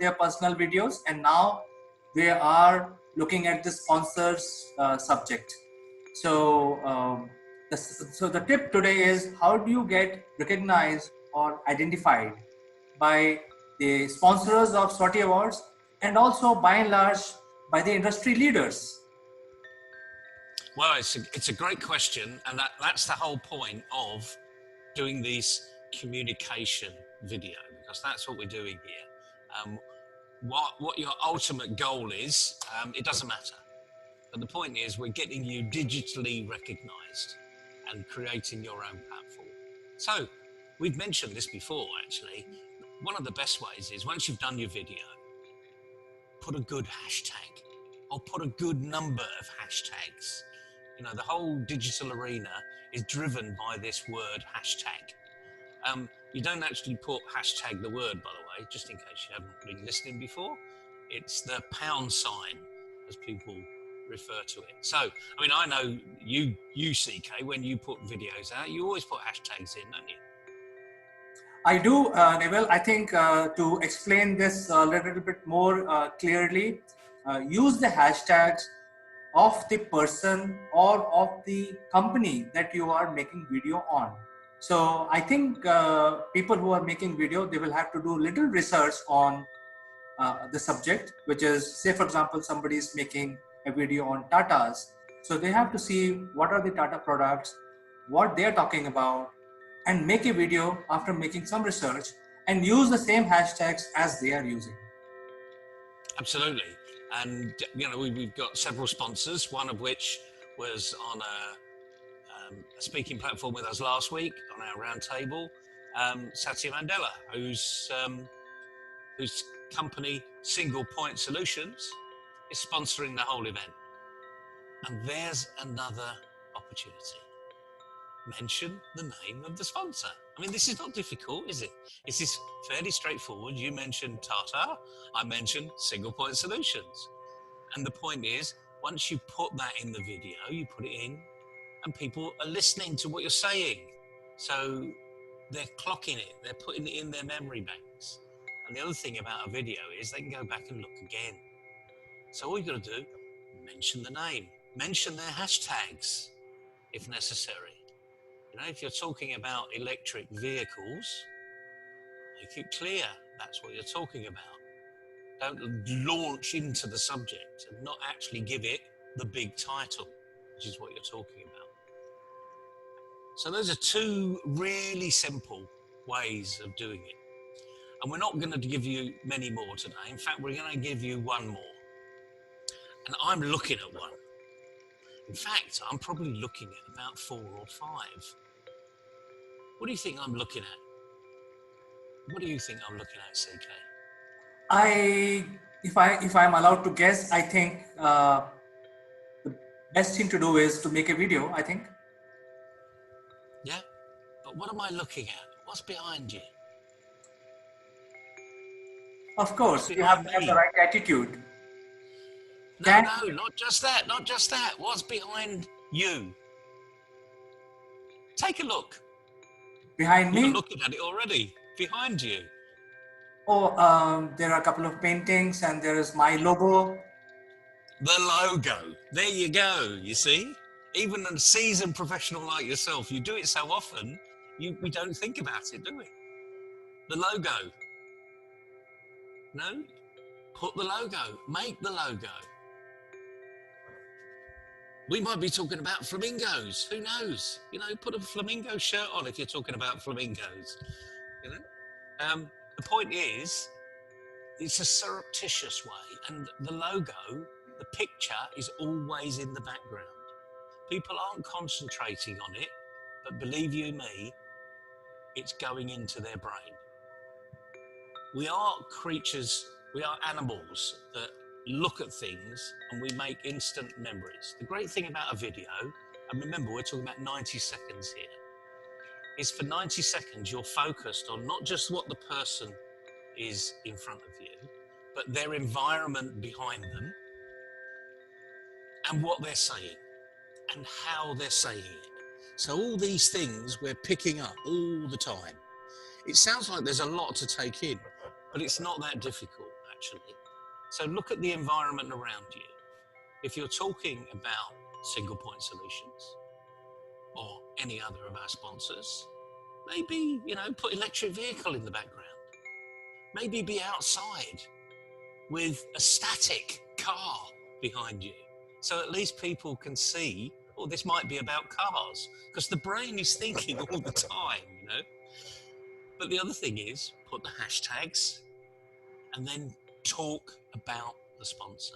their personal videos, and now they are looking at the sponsors subject. So, so the tip today is, how do you get recognized or identified by the sponsors of Sortie Awards, and also by and large by the industry leaders? Well, it's a great question, and that's the whole point of doing this communication video, because that's what we're doing here. What your ultimate goal is, it doesn't matter. But the point is, we're getting you digitally recognized and creating your own platform. So we've mentioned this before, actually. One of the best ways is, once you've done your video, put a good hashtag or put a good number of hashtags. You know, the whole digital arena is driven by this word hashtag. You don't actually put hashtag the word, by the way, just in case you haven't been listening before. It's the pound sign, as people refer to it. So, I mean, I know you CK, when you put videos out, you always put hashtags in, don't you? I do, Neville. I think to explain this a little bit more clearly, use the hashtags of the person or of the company that you are making video on. So I think people who are making video, they will have to do little research on the subject, which is, say for example, somebody is making a video on Tatas. So they have to see what are the Tata products, what they're talking about, and make a video after making some research and use the same hashtags as they are using. Absolutely. And, you know, we've got several sponsors, one of which was on a speaking platform with us last week on our round table, Satya Mandela, whose company Single Point Solutions is sponsoring the whole event. And there's another opportunity. Mention the name of the sponsor. I mean, this is not difficult, is it? This is fairly straightforward. You mentioned Tata, I mentioned Single Point Solutions. And the point is, once you put that in the video, you put it in, and people are listening to what you're saying. So they're clocking it, they're putting it in their memory banks. And the other thing about a video is they can go back and look again. So all you've got to do, mention the name, mention their hashtags if necessary. You know, if you're talking about electric vehicles, make it clear that's what you're talking about. Don't launch into the subject and not actually give it the big title, which is what you're talking about. So those are two really simple ways of doing it. And we're not going to give you many more today. In fact, we're going to give you one more. And I'm looking at one. In fact, I'm probably looking at about 4 or 5. What do you think I'm looking at? What do you think I'm looking at, CK? If I'm allowed to guess, I think the best thing to do is to make a video, I think. Yeah, but what am I looking at? What's behind you? Of course, you have to have the right attitude. No, not just that, not just that. What's behind you? Take a look. Behind me? You're looking at it already. Behind you. Oh, there are a couple of paintings and there is my logo. The logo. There you go, you see? Even a seasoned professional like yourself, you do it so often, we don't think about it, do we? The logo. No? Put the logo. Make the logo. We might be talking about flamingos. Who knows? You know, put a flamingo shirt on if you're talking about flamingos. You know? The point is, it's a surreptitious way, and the logo, the picture, is always in the background. People aren't concentrating on it, but believe you me, it's going into their brain. We are creatures, we are animals that look at things and we make instant memories. The great thing about a video, and remember we're talking about 90 seconds here, is for 90 seconds you're focused on not just what the person is in front of you, but their environment behind them and what they're saying and how they're saying it. So all these things we're picking up all the time. It sounds like there's a lot to take in, but it's not that difficult, actually. So look at the environment around you. If you're talking about single point solutions or any other of our sponsors, maybe, put electric vehicle in the background. Maybe be outside with a static car behind you. So at least people can see, oh, this might be about cars, because the brain is thinking all the time. But the other thing is, put the hashtags and then talk about the sponsor.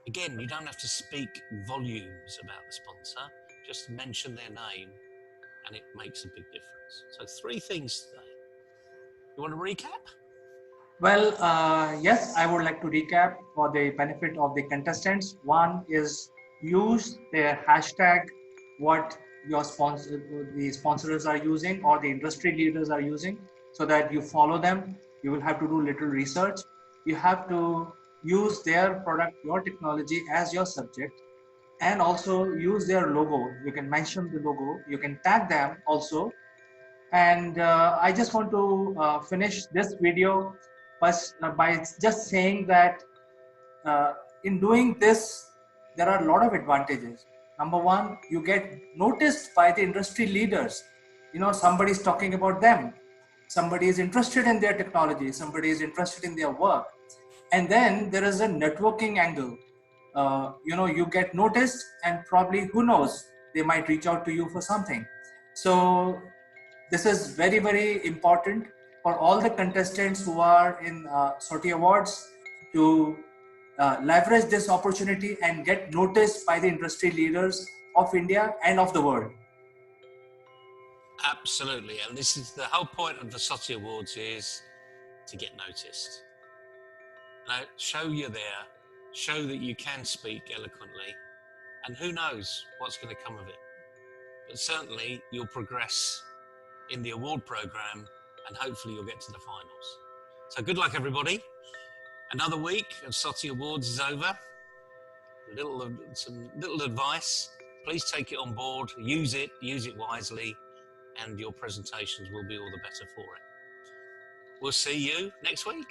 Again, you don't have to speak volumes about the sponsor, just mention their name and it makes a big difference. So 3 things today. You want to recap? Well, yes, I would like to recap for the benefit of the contestants. One is use their hashtag, what your the sponsors are using or the industry leaders are using, so that you follow them. You will have to do little research. You have to use their product, your technology as your subject, and also use their logo. You can mention the logo. You can tag them also. And I just want to finish this video by just saying that in doing this, there are a lot of advantages. Number one, you get noticed by the industry leaders. Somebody's talking about them. Somebody is interested in their technology. Somebody is interested in their work. And then there is a networking angle. You get noticed, and probably, who knows, they might reach out to you for something. So this is very, very important for all the contestants who are in Sortie Awards to leverage this opportunity and get noticed by the industry leaders of India and of the world. Absolutely. And this is the whole point of the Sortie Awards, is to get noticed. Show you're there, show that you can speak eloquently, and who knows what's going to come of it. But certainly you'll progress in the award program and hopefully you'll get to the finals. So good luck, everybody. Another week of Sortie Awards is over. Some little advice. Please take it on board, use it wisely, and your presentations will be all the better for it. We'll see you next week.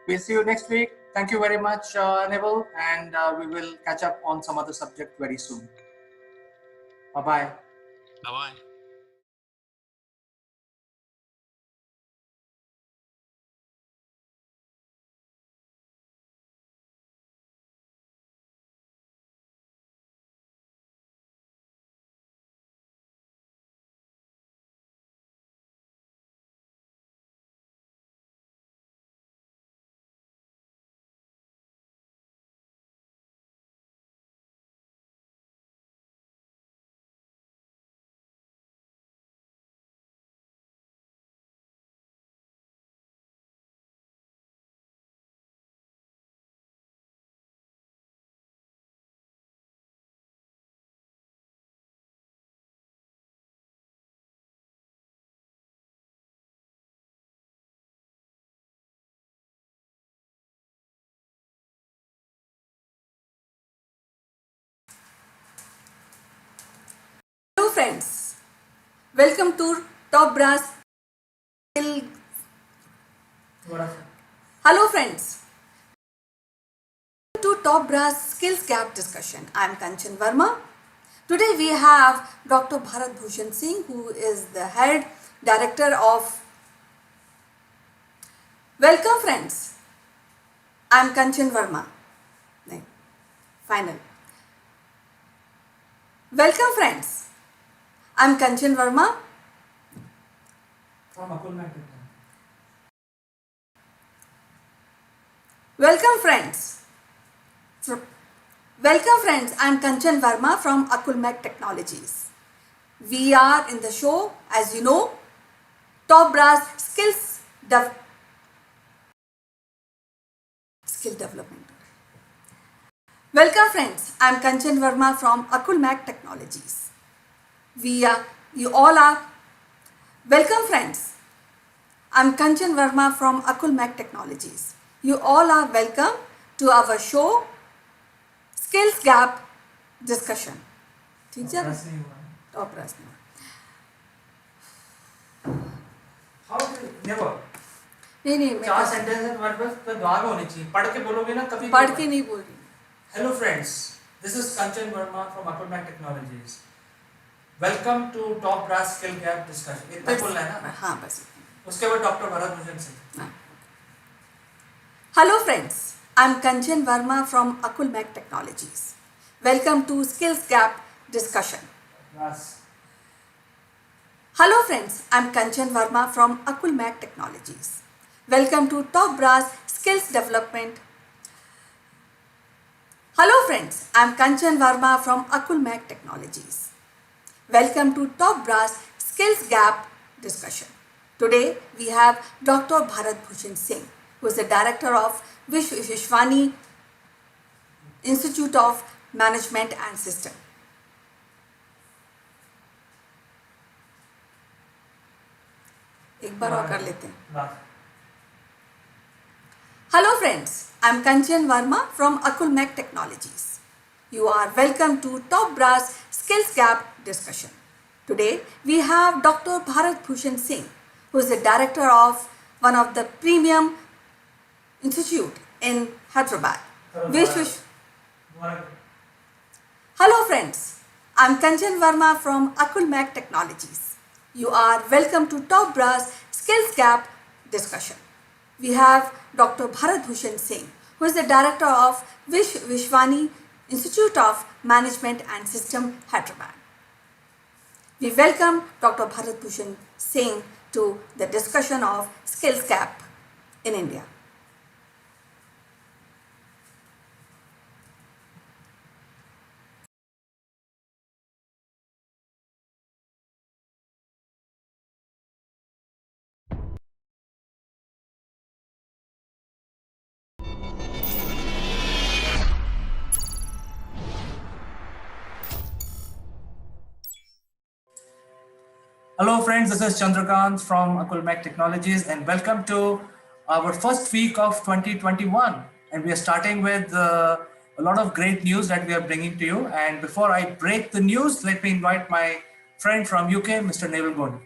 We'll see you next week. Thank you very much, Neville, and we will catch up on some other subject very soon. Bye-bye. Bye-bye. Hello friends, welcome to Top Brass. Hello friends, to Top Brass Skills Gap discussion. I am Kanchan Verma. Today we have Dr. Bharat Bhushan Singh, who is the head director of. Welcome friends, I am Kanchan Verma. Final. Welcome friends, I am Kanchan Verma From Akulmach. Welcome friends. Welcome friends, I am Kanchan Verma from Akulmach Technologies. We are in the show, as you know, Top Brass Skill Development. Welcome friends, I am Kanchan Verma from Akulmach Technologies. You all are. Welcome friends, I am Kanchan Verma from Akulmach Technologies. You all are welcome to our show Skills Gap discussion. ठीक है? Top Brass नहीं हुआ. How did never? नहीं नहीं मैं 4 sentence है तुम्हारे पास, तो दिमाग में होनी चाहिए, पढ़ के बोलोगे ना कभी पढ़ के नहीं बोल रही. Hello friends, this is Kanchan Verma from Akulmac technologies. Welcome to top brass skill gap discussion. इतना बोलना है ना. हाँ बस. उसके बाद doctor Bharat Bhushan Singh. Hello friends, I am Kanchan Verma from Akulmach Technologies. Welcome to Skills Gap discussion. ब्रास. Hello friends, I am Kanchan Verma from Akulmach Technologies. Welcome to Top Brass Skills Development. Hello friends, I am Kanchan Verma from Akulmach Technologies. Welcome to Top Brass Skills Gap discussion. Today we have Dr. Bharat Bhushan Singh, who is the director of Vishwani Institute of Management and System. एक बार और कर लेते हैं. Brass. Hello friends, I am Kanchan Verma from Akulmach Technologies. You are welcome to Top Brass Skills Gap discussion. Today we have Dr. Bharat Bhushan Singh, who is the director of one of the premium institute in Hyderabad. Hello friends, I am Kanchan Verma from Akulmach Technologies. You are welcome to Top Brass Skills Gap discussion. We have Dr. Bharat Bhushan Singh, who is the director of Vishwani Institute of Management and System, Hyderabad. We welcome Dr. Bharat Bhushan Singh to the discussion of Skills Gap in India. Hello friends, this is Chandrakant from Akulmach Technologies and welcome to our first week of 2021. And we are starting with a lot of great news that we are bringing to you. And before I break the news, let me invite my friend from UK, Mr. Neville Gund.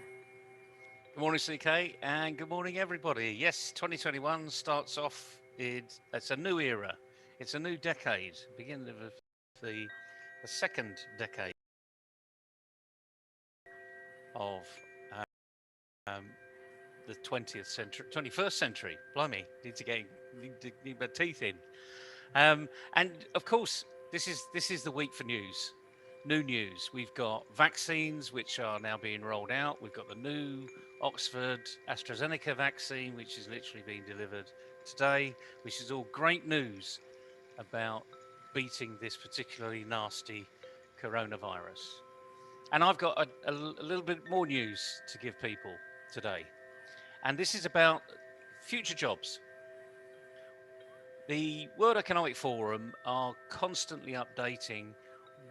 Good morning, CK, and good morning, everybody. Yes, 2021 starts off, it's a new era. It's a new decade, beginning of the second decade of the 20th century, 21st century. Blimey, need my teeth in. And of course, this is the week for news. New news. We've got vaccines which are now being rolled out. We've got the new Oxford AstraZeneca vaccine, which is literally being delivered today, which is all great news about beating this particularly nasty coronavirus. And I've got a little bit more news to give people today. And this is about future jobs. The World Economic Forum are constantly updating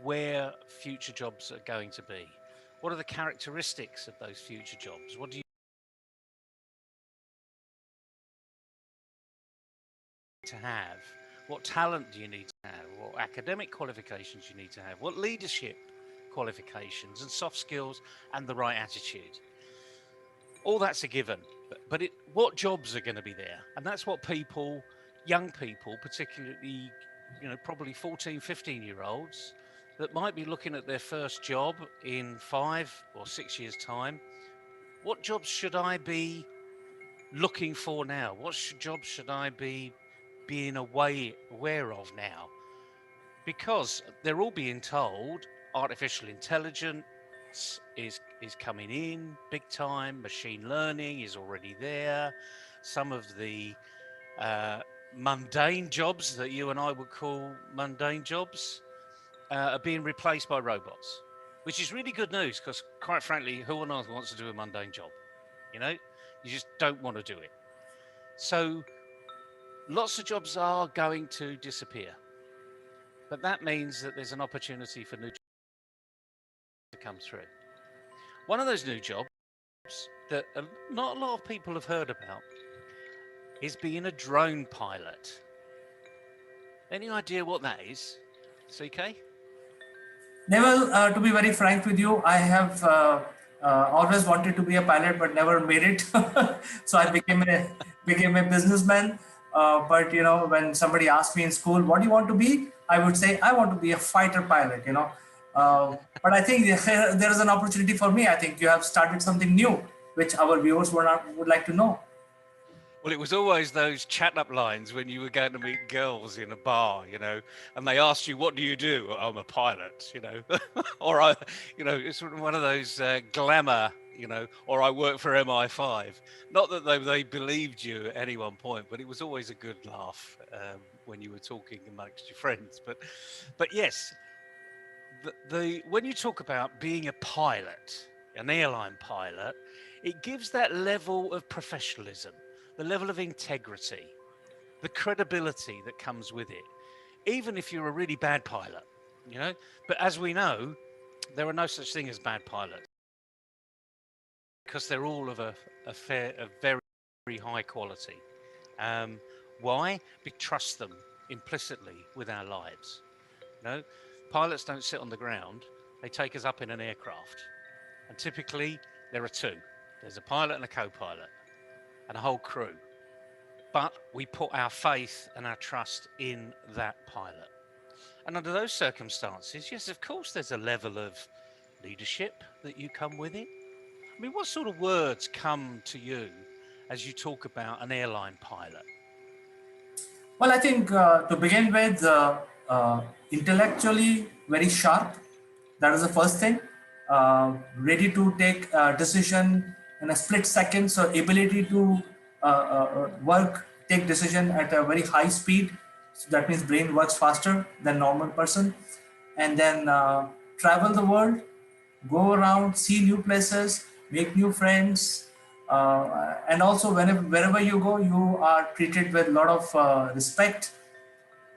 where future jobs are going to be. What are the characteristics of those future jobs? What do you need to have? What talent do you need to have? What academic qualifications you need to have? What leadership qualifications and soft skills and the right attitude? All that's a given, but what jobs are going to be there? And that's what people, young people, particularly, probably 14, 15-year-olds that might be looking at their first job in 5 or 6 years' time. What jobs should I be looking for now? What jobs should I be being aware of now? Because they're all being told artificial intelligence is coming in big time. Machine learning is already there. Some of the mundane jobs that you and I would call mundane jobs are being replaced by robots, which is really good news because, quite frankly, who on earth wants to do a mundane job? You just don't want to do it. So lots of jobs are going to disappear, but that means that there's an opportunity for new jobs to come through. One of those new jobs that not a lot of people have heard about is being a drone pilot. Any idea what that is, CK? Neville, to be very frank with you, I have Always wanted to be a pilot, but never made it. So I became a businessman. But when somebody asked me in school, "What do you want to be?" I would say, "I want to be a fighter pilot." But I think there is an opportunity for me. I think you have started something new, which our viewers would like to know. Well, it was always those chat-up lines when you were going to meet girls in a bar, and they asked you, "What do you do?" "I'm a pilot," or it's sort of one of those glamour, or "I work for MI5." Not that they believed you at any one point, but it was always a good laugh when you were talking amongst your friends. But yes, the when you talk about being a pilot, an airline pilot, it gives that level of professionalism, the level of integrity, the credibility that comes with it, even if you're a really bad pilot, you know. But as we know, there are no such thing as bad pilots because they're all of a very, very high quality. Um, why? We trust them implicitly with our lives. Pilots don't sit on the ground; they take us up in an aircraft, and typically there are two. There's a pilot and a co-pilot, and a whole crew. But we put our faith and our trust in that pilot. And under those circumstances, yes, of course, there's a level of leadership that you come with it. I mean, what sort of words come to you as you talk about an airline pilot? Well, I think to begin with, intellectually very sharp. That is the first thing. Ready to take a decision in a split second. So ability to take decision at a very high speed. So that means brain works faster than normal person. And then travel the world, go around, see new places, make new friends, and also wherever you go, you are treated with a lot of respect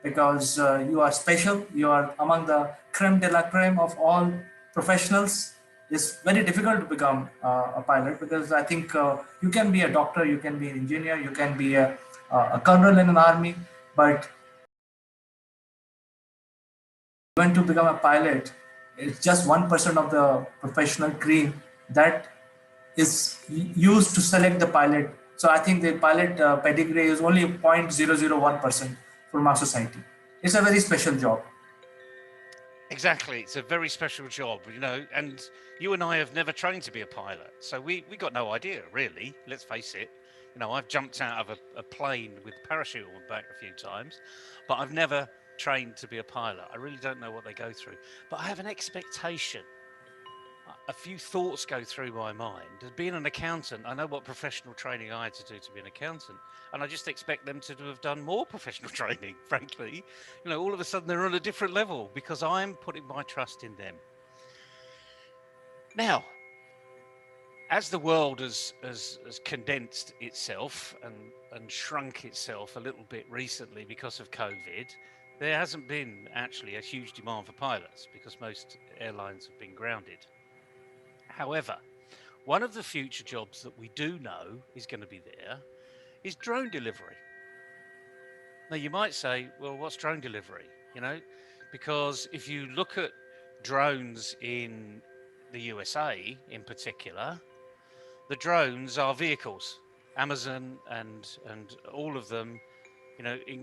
because you are special. You are among the creme de la creme of all professionals. It's very difficult to become a pilot because I think you can be a doctor, you can be an engineer, you can be a colonel in an army, but even to become a pilot, it's just 1% of the professional cream that is used to select the pilot. So I think the pilot pedigree is only 0.001% from our society. It's a very special job. Exactly, it's a very special job, and you and I have never trained to be a pilot, so we got no idea, really. Let's face it. I've jumped out of a plane with a parachute on back a few times, but I've never trained to be a pilot. I really don't know what they go through, but I have an expectation. A few thoughts go through my mind. As being an accountant, I know what professional training I had to do to be an accountant, and I just expect them to have done more professional training, frankly. All of a sudden they're on a different level because I'm putting my trust in them. Now, as the world has condensed itself and shrunk itself a little bit recently because of COVID, there hasn't been actually a huge demand for pilots because most airlines have been grounded. However, one of the future jobs that we do know is going to be there is drone delivery. Now, you might say, well, what's drone delivery? Because if you look at drones in the USA in particular, the drones are vehicles. Amazon and all of them,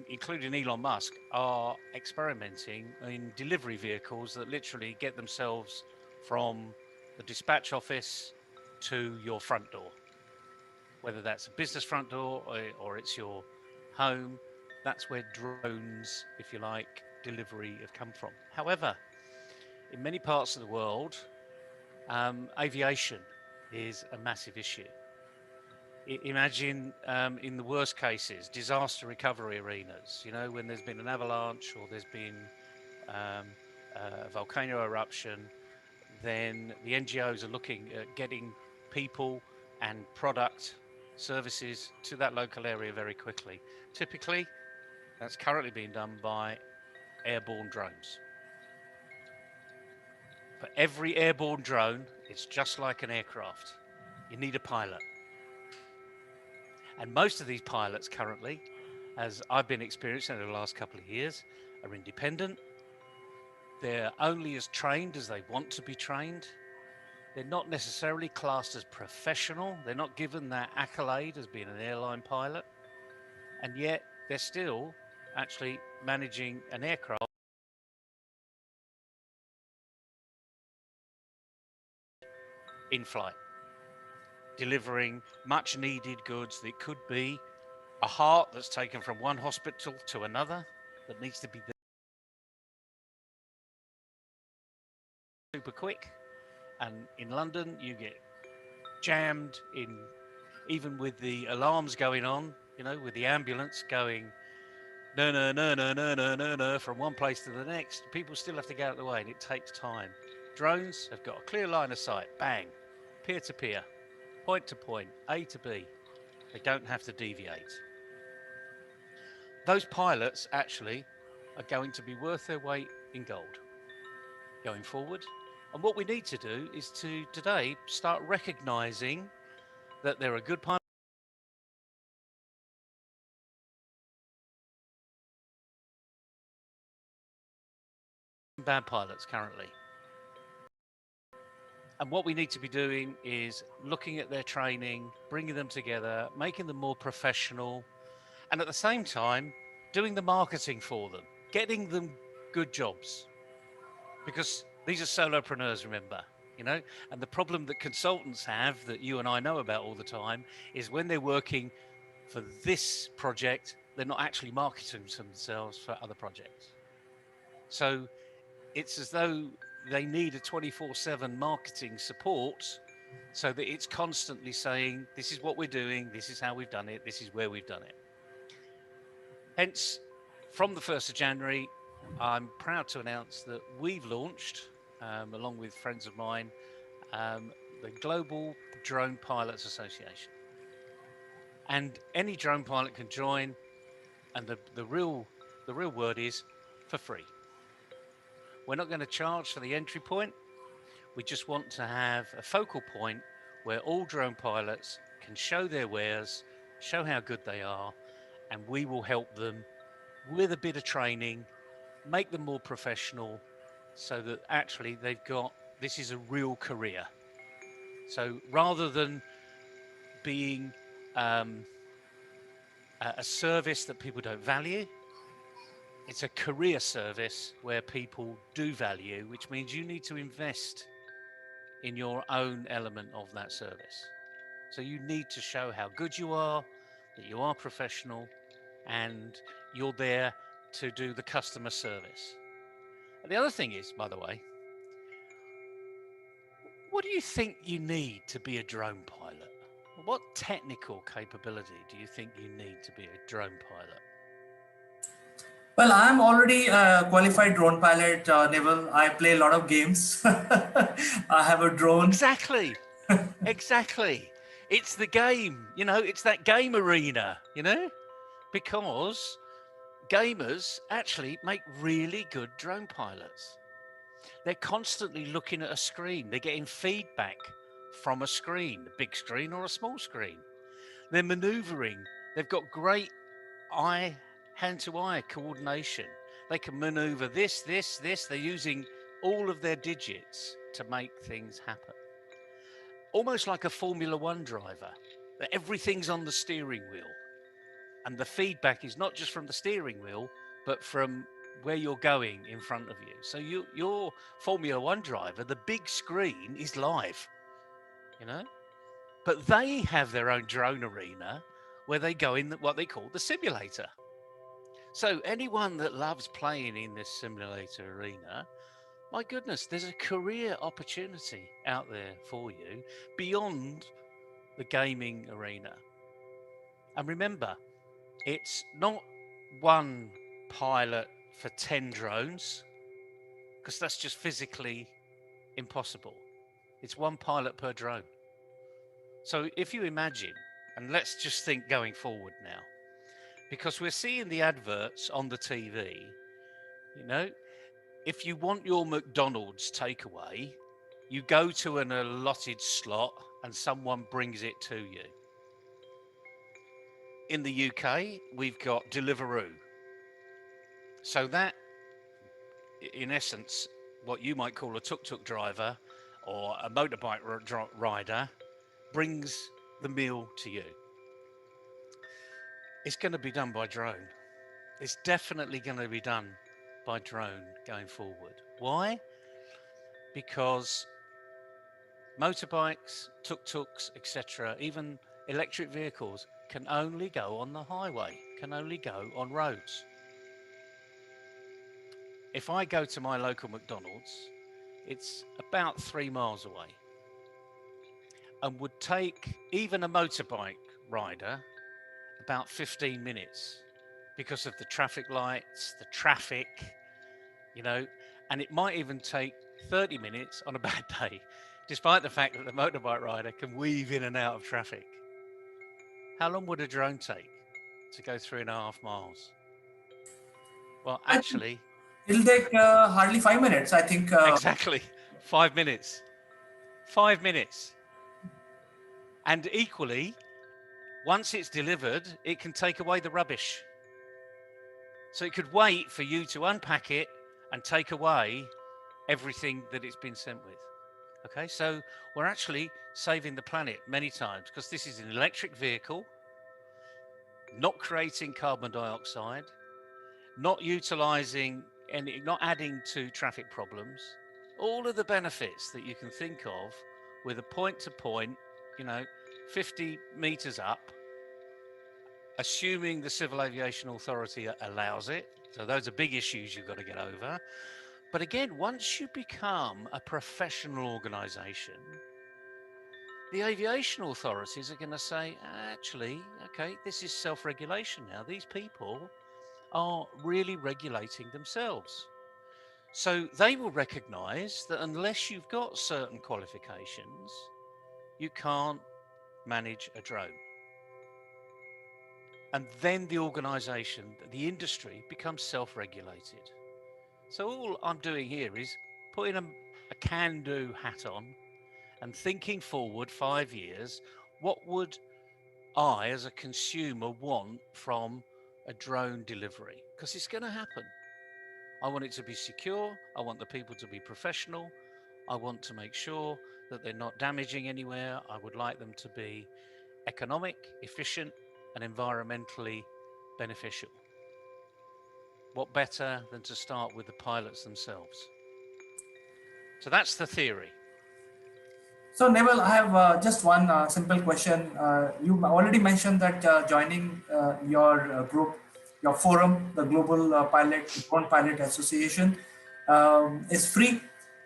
including Elon Musk, are experimenting in delivery vehicles that literally get themselves from the dispatch office to your front door. Whether that's a business front door or it's your home, that's where drones, if you like, delivery have come from. However, in many parts of the world, aviation is a massive issue. Imagine in the worst cases, disaster recovery arenas, when there's been an avalanche or there's been a volcano eruption, then the NGOs are looking at getting people and product services to that local area very quickly. Typically, that's currently being done by airborne drones. For every airborne drone, it's just like an aircraft. You need a pilot. And most of these pilots currently, as I've been experiencing over the last couple of years, are independent. They're only as trained as they want to be trained. They're not necessarily classed as professional. They're not given that accolade as being an airline pilot. And yet they're still actually managing an aircraft in flight, delivering much needed goods that could be a heart that's taken from one hospital to another that needs to be super quick. And in London, you get jammed in, even with the alarms going on, you know, with the ambulance going no, no, no, no, no, no, no, no, from one place to the next. People still have to get out of the way, and it takes time. Drones have got a clear line of sight, bang, peer to peer, point to point, A to B. They don't have to deviate. Those pilots actually are going to be worth their weight in gold going forward. And what we need to do is to today start recognizing that there are good pilots, and bad pilots currently. And what we need to be doing is looking at their training, bringing them together, making them more professional, and at the same time, doing the marketing for them, getting them good jobs. Because these are solopreneurs, remember, you know, and the problem that consultants have that you and I know about all the time is when they're working for this project, they're not actually marketing themselves for other projects. So it's as though they need a 24/7 marketing support so that it's constantly saying, this is what we're doing, this is how we've done it, this is where we've done it. Hence, from the 1st of January, I'm proud to announce that we've launched, along with friends of mine, the Global Drone Pilots Association. And any drone pilot can join, and the real word is for free. We're not going to charge for the entry point. We just want to have a focal point where all drone pilots can show their wares, show how good they are, and we will help them with a bit of training, make them more professional so that actually they've got, this is a real career. So rather than being a service that people don't value, it's a career service where people do value, which means you need to invest in your own element of that service. So you need to show how good you are, that you are professional, and you're there to do the customer service. And the other thing is, by the way, what do you think you need to be a drone pilot? What technical capability do you think you need to be a drone pilot? Well, I'm already a qualified drone pilot, Neville. I play a lot of games. I have a drone. Exactly. Exactly. It's the game, you know, it's that game arena, you know, because gamers actually make really good drone pilots. They're constantly looking at a screen. They're getting feedback from a screen, a big screen or a small screen. They're maneuvering. They've got great hand-to-eye coordination. They can maneuver this. They're using all of their digits to make things happen. Almost like a Formula One driver, that everything's on the steering wheel. And the feedback is not just from the steering wheel, but from where you're going in front of you. So your Formula One driver, the big screen is live, you know? But they have their own drone arena where they go in what they call the simulator. So anyone that loves playing in this simulator arena, my goodness, there's a career opportunity out there for you beyond the gaming arena. And remember, it's not one pilot for 10 drones, because that's just physically impossible. It's one pilot per drone. So if you imagine, and let's just think going forward now, because we're seeing the adverts on the TV, you know, if you want your McDonald's takeaway, you go to an allotted slot and someone brings it to you. In the UK, we've got Deliveroo. So that, in essence, what you might call a tuk-tuk driver or a motorbike rider brings the meal to you. It's going to be done by drone. It's definitely going to be done by drone going forward. Why? Because motorbikes, tuk-tuks, etc., even electric vehicles can only go on the highway, can only go on roads. If I go to my local McDonald's, it's about 3 miles away and would take even a motorbike rider about 15 minutes because of the traffic lights, the traffic, you know, and it might even take 30 minutes on a bad day, despite the fact that the motorbike rider can weave in and out of traffic. How long would a drone take to go 3.5 miles? Well, I think actually, it'll take hardly 5 minutes. I think. exactly 5 minutes. 5 minutes. And equally, once it's delivered, it can take away the rubbish. So it could wait for you to unpack it and take away everything that it's been sent with. Okay, so we're actually saving the planet many times because this is an electric vehicle, not creating carbon dioxide, not utilizing any, not adding to traffic problems. All of the benefits that you can think of with a point to point, 50 meters up, assuming the Civil Aviation Authority allows it. So those are big issues you've got to get over. But again, once you become a professional organisation, the aviation authorities are going to say, actually, okay, this is self-regulation now. These people are really regulating themselves. So they will recognise that unless you've got certain qualifications, you can't manage a drone. And then the organisation, the industry becomes self-regulated. So all I'm doing here is putting a can-do hat on and thinking forward 5 years, what would I as a consumer want from a drone delivery? Because it's going to happen. I want it to be secure. I want the people to be professional. I want to make sure that they're not damaging anywhere. I would like them to be economic, efficient, and environmentally beneficial. What better than to start with the pilots themselves? So that's the theory. So, Neville, I have just one simple question. You already mentioned that joining your group, your forum, the Global Drone Pilot Association, is free.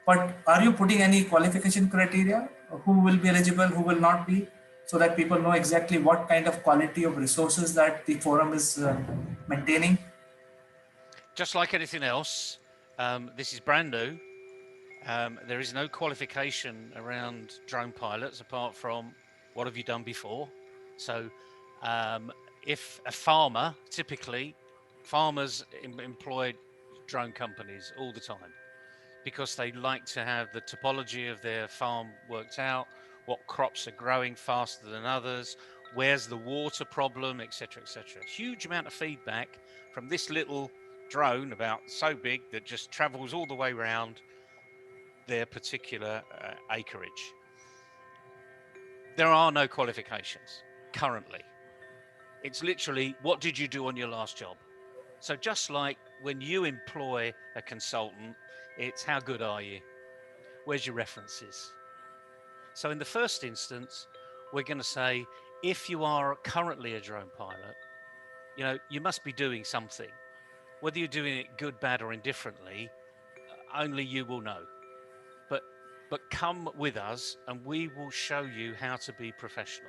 But are you putting any qualification criteria? Who will be eligible, who will not be, so that people know exactly what kind of quality of resources that the forum is maintaining? Just like anything else, this is brand new. There is no qualification around drone pilots apart from what have you done before. So if a farmer, typically farmers employ drone companies all the time because they like to have the topology of their farm worked out, what crops are growing faster than others, where's the water problem, etc., etc. Huge amount of feedback from this little drone about so big that just travels all the way around their particular acreage. There are no qualifications currently. It's literally, what did you do on your last job? So just like when you employ a consultant, it's how good are you? Where's your references? So in the first instance, we're going to say, if you are currently a drone pilot, you must be doing something. Whether you're doing it good, bad, or indifferently, only you will know. But come with us and we will show you how to be professional.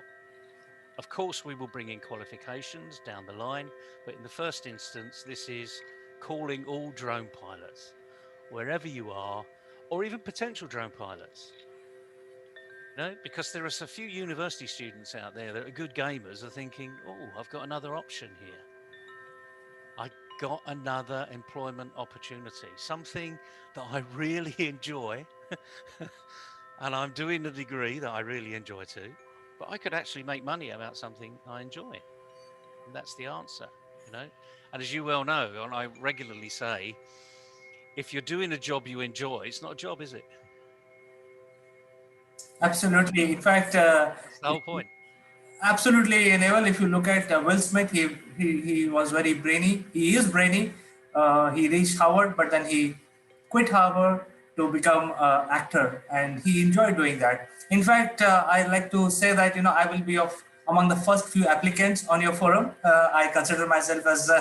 Of course, we will bring in qualifications down the line, but in the first instance, this is calling all drone pilots, wherever you are, or even potential drone pilots. Because there are a few university students out there that are good gamers are thinking, oh, I've got another option here. I got another employment opportunity, something that I really enjoy. And I'm doing a degree that I really enjoy too, but I could actually make money about something I enjoy. And that's the answer, And as you well know, and I regularly say, if you're doing a job you enjoy, it's not a job, is it? Absolutely. In fact, That's the whole point. absolutely, Neville. If you look at Will Smith, he was very brainy. He is brainy. He reached Harvard, but then he quit Harvard to become an actor, and he enjoyed doing that. In fact, I like to say that I will be of among the first few applicants on your forum. I consider myself as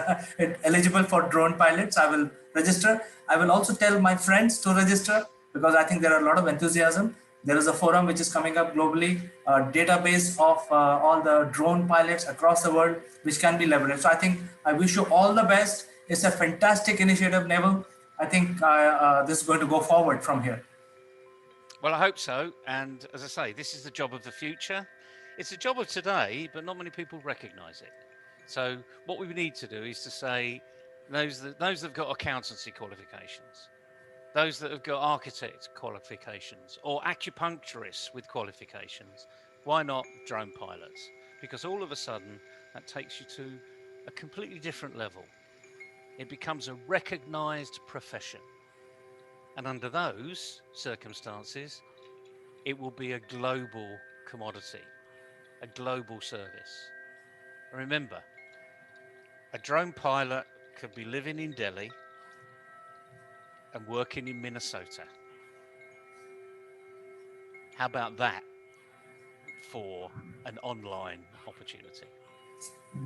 eligible for drone pilots. I will register. I will also tell my friends to register because I think there are a lot of enthusiasm. There is a forum which is coming up globally, a database of all the drone pilots across the world, which can be leveraged. So I think I wish you all the best. It's a fantastic initiative, Neville. I think this is going to go forward from here. Well, I hope so. And as I say, this is the job of the future. It's a job of today, but not many people recognise it. So what we need to do is to say those that have got accountancy qualifications, those that have got architect qualifications, or acupuncturists with qualifications, why not drone pilots? Because all of a sudden that takes you to a completely different level. It becomes a recognised profession. And under those circumstances, it will be a global commodity, a global service. Remember, a drone pilot could be living in Delhi and working in Minnesota. How about that for an online opportunity?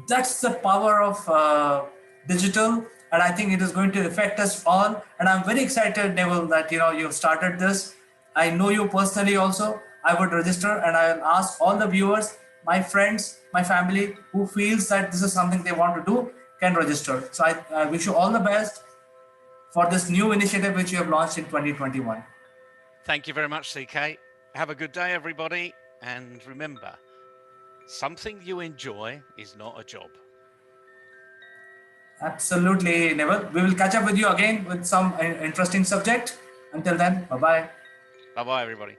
That's the power of digital, and I think it is going to affect us all. And I'm very excited, Neville, that you've started this. I know you personally also. I would register, and I'll ask all the viewers, my friends, my family, who feels that this is something they want to do, can register. So I wish you all the best for this new initiative which you have launched in 2021. Thank you very much, CK. Have a good day, everybody. And remember, something you enjoy is not a job. Absolutely, Neville. We will catch up with you again with some interesting subject. Until then, bye bye. Bye bye, everybody.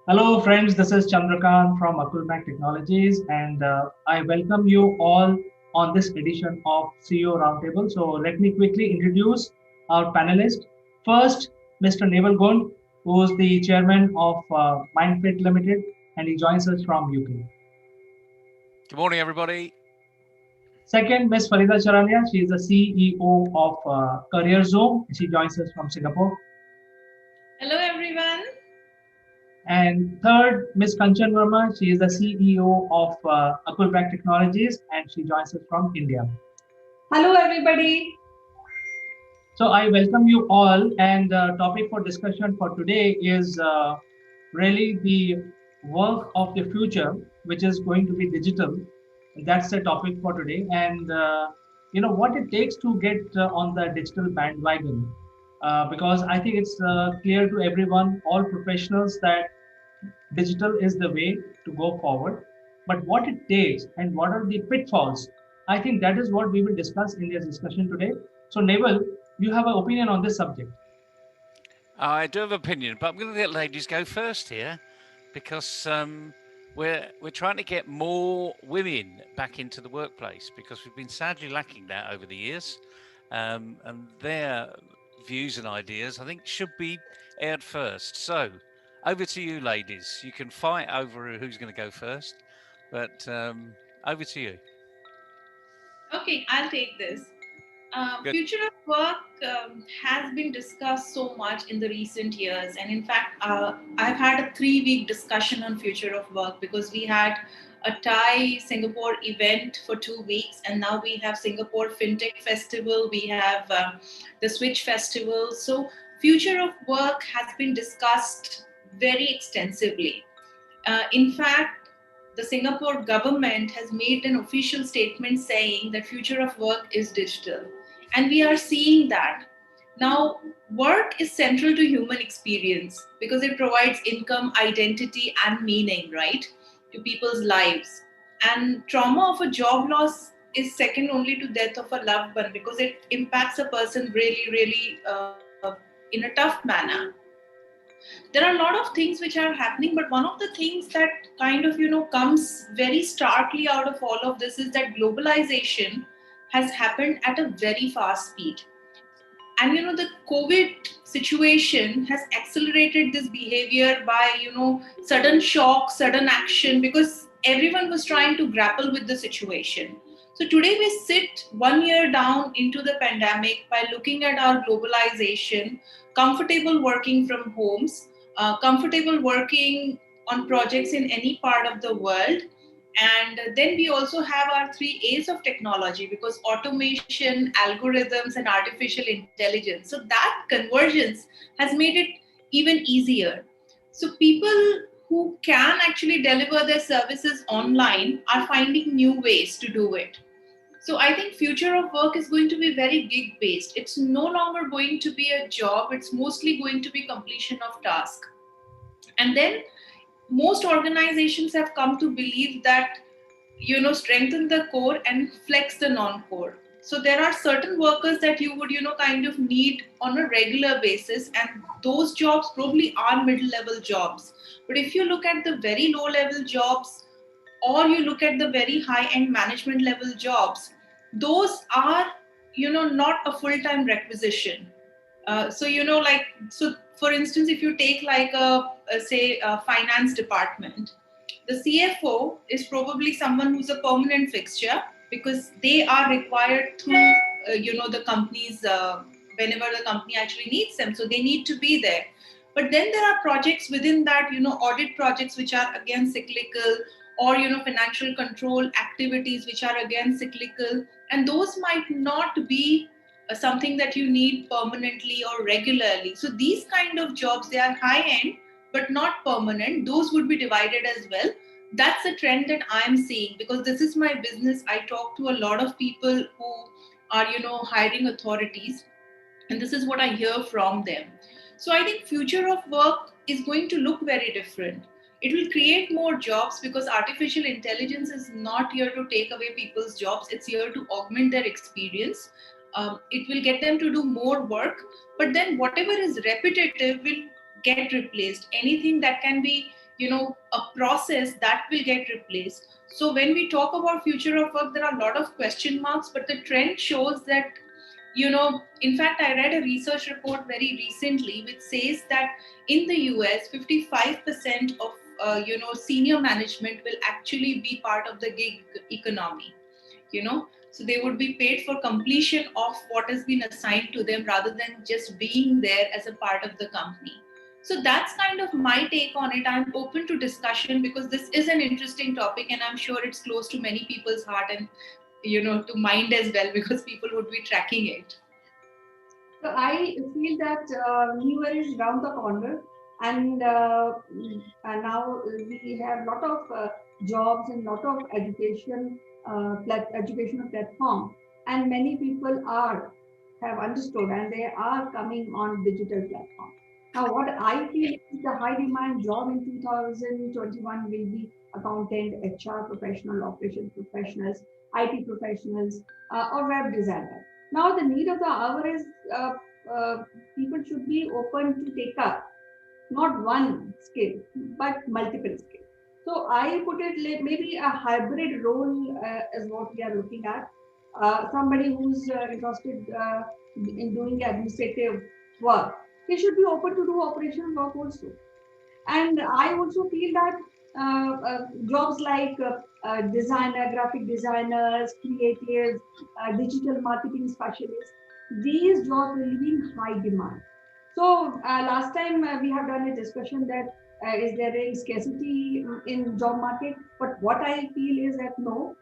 Hello, friends. This is Chandrakant from Akulmach Technologies, and I welcome you all on this edition of CEO Roundtable. So, let me quickly introduce our panelists. First, Mr. Neval Gund, who is the chairman of Mindfit Limited, and he joins us from UK. Good morning, everybody. Second, Ms. Farida Charania, she is the CEO of Career Zoom. She joins us from Singapore. Hello, everyone. And third, Ms. Kanchan Verma, she is the CEO of Akulmach Technologies, and she joins us from India. Hello, everybody. So I welcome you all, and the topic for discussion for today is really the work of the future, which is going to be digital. And that's the topic for today, and what it takes to get on the digital bandwagon. Because I think it's clear to everyone, all professionals, that digital is the way to go forward. But what it takes and what are the pitfalls, I think that is what we will discuss in this discussion today. So, Naval, you have an opinion on this subject. I do have an opinion, but I'm going to let ladies go first here because we're trying to get more women back into the workplace because we've been sadly lacking that over the years, and their views and ideas I think should be aired first. So over to you, ladies. You can fight over who's going to go first, but over to you. Okay, I'll take this. Good. Future of work has been discussed so much in the recent years, and in fact, I've had a 3-week discussion on future of work because we had a Thai Singapore event for 2 weeks, and now we have Singapore FinTech Festival. We have the Switch Festival. So, future of work has been discussed very extensively. In fact, the Singapore government has made an official statement saying that future of work is digital. And we are seeing that. Now, work is central to human experience because it provides income, identity, and meaning, right, to people's lives. And trauma of a job loss is second only to death of a loved one because it impacts a person really, really in a tough manner. There are a lot of things which are happening, but one of the things that kind of comes very starkly out of all of this is that globalization has happened at a very fast speed. And the COVID situation has accelerated this behavior by sudden shock, sudden action, because everyone was trying to grapple with the situation. So today we sit 1 year down into the pandemic by looking at our globalization, comfortable working from homes, comfortable working on projects in any part of the world. And then we also have our three A's of technology, because automation, algorithms, and artificial intelligence. So that convergence has made it even easier. So people who can actually deliver their services online are finding new ways to do it. So I think future of work is going to be very gig based. It's no longer going to be a job. It's mostly going to be completion of task. And then most organizations have come to believe that strengthen the core and flex the non-core. So there are certain workers that you would kind of need on a regular basis, and those jobs probably are mid-level jobs. But if you look at the very low level jobs, or you look at the very high end management level jobs, those are not a full-time requisition. So like, so for instance, if you take like a say a finance department, the CFO is probably someone who's a permanent fixture because they are required through the companies, whenever the company actually needs them, so they need to be there. But then there are projects within that, audit projects which are again cyclical, or financial control activities which are again cyclical, and those might not be something that you need permanently or regularly. So these kind of jobs, they are high end but not permanent. Those would be divided as well. That's a trend that I'm seeing because this is my business. I talk to a lot of people who are hiring authorities, and this is what I hear from them. So I think future of work is going to look very different. It will create more jobs because artificial intelligence is not here to take away people's jobs. It's here to augment their experience. It will get them to do more work, but then whatever is repetitive will get replaced. Anything that can be a process, that will get replaced. So when we talk about future of work, there are a lot of question marks, but the trend shows that in fact, I read a research report very recently which says that in the US, 55% of senior management will actually be part of the gig economy. So they would be paid for completion of what has been assigned to them rather than just being there as a part of the company. So that's kind of my take on it. I'm open to discussion because this is an interesting topic, and I'm sure it's close to many people's heart and to mind as well, because people would be tracking it. So I feel that New Year is round the corner, and now we have lot of jobs and lot of educational platform, and many people are have understood and they are coming on digital platform. Now, what I feel is the high demand job in 2021 will be accountant, HR professional, operations professionals, IT professionals, or web designer. Now, the need of the hour is uh, people should be open to take up not one skill but multiple skills. So I put it like maybe a hybrid role is what we are looking at. Somebody who's interested in doing administrative work, he should be open to do operational work also. And I also feel that jobs like designer, graphic designers, creatives, digital marketing specialists, these jobs will be in high demand. So last time we have done a discussion that is there any scarcity in job market? But what I feel is that no,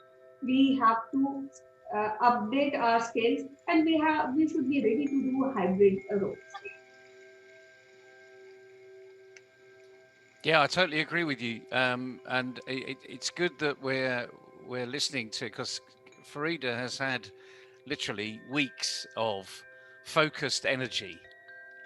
we have to update our skills, and we should be ready to do hybrid roles. Yeah, I totally agree with you. And it's good that we're listening to, because Farida has had literally weeks of focused energy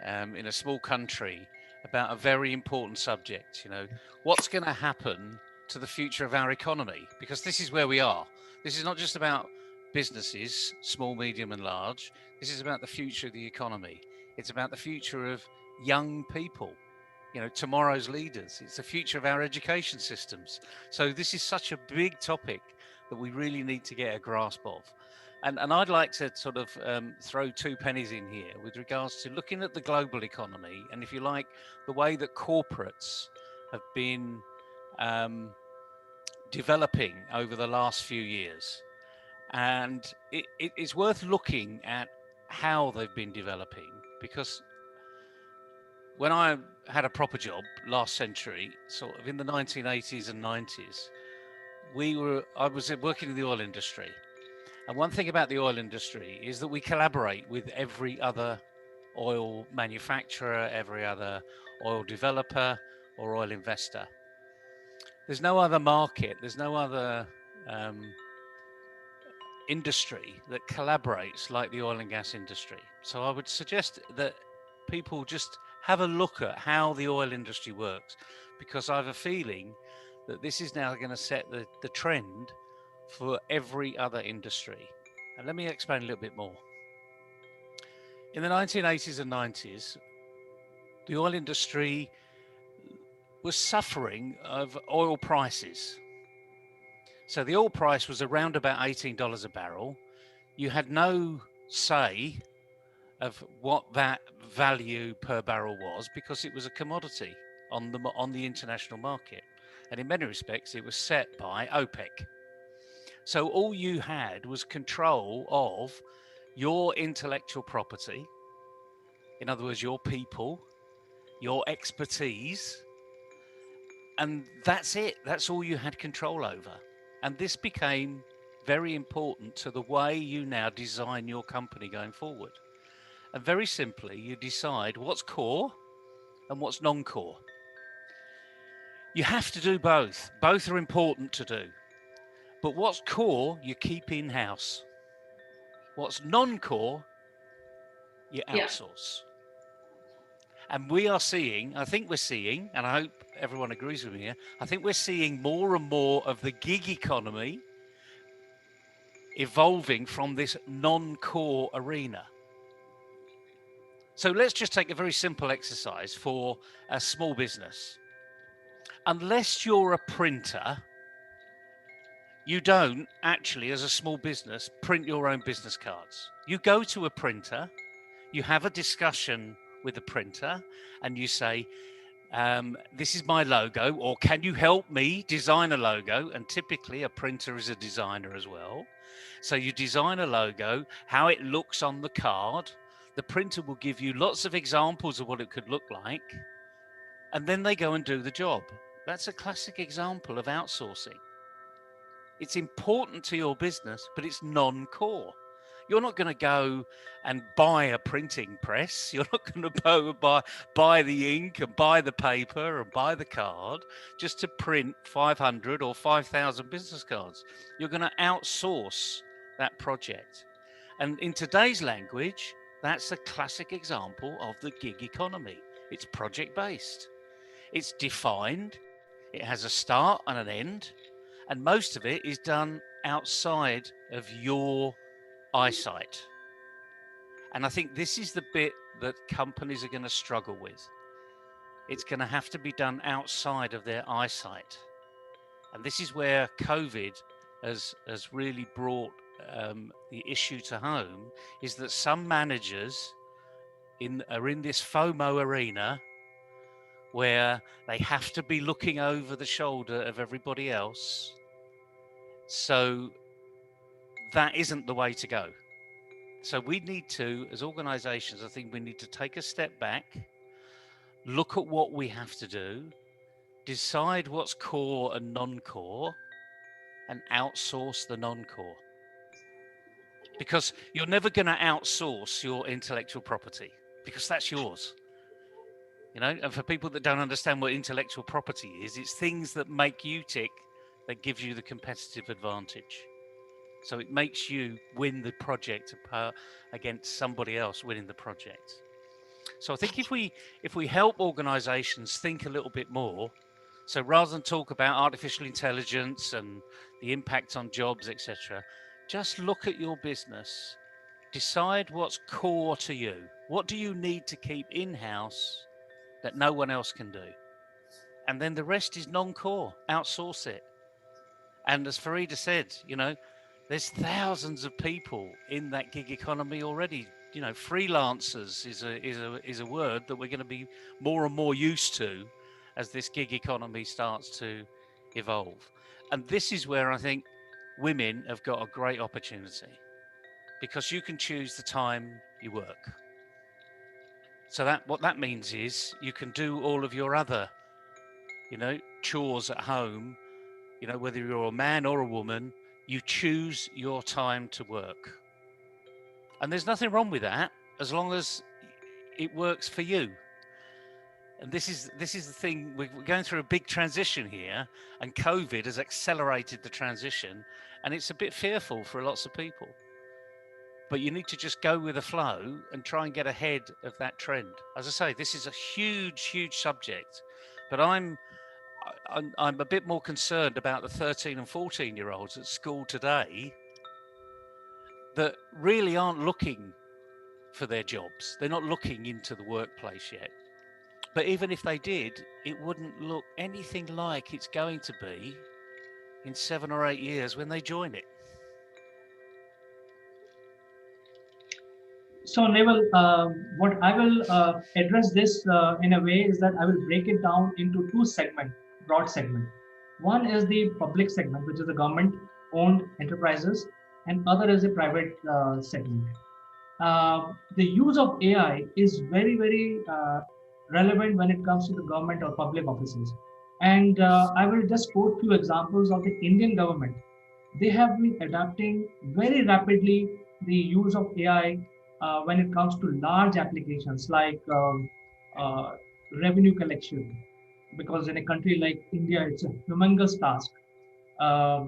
in a small country about a very important subject. You know, what's going to happen to the future of our economy? Because this is where we are. This is not just about businesses, small, medium, and large. This is about the future of the economy. It's about the future of young people, you know, tomorrow's leaders. It's the future of our education systems. So this is such a big topic that we really need to get a grasp of. And I'd like to sort of throw two pennies in here with regards to looking at the global economy, and if you like, the way that corporates have been developing over the last few years. And it's worth looking at how they've been developing, because when I had a proper job last century, sort of in the 1980s and 90s, I was working in the oil industry. And one thing about the oil industry is that we collaborate with every other oil manufacturer, every other oil developer or oil investor. There's no other market, there's no other um, industry that collaborates like the oil and gas industry. So I would suggest that people just have a look at how the oil industry works, because I have a feeling that this is now going to set the trend for every other industry. And let me explain a little bit more. In the 1980s and 90s, the oil industry was suffering of oil prices. So the oil price was around about $18 a barrel. You had no say of what that value per barrel was, because it was a commodity on the international market. And in many respects, it was set by OPEC. So all you had was control of your intellectual property, in other words, your people, your expertise, and that's it. That's all you had control over. And this became very important to the way you now design your company going forward. And very simply, you decide what's core and what's non core. You have to do both. Both are important to do. But what's core, you keep in house. What's non core, you Yeah. outsource. And we are seeing, I think we're seeing, and I hope everyone agrees with me here, I think we're seeing more and more of the gig economy evolving from this non core arena. So let's just take a very simple exercise for a small business. Unless you're a printer, you don't actually, as a small business, print your own business cards. You go to a printer, you have a discussion with the printer, and you say, this is my logo, or can you help me design a logo? And typically a printer is a designer as well. So you design a logo, how it looks on the card. The printer will give you lots of examples of what it could look like, and then they go and do the job. That's a classic example of outsourcing. It's important to your business, but it's non-core. You're not going to go and buy a printing press. You're not going to buy the ink and buy the paper and buy the card just to print 500 or 5,000 business cards. You're going to outsource that project. And in today's language, that's a classic example of the gig economy. It's project-based. It's defined. It has a start and an end. And most of it is done outside of your eyesight. And I think this is the bit that companies are going to struggle with. It's going to have to be done outside of their eyesight. And this is where COVID has really brought the issue to home, is that some managers are in this FOMO arena where they have to be looking over the shoulder of everybody else. So that isn't the way to go. So we need to, as organizations, I think we need to take a step back, look at what we have to do, decide what's core and non-core, and outsource the non-core. Because you're never going to outsource your intellectual property, because that's yours. And for people that don't understand what intellectual property is, it's things that make you tick that gives you the competitive advantage. So it makes you win the project against somebody else winning the project. So I think if we help organizations think a little bit more, so rather than talk about artificial intelligence and the impact on jobs, etc., just look at your business, decide what's core to you. What do you need to keep in-house that no one else can do? And then the rest is non-core. Outsource it. And as Farida said, there's thousands of people in that gig economy already. Freelancers is a word that we're going to be more and more used to as this gig economy starts to evolve. And this is where I think women have got a great opportunity, because you can choose the time you work. So what that means is you can do all of your other, chores at home, whether you're a man or a woman, you choose your time to work. And there's nothing wrong with that as long as it works for you. And this is the thing, we're going through a big transition here, and COVID has accelerated the transition, and it's a bit fearful for lots of people. But you need to just go with the flow and try and get ahead of that trend. As I say, this is a huge, huge subject, but I'm a bit more concerned about the 13 and 14-year-olds at school today that really aren't looking for their jobs. They're not looking into the workplace yet. But even if they did, it wouldn't look anything like it's going to be in 7 or 8 years when they join it. So, Naval, what I will address this in a way is that I will break it down into two broad segment. One is the public segment, which is the government-owned enterprises, and other is the private segment. The use of AI is very, very relevant when it comes to the government or public offices. And I will just quote few examples of the Indian government. They have been adapting very rapidly the use of AI when it comes to large applications like revenue collection, because in a country like India, it's a humongous task. Uh,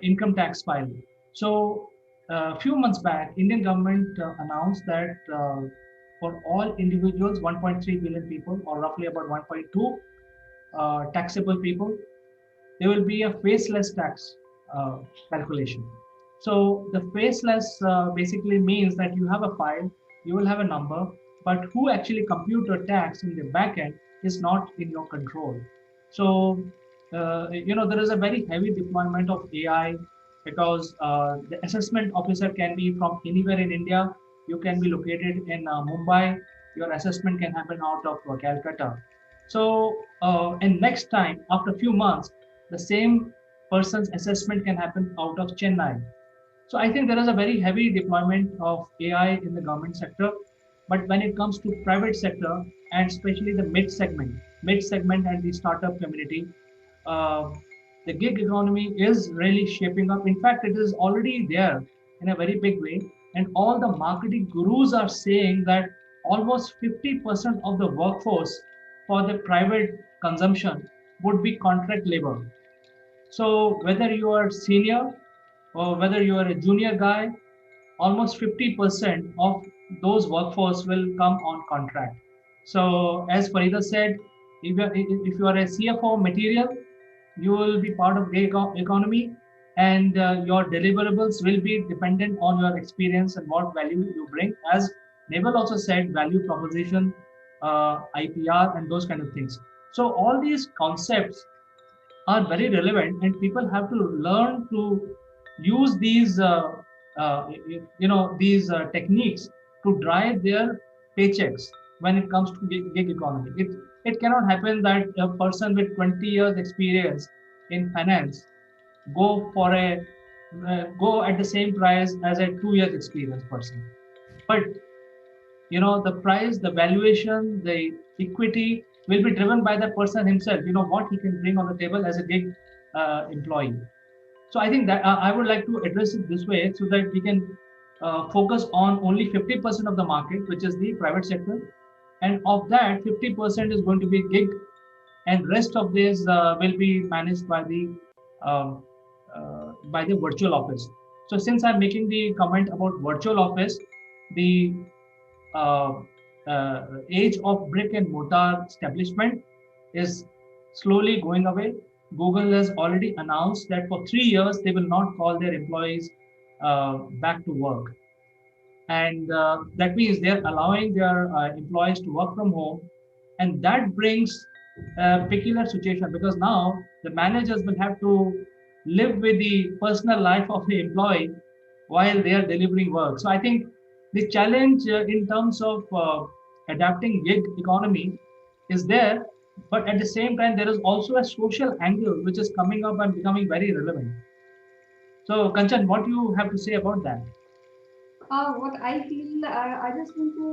Income tax filing. So a few months back, Indian government announced that for all individuals, 1.3 billion people, or roughly about 1.2 taxable people, there will be a faceless tax calculation. So the faceless basically means that you have a file, you will have a number, but who actually compute your tax in the back end is not in your control. So, there is a very heavy deployment of AI because the assessment officer can be from anywhere in India. You can be located in Mumbai. Your assessment can happen out of Calcutta. So, and next time, after a few months, the same person's assessment can happen out of Chennai. So I think there is a very heavy deployment of AI in the government sector. But when it comes to private sector, and especially the mid segment and the startup community, uh, the gig economy is really shaping up. In fact, it is already there in a very big way. And all the marketing gurus are saying that almost 50% of the workforce for the private consumption would be contract labor. So whether you are senior or whether you are a junior guy, almost 50% of those workforce will come on contract. So as Farida said, if you are a CFO material, you will be part of gig economy, and your deliverables will be dependent on your experience and what value you bring. As Naval also said, value proposition, IPR, and those kind of things. So all these concepts are very relevant, and people have to learn to use these these techniques to drive their paychecks when it comes to gig economy. It cannot happen that a person with 20 years experience in finance go for a go at the same price as a 2 years experience person. But the price, the valuation, the equity will be driven by the person himself, what he can bring on the table as a gig employee. So I think that I would like to address it this way so that we can focus on only 50% of the market, which is the private sector, and of that 50% is going to be gig, and rest of this will be managed um, by the virtual office. So since I'm making the comment about virtual office, the uh, age of brick and mortar establishment is slowly going away. Google has already announced that for 3 years they will not call their employees back to work, and that means they're allowing their employees to work from home, and that brings a peculiar situation because now the managers will have to live with the personal life of the employee while they are delivering work. So I think the challenge in terms of adapting gig economy is there, but at the same time there is also a social angle which is coming up and becoming very relevant. So Kanchan, what do you have to say about that? What I feel, I just want to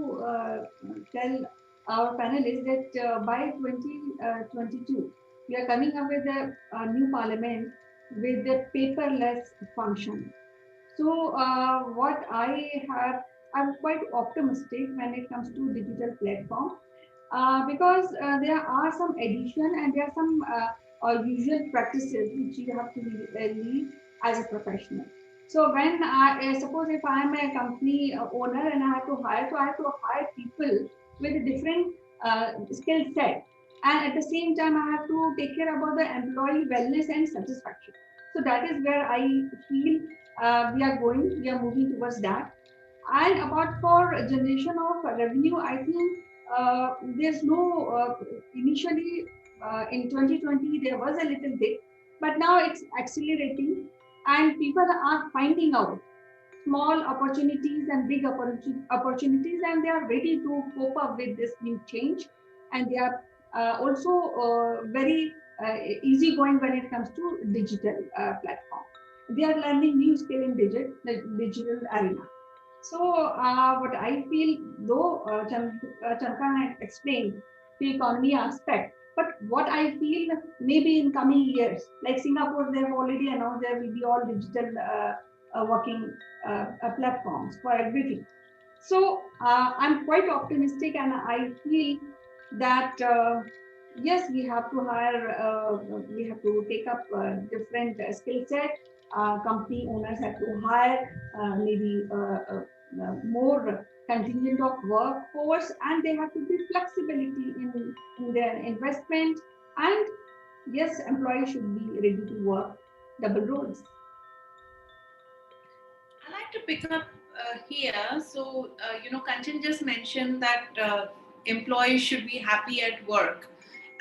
tell our panelists that by 2022, we are coming up with a new parliament with the paperless function. So, what I have, I'm quite optimistic when it comes to digital platform because there are some addition and there are some usual practices which you have to lead as a professional. So when I suppose if I am a company owner and I have to hire, so I have to hire people with a different skill set, and at the same time I have to take care about the employee wellness and satisfaction. So that is where I feel we are moving towards that. And about for generation of revenue, I think there's no initially in 2020 there was a little bit, but now it's accelerating, and people are finding out small opportunities and big opportunities, and they are ready to cope up with this new change, and they are also very easygoing when it comes to digital platform. They are learning new skill in digital arena. So what I feel, though Chanka had explained the economy aspect, but what I feel maybe in coming years, like Singapore, they've already announced there will be all digital working platforms for everything. So I'm quite optimistic, and I feel that yes, we have to hire, we have to take up different skill set. Company owners have to hire maybe more contingent of workforce, and they have to be flexibility in their investment. And yes, employees should be ready to work double roles. I like to pick up here. So, Kanchan just mentioned that employees should be happy at work.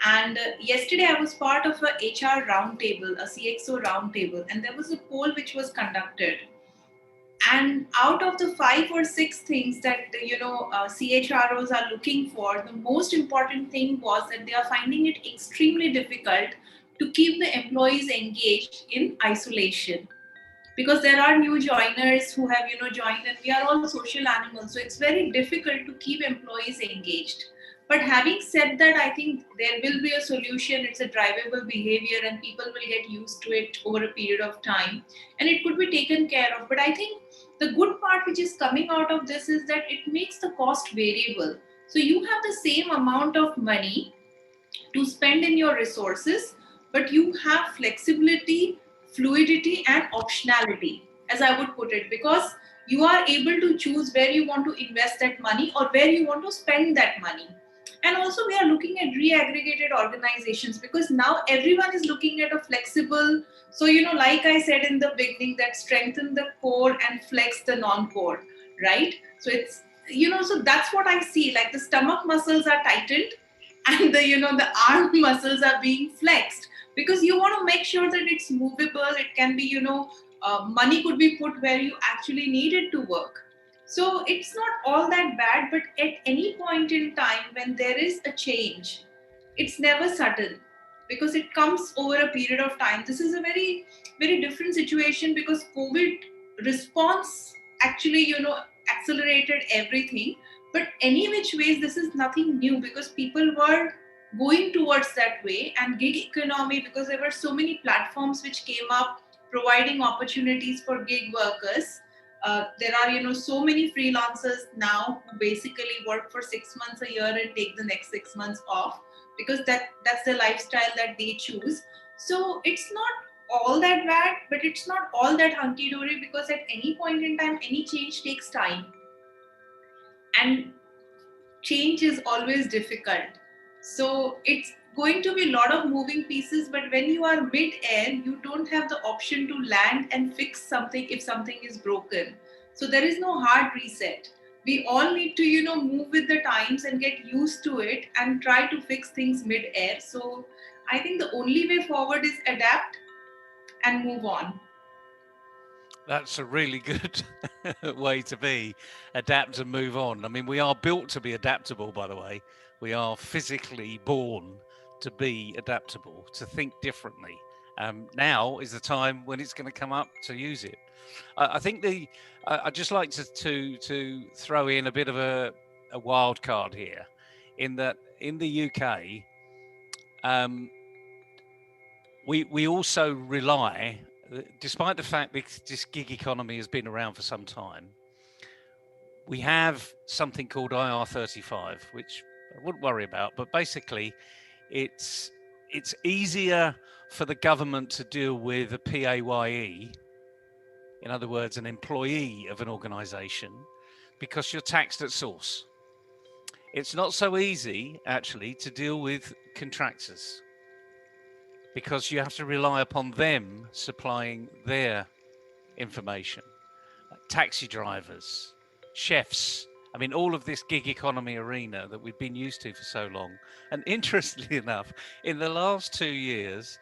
And yesterday I was part of a HR roundtable, a CXO roundtable, and there was a poll which was conducted. And out of the 5 or 6 things that CHROs are looking for, the most important thing was that they are finding it extremely difficult to keep the employees engaged in isolation, because there are new joiners who have joined, and we are all social animals, so it's very difficult to keep employees engaged. But having said that, I think there will be a solution. It's a drivable behavior and people will get used to it over a period of time, and it could be taken care of. But I think the good part which is coming out of this is that it makes the cost variable. So you have the same amount of money to spend in your resources, but you have flexibility, fluidity, and optionality, as I would put it, because you are able to choose where you want to invest that money or where you want to spend that money. And also, we are looking at re-aggregated organizations, because now everyone is looking at a flexible. So, like I said in the beginning, that strengthen the core and flex the non-core, right? So it's, so that's what I see. Like the stomach muscles are tightened, and the arm muscles are being flexed, because you want to make sure that it's movable. It can be, money could be put where you actually need it to work. So it's not all that bad, but at any point in time when there is a change, it's never sudden, because it comes over a period of time. This is a very, very different situation, because COVID response actually, accelerated everything. But any which ways, this is nothing new, because people were going towards that way. And gig economy, because there were so many platforms which came up providing opportunities for gig workers, There are, so many freelancers now who basically work for 6 months a year and take the next 6 months off because that's the lifestyle that they choose. So it's not all that bad, but it's not all that hunky dory, because at any point in time, any change takes time, and change is always difficult. So it's going to be a lot of moving pieces, but when you are mid-air, you don't have the option to land and fix something if something is broken. So there is no hard reset. We all need to, move with the times and get used to it and try to fix things mid-air. So I think the only way forward is adapt and move on. That's a really good way to be. Adapt and move on. I mean, we are built to be adaptable, by the way. We are physically born to be adaptable, to think differently. Now is the time when it's going to come up to use it. I think I'd just like to throw in a bit of a wild card here, in that in the UK, we also rely, despite the fact that this gig economy has been around for some time, we have something called IR35, which I wouldn't worry about, but basically it's easier for the government to deal with a PAYE, in other words, an employee of an organization, because you're taxed at source. It's not so easy, actually, to deal with contractors, because you have to rely upon them supplying their information. Taxi drivers, chefs, I mean, all of this gig economy arena that we've been used to for so long. And interestingly enough, in the last 2 years,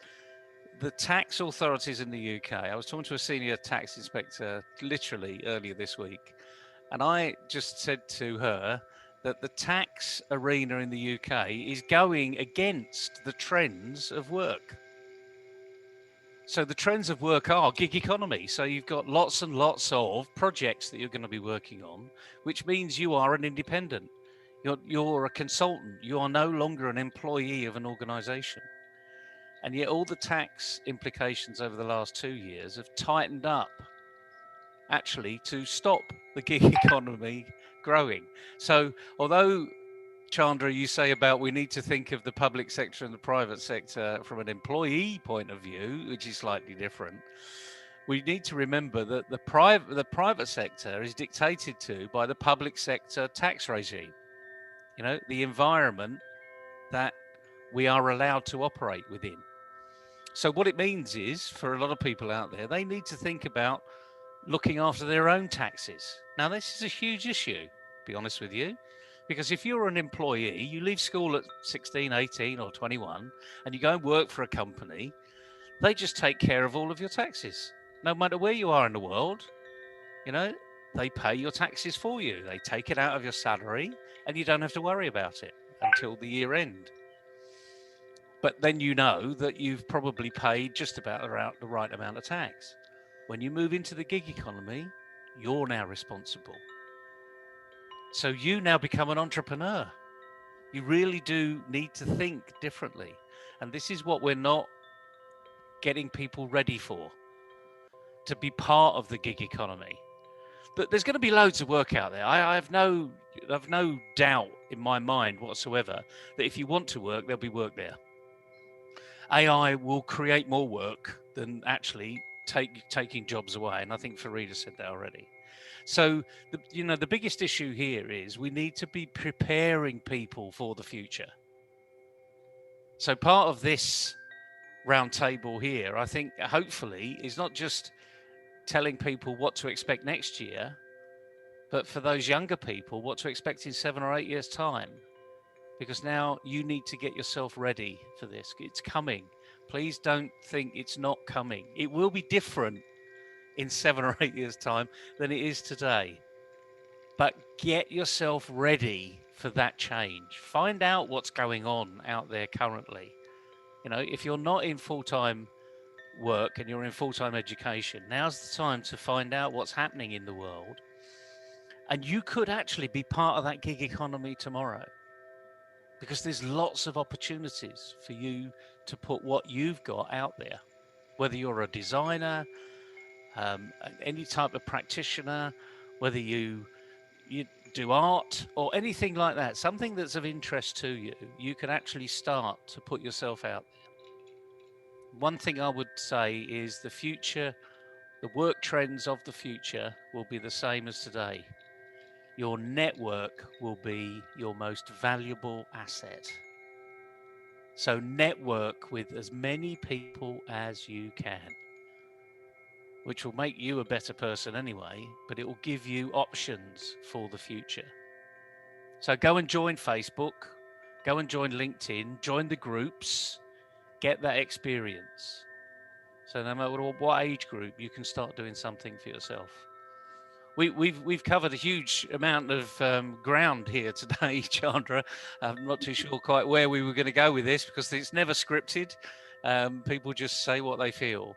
the tax authorities in the UK, I was talking to a senior tax inspector literally earlier this week, and I just said to her that the tax arena in the UK is going against the trends of work. So the trends of work are gig economy. So you've got lots and lots of projects that you're going to be working on, which means you are an independent. You're a consultant. You are no longer an employee of an organization. And yet all the tax implications over the last 2 years have tightened up, actually, to stop the gig economy growing. So although, Chandra, you say about we need to think of the public sector and the private sector from an employee point of view, which is slightly different, we need to remember that the private sector is dictated to by the public sector tax regime, the environment that we are allowed to operate within. So what it means is, for a lot of people out there, they need to think about looking after their own taxes. Now, this is a huge issue, to be honest with you. Because if you're an employee, you leave school at 16, 18 or 21, and you go and work for a company, they just take care of all of your taxes. No matter where you are in the world, they pay your taxes for you. They take it out of your salary, and you don't have to worry about it until the year end. But then you know that you've probably paid just about the right amount of tax. When you move into the gig economy, you're now responsible. So you now become an entrepreneur. You really do need to think differently. And this is what we're not getting people ready for, to be part of the gig economy. But there's going to be loads of work out there. I have no doubt in my mind whatsoever that if you want to work, there'll be work there. AI will create more work than actually taking jobs away. And I think Farida said that already. So, the biggest issue here is we need to be preparing people for the future. So part of this round table here, I think, hopefully, is not just telling people what to expect next year, but for those younger people, what to expect in 7 or 8 years' time. Because now you need to get yourself ready for this. It's coming. Please don't think it's not coming. It will be different in 7 or 8 years' time than it is today. But get yourself ready for that change. Find out what's going on out there currently. If you're not in full-time work and you're in full-time education, now's the time to find out what's happening in the world. And you could actually be part of that gig economy tomorrow, because there's lots of opportunities for you to put what you've got out there, whether you're a designer, any type of practitioner, whether you do art or anything like that, something that's of interest to you, you can actually start to put yourself out there. One thing I would say is the future, the work trends of the future will be the same as today. Your network will be your most valuable asset. So network with as many people as you can, which will make you a better person anyway, but it will give you options for the future. So go and join Facebook, go and join LinkedIn, join the groups, get that experience. So no matter what age group, you can start doing something for yourself. We've covered a huge amount of ground here today, Chandra. I'm not too sure quite where we were going to go with this because it's never scripted. People just say what they feel,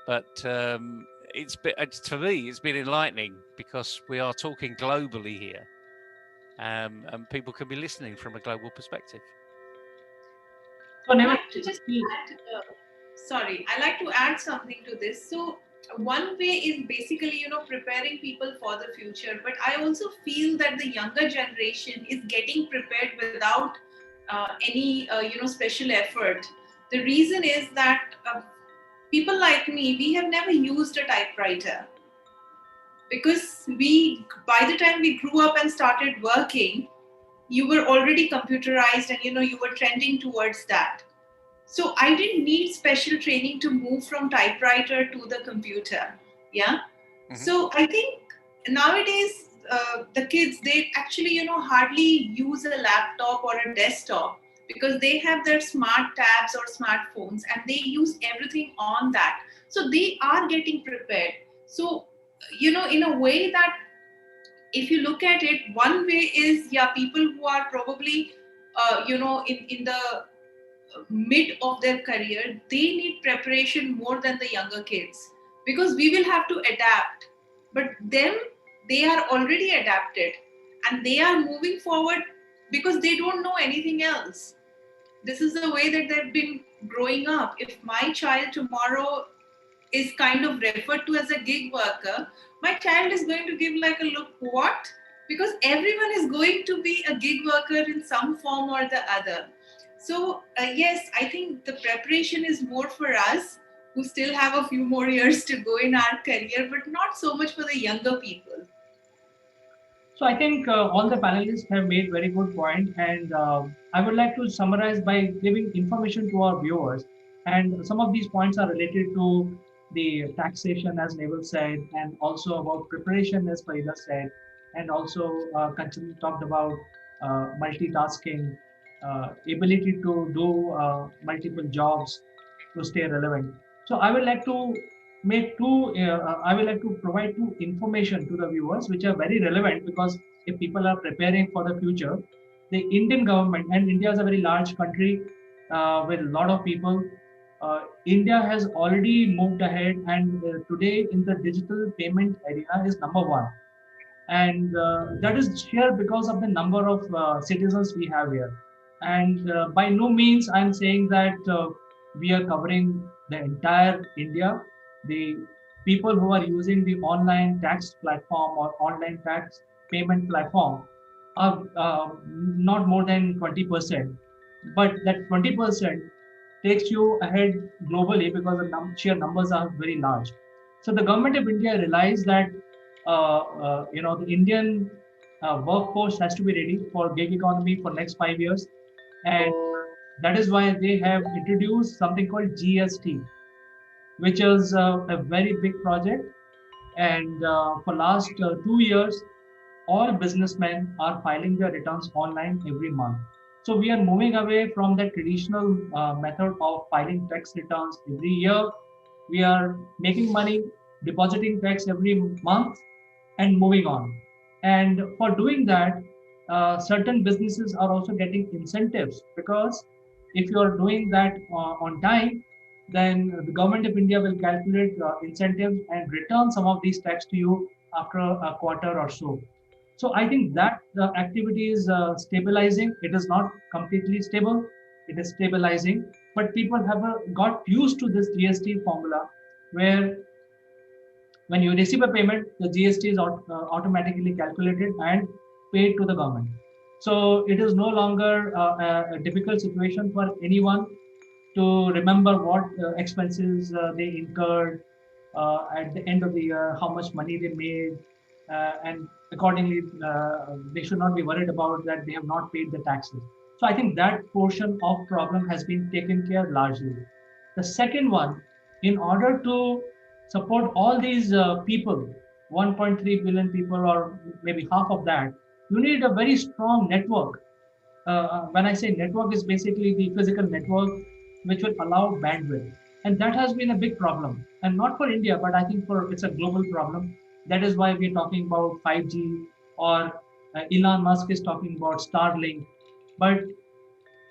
but for me, it's been enlightening because we are talking globally here, and people can be listening from a global perspective. So, I Neval, like to just add, sorry, I like to add something to this. So one way is basically, preparing people for the future. But I also feel that the younger generation is getting prepared without any, special effort. The reason is that people like me, we have never used a typewriter because by the time we grew up and started working, you were already computerized and you were trending towards that. So I didn't need special training to move from typewriter to the computer. Yeah. Mm-hmm. So I think nowadays the kids, they actually hardly use a laptop or a desktop because they have their smart tabs or smartphones and they use everything on that. So they are getting prepared. So in a way that if you look at it, one way is people who are probably in the mid of their career, they need preparation more than the younger kids because we will have to adapt, but them, they are already adapted and they are moving forward because they don't know anything else. This is the way that they've been growing up. If my child tomorrow is kind of referred to as a gig worker, my child is going to give like a look, what? Because everyone is going to be a gig worker in some form or the other. So yes, I think the preparation is more for us who still have a few more years to go in our career, but not so much for the younger people. So I think all the panelists have made very good point, and I would like to summarize by giving information to our viewers. And some of these points are related to the taxation, as Naval said, and also about preparation, as Farida said, and also Kanchan talked about multitasking, ability to do multiple jobs to stay relevant. So I would like to I would like to provide two information to the viewers which are very relevant, because if people are preparing for the future, the Indian government, and India is a very large country with a lot of people. India has already moved ahead, and today in the digital payment area is number one. And that is here because of the number of citizens we have here. And by no means I'm saying that we are covering the entire India. The people who are using the online tax platform or online tax payment platform are not more than 20%. But that 20% takes you ahead globally because the sheer numbers are very large. So the government of India realized that the Indian workforce has to be ready for gig economy for next 5 years, and that is why they have introduced something called GST, which is a very big project. And for last 2 years, all businessmen are filing their returns online every month. So we are moving away from the traditional method of filing tax returns every year. We are making money, depositing tax every month, and moving on. And for doing that, certain businesses are also getting incentives, because if you are doing that on time, then the government of India will calculate incentives and return some of these tax to you after a quarter or so. So I think that the activity is stabilizing. It is not completely stable. It is stabilizing, but people have got used to this GST formula, where when you receive a payment, the GST is automatically calculated and paid to the government. So it is no longer a difficult situation for anyone to remember what expenses they incurred at the end of the year, how much money they made, and accordingly, they should not be worried about that they have not paid the taxes. So I think that portion of problem has been taken care largely. The second one, in order to support all these people, 1.3 billion people, or maybe half of that, you need a very strong network. When I say network, is basically the physical network which will allow bandwidth, and that has been a big problem, and not for India, but I think for it's a global problem. That is why we're talking about 5G, or Elon Musk is talking about Starlink. But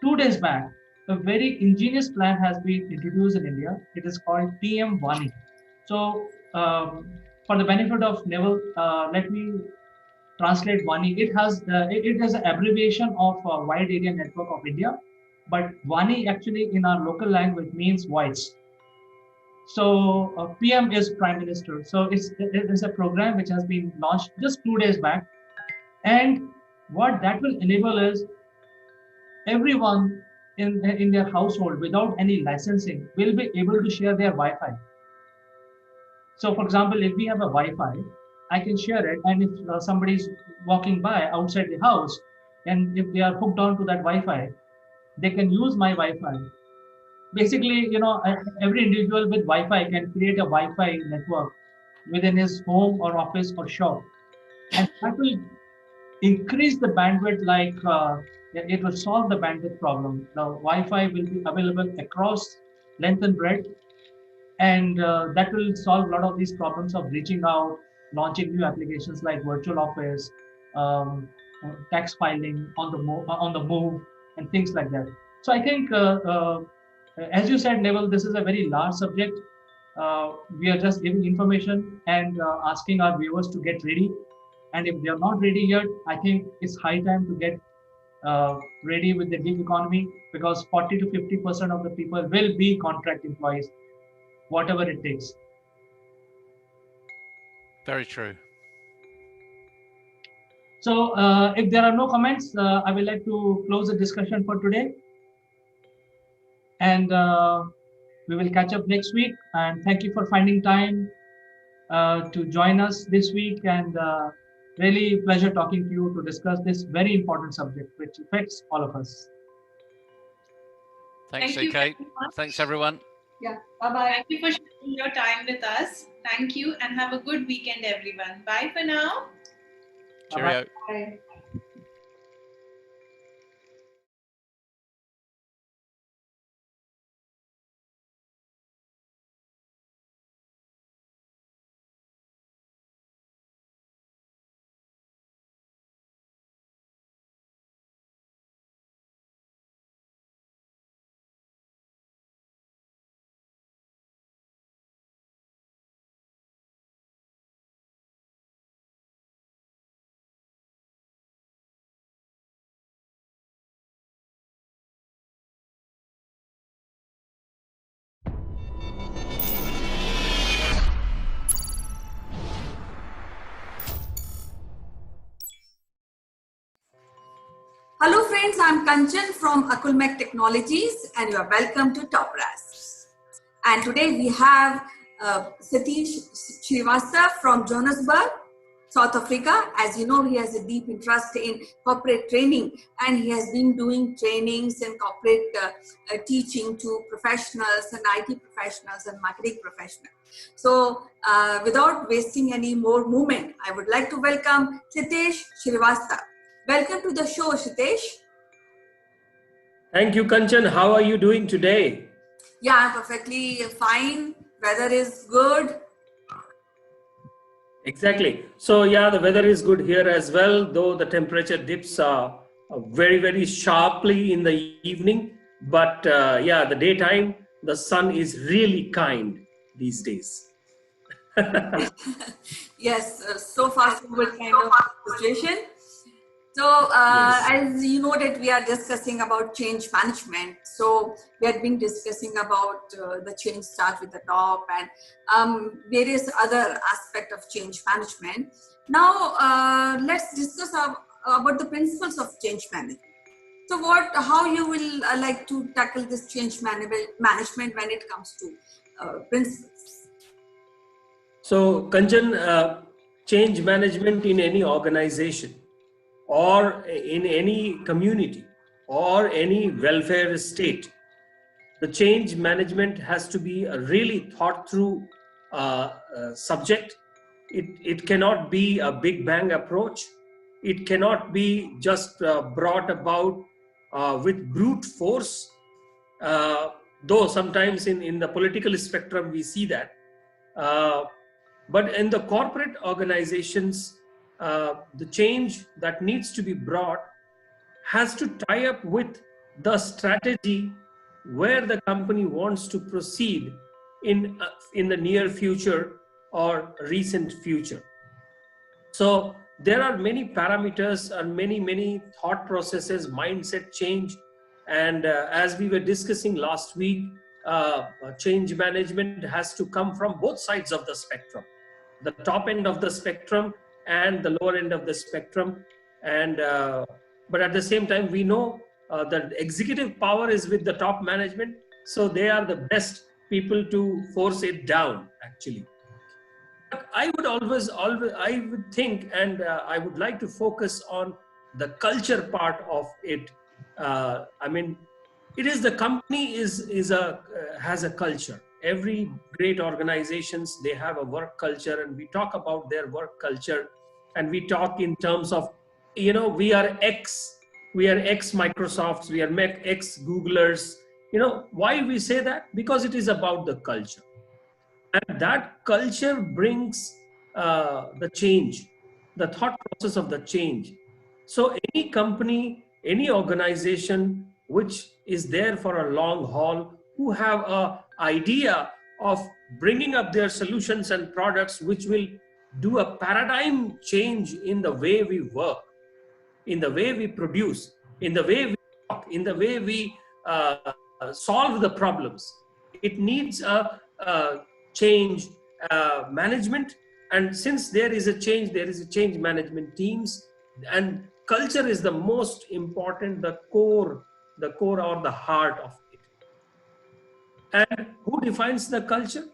2 days back, a very ingenious plan has been introduced in India. It is called PM Vani. So, for the benefit of Neville, let me translate Vani. It is an abbreviation of Wide Area Network of India, but Vani actually in our local language means voice. So PM is Prime Minister. So it is a program which has been launched just 2 days back, and what that will enable is everyone in their household without any licensing will be able to share their Wi-Fi. So, for example, if we have a Wi-Fi, I can share it, and if somebody's walking by outside the house, and if they are hooked onto that Wi-Fi, they can use my Wi-Fi. Basically, every individual with Wi-Fi can create a Wi-Fi network within his home or office or shop, and that will increase the bandwidth. Like it will solve the bandwidth problem. The Wi-Fi will be available across length and breadth, and that will solve a lot of these problems of reaching out, launching new applications like virtual office, tax filing on the move, and things like that. So I think, as you said, Neville, this is a very large subject. We are just giving information and asking our viewers to get ready. And if they are not ready yet, I think it's high time to get ready with the gig economy, because 40 to 50% of the people will be contract employees, whatever it takes. Very true. So if there are no comments, I would like to close the discussion for today. And we will catch up next week. And thank you for finding time to join us this week. And really pleasure talking to you to discuss this very important subject, which affects all of us. Thanks, Thank you CK. very much. Thanks, everyone. Yeah. Bye-bye. Thank you for sharing your time with us. Thank you, and have a good weekend, everyone. Bye for now. Cheerio. Bye. Hello friends, I'm Kanchan from Akulmach Technologies, and you are welcome to Top Brass. And today we have Satish Srivastava from Johannesburg, South Africa. As you know, he has a deep interest in corporate training, and he has been doing trainings and corporate teaching to professionals and IT professionals and marketing professionals. So without wasting any more moment, I would like to welcome Satish Srivastava. Welcome to the show, Satish. Thank you, Kanchan. How are you doing today? Yeah, I'm perfectly fine. Weather is good. Exactly. So yeah, the weather is good here as well, though the temperature dips very, very sharply in the evening. But yeah, the daytime, the sun is really kind these days. Yes, so far so good kind of situation. So, as you know that we are discussing about change management. So, we have been discussing about the change start with the top and various other aspect of change management. Now, let's discuss about the principles of change management. So, how you will like to tackle this change management when it comes to principles? So, Kanchan, change management in any organization or in any community or any welfare state, the change management has to be a really thought through subject. It cannot be a big bang approach. It cannot be just brought about with brute force, though sometimes in the political spectrum we see that. But in the corporate organizations, the change that needs to be brought has to tie up with the strategy where the company wants to proceed in the near future or recent future. So there are many parameters and many thought processes, mindset change. And as we were discussing last week, change management has to come from both sides of the spectrum, the top end of the spectrum and the lower end of the spectrum. And but at the same time, we know that executive power is with the top management, so they are the best people to force it down, actually. I would I would think, and I would like to focus on the culture part of it. I mean, it is the company has a culture. Every great organizations, they have a work culture, and we talk about their work culture, and we talk in terms of, we are ex Microsofts, we are ex Googlers. Why we say that? Because it is about the culture. And that culture brings the change, the thought process of the change. So any company, any organization which is there for a long haul, who have a idea of bringing up their solutions and products which will do a paradigm change in the way we work, in the way we produce, in the way we talk, in the way we solve the problems. It needs a change management. And since there is a change, there is a change management teams. And culture is the most important, the core or the heart of it. And who defines the culture?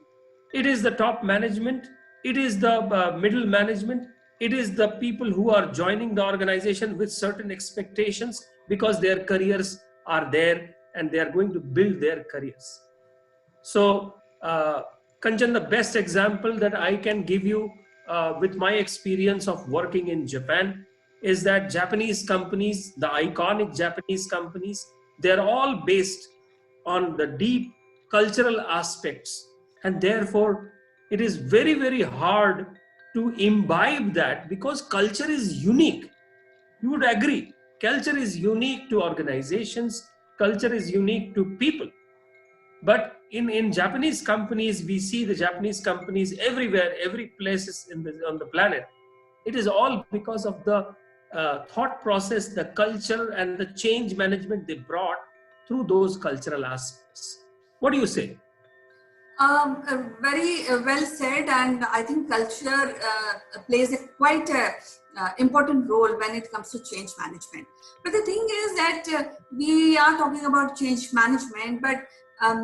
It is the top management. It is the middle management. It is the people who are joining the organization with certain expectations because their careers are there and they are going to build their careers. So, Kanchan, the best example that I can give you with my experience of working in Japan is that Japanese companies, the iconic Japanese companies, they're all based on the deep cultural aspects. And therefore, it is very hard to imbibe that because culture is unique. You would agree. Culture is unique to organizations. Culture is unique to people. But in Japanese companies, we see the Japanese companies everywhere, every place on the planet. It is all because of the thought process, the culture, and the change management they brought through those cultural aspects. What do you say? Very well said, and I think culture plays a quite important role when it comes to change management. But the thing is that we are talking about change management, but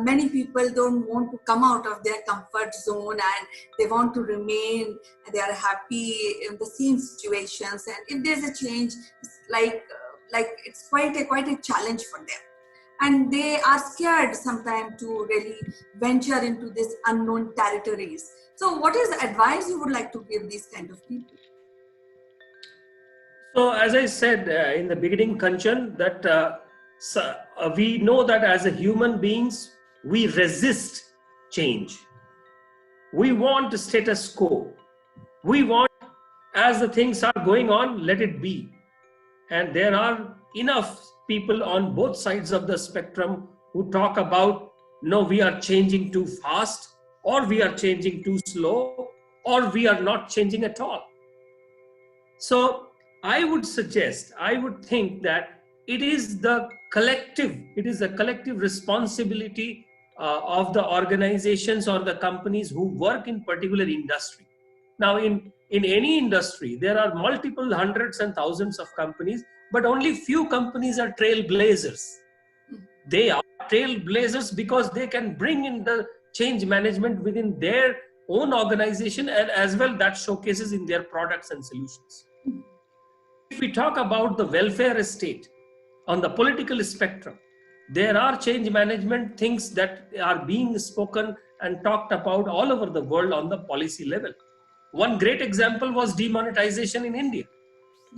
many people don't want to come out of their comfort zone and they want to remain, they are happy in the same situations. And if there's a change, it's like it's quite a challenge for them. And they are scared sometimes to really venture into these unknown territories. So what is the advice you would like to give these kind of people? So as I said in the beginning, Kanchan, that we know that as a human beings, we resist change. We want status quo. We want, as the things are going on, let it be. And there are enough people on both sides of the spectrum who talk about, no, we are changing too fast, or we are changing too slow, or we are not changing at all. So I would suggest, I would think that it is a collective responsibility of the organizations or the companies who work in particular industry. Now, in any industry, there are multiple hundreds and thousands of companies, but only few companies are trailblazers. They are trailblazers because they can bring in the change management within their own organization, and as well that showcases in their products and solutions. If we talk about the welfare state on the political spectrum, there are change management things that are being spoken and talked about all over the world on the policy level. One great example was demonetization in India.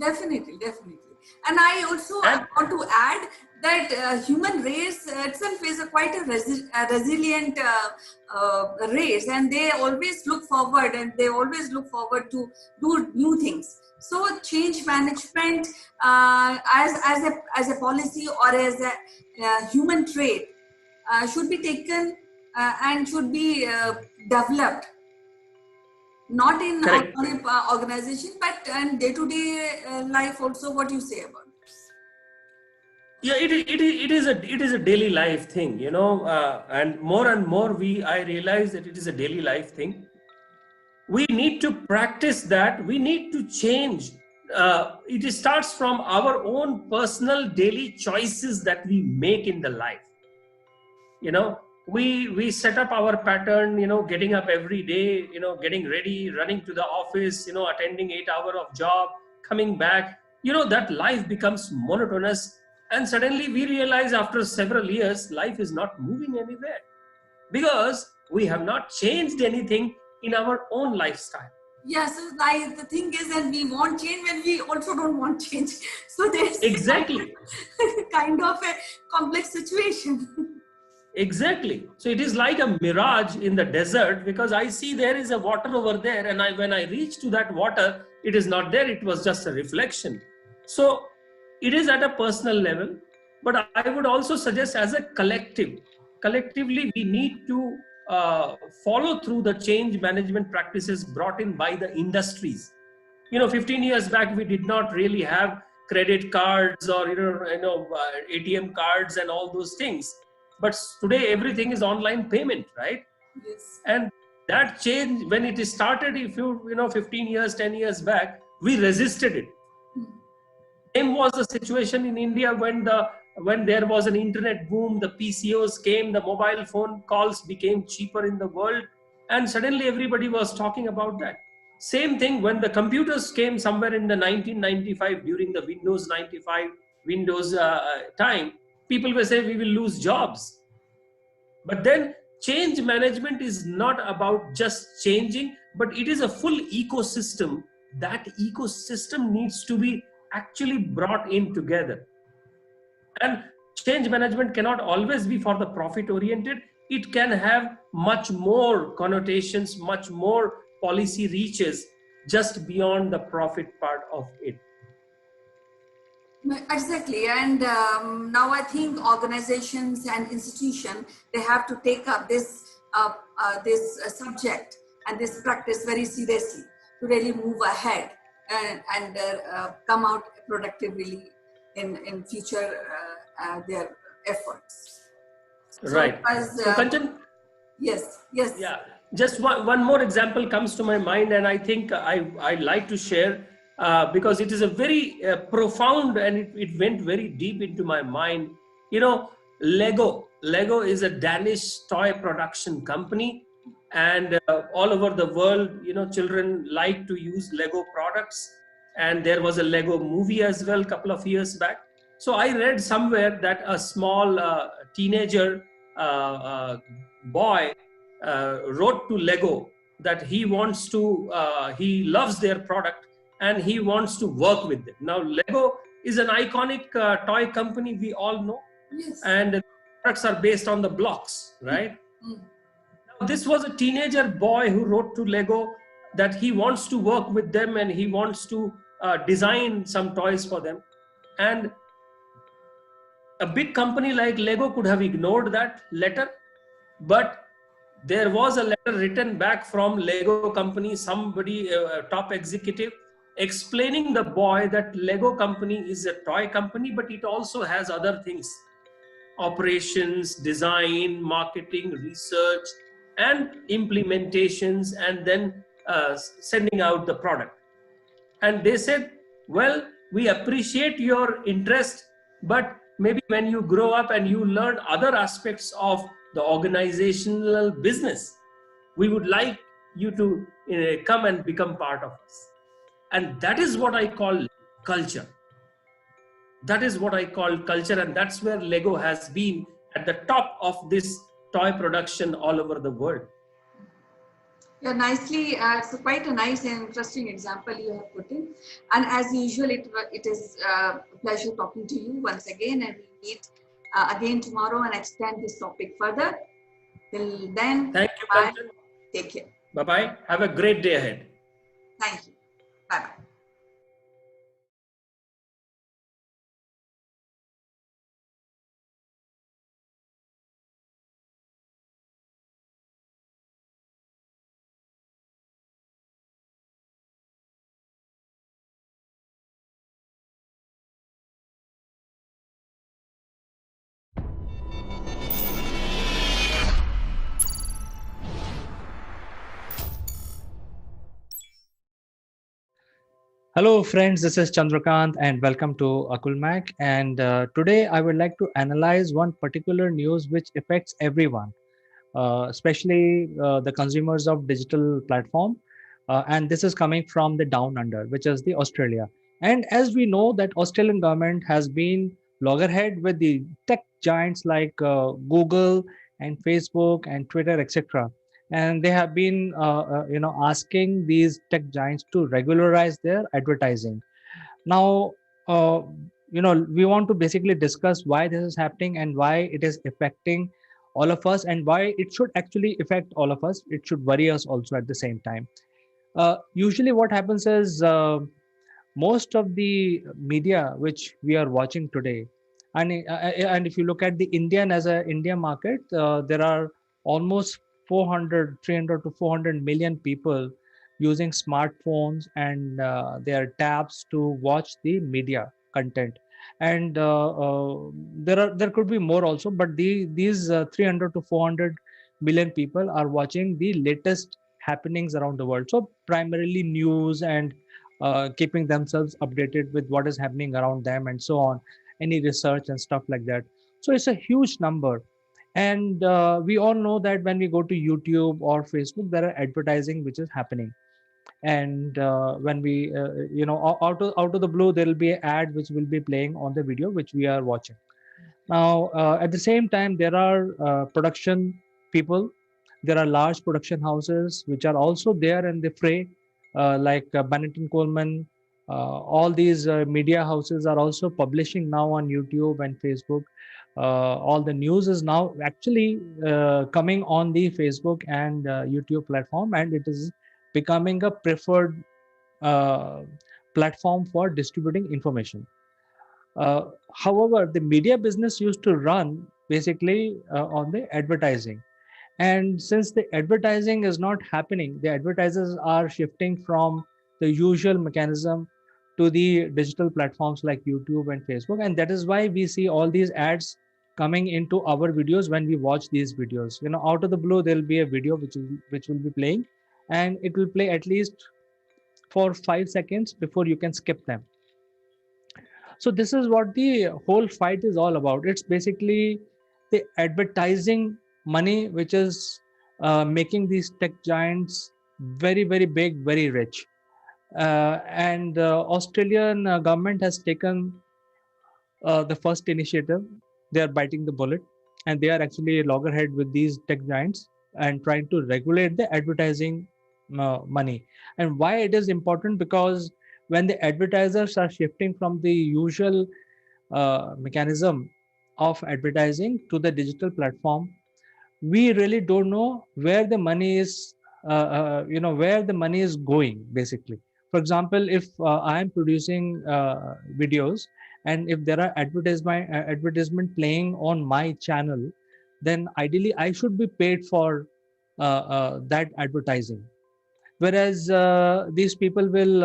Definitely, definitely. And I also And want to add that human race itself is quite a resilient race, and they always look forward to do new things. So change management as a policy or as a human trait should be taken and should be developed, not in correct. organization, but in day-to-day life also. What you say about this? Yeah, it is a daily life thing, and more I realize that it is a daily life thing. We need to practice that. We need to change. It starts from our own personal daily choices that we make in the life. We set up our pattern, getting up every day, getting ready, running to the office, attending 8 hours of job, coming back, that life becomes monotonous. And suddenly we realize after several years, life is not moving anywhere because we have not changed anything in our own lifestyle. Yeah, so the thing is that we want change when we also don't want change. So there's Exactly. kind of a complex situation. Exactly. So it is like a mirage in the desert because I see there is a water over there, and when I reach to that water, it is not there. It was just a reflection. So it is at a personal level, but I would also suggest as a collective. Collectively, we need to follow through the change management practices brought in by the industries. 15 years back, we did not really have credit cards or ATM cards and all those things. But today, everything is online payment, right? Yes. And that change, when it started, if 15 years, 10 years back, we resisted it. Same was the situation in India when there was an internet boom, the PCOs came, the mobile phone calls became cheaper in the world, and suddenly everybody was talking about that. Same thing when the computers came somewhere in the 1995 during the Windows 95, Windows time, people were saying we will lose jobs. But then change management is not about just changing, but it is a full ecosystem. That ecosystem needs to be actually brought in together. And change management cannot always be for the profit oriented. It can have much more connotations, much more policy reaches just beyond the profit part of it. Exactly, and now I think organizations and institutions, they have to take up this subject and this practice very seriously to really move ahead and come out productively in future their efforts. So Right. it was, So Kanchan, yes. yeah, just one more example comes to my mind, and I think I like to share because it is a very profound, and it went very deep into my mind. Lego is a Danish toy production company, and all over the world, children like to use Lego products, and there was a Lego movie as well a couple of years back. So I read somewhere that a small teenager boy wrote to Lego that he loves their product and he wants to work with them. Now, Lego is an iconic toy company, we all know, Yes. and the products are based on the blocks, right? Now, this was a teenager boy who wrote to Lego that he wants to work with them and he wants to design some toys for them. And a big company like Lego could have ignored that letter, but there was a letter written back from Lego company, somebody, a top executive, explaining the boy that Lego company is a toy company, but it also has other things: operations, design, marketing, research, and implementations, and then sending out the product. And they said, well, we appreciate your interest, but maybe when you grow up and you learn other aspects of the organizational business, we would like you to come and become part of us. And that is what I call culture. That is what I call culture, and that's where Lego has been at the top of this toy production all over the world. Yeah, nicely. It's quite a nice and interesting example you have put in. And as usual, it is a pleasure talking to you once again, and we meet again tomorrow and extend this topic further. Till then, Thank you, bye. Kanchan. Take care. Bye-bye. Have a great day ahead. Thank you. Bye-bye. Hello, friends. This is Chandrakant, and welcome to Akulmach. And today, I would like to analyze one particular news which affects everyone, especially the consumers of digital platform. And this is coming from the down under, which is the Australia. And as we know, that Australian government has been loggerhead with the tech giants like Google and Facebook and Twitter, etc. And they have been, asking these tech giants to regularize their advertising. Now, we want to basically discuss why this is happening and why it is affecting all of us, and why it should actually affect all of us. It should worry us also at the same time. Usually, what happens is most of the media which we are watching today, and if you look at the Indian as a India market, there are almost 400 300 to 400 million people using smartphones and their tabs to watch the media content. And there could be more also, but these 300 to 400 million people are watching the latest happenings around the world, so primarily news, and keeping themselves updated with what is happening around them and so on, any research and stuff like that. So it's a huge number. And we all know that when we go to YouTube or Facebook, there are advertising which is happening. And when we out of the blue, there will be an ad which will be playing on the video which we are watching. Now, at the same time, there are production people. There are large production houses which are also there in the fray, like Bennett and Coleman. All these media houses are also publishing now on YouTube and Facebook. All the news is now actually coming on the Facebook and YouTube platform, and it is becoming a preferred uh, platform for distributing information. However, the media business used to run basically on the advertising. And since the advertising is not happening, the advertisers are shifting from the usual mechanism to the digital platforms like YouTube and Facebook. And that is why we see all these ads coming into our videos when we watch these videos. Out of the blue, there'll be a video which will be playing, and it will play at least for 5 seconds before you can skip them. So this is what the whole fight is all about. It's basically the advertising money which is making these tech giants very, very big, very rich. And Australian government has taken the first initiative. They are biting the bullet, and they are actually loggerhead with these tech giants and trying to regulate the advertising money. And why it is important? Because when the advertisers are shifting from the usual mechanism of advertising to the digital platform, we really don't know where the money is, where the money is going, basically. For example, if I am producing videos, and if there are advertisement playing on my channel, then ideally I should be paid for that advertising. whereas these people will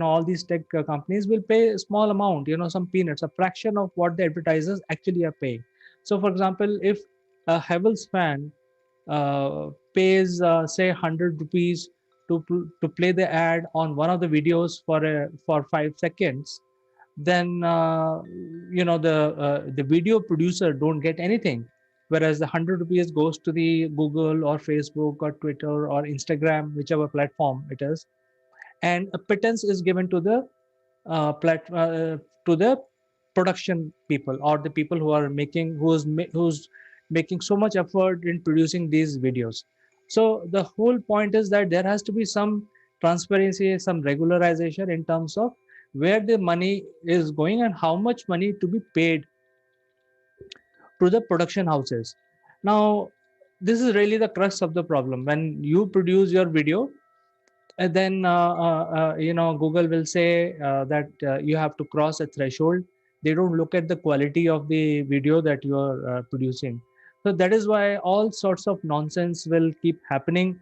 all these tech companies will pay a small amount, some peanuts, a fraction of what the advertisers actually are paying. So for example, if a Havels fan pays say 100 rupees to play the ad on one of the videos for 5 seconds, then the video producer don't get anything, whereas the 100 rupees goes to the Google or Facebook or Twitter or Instagram, whichever platform it is, and a pittance is given to the to the production people, or the people who are making who's making so much effort in producing these videos. So the whole point is that there has to be some transparency, some regularization in terms of where the money is going and how much money to be paid to the production houses. Now, this is really the crux of the problem. When you produce your video, and then Google will say that you have to cross a threshold. They don't look at the quality of the video that you are producing. So that is why all sorts of nonsense will keep happening.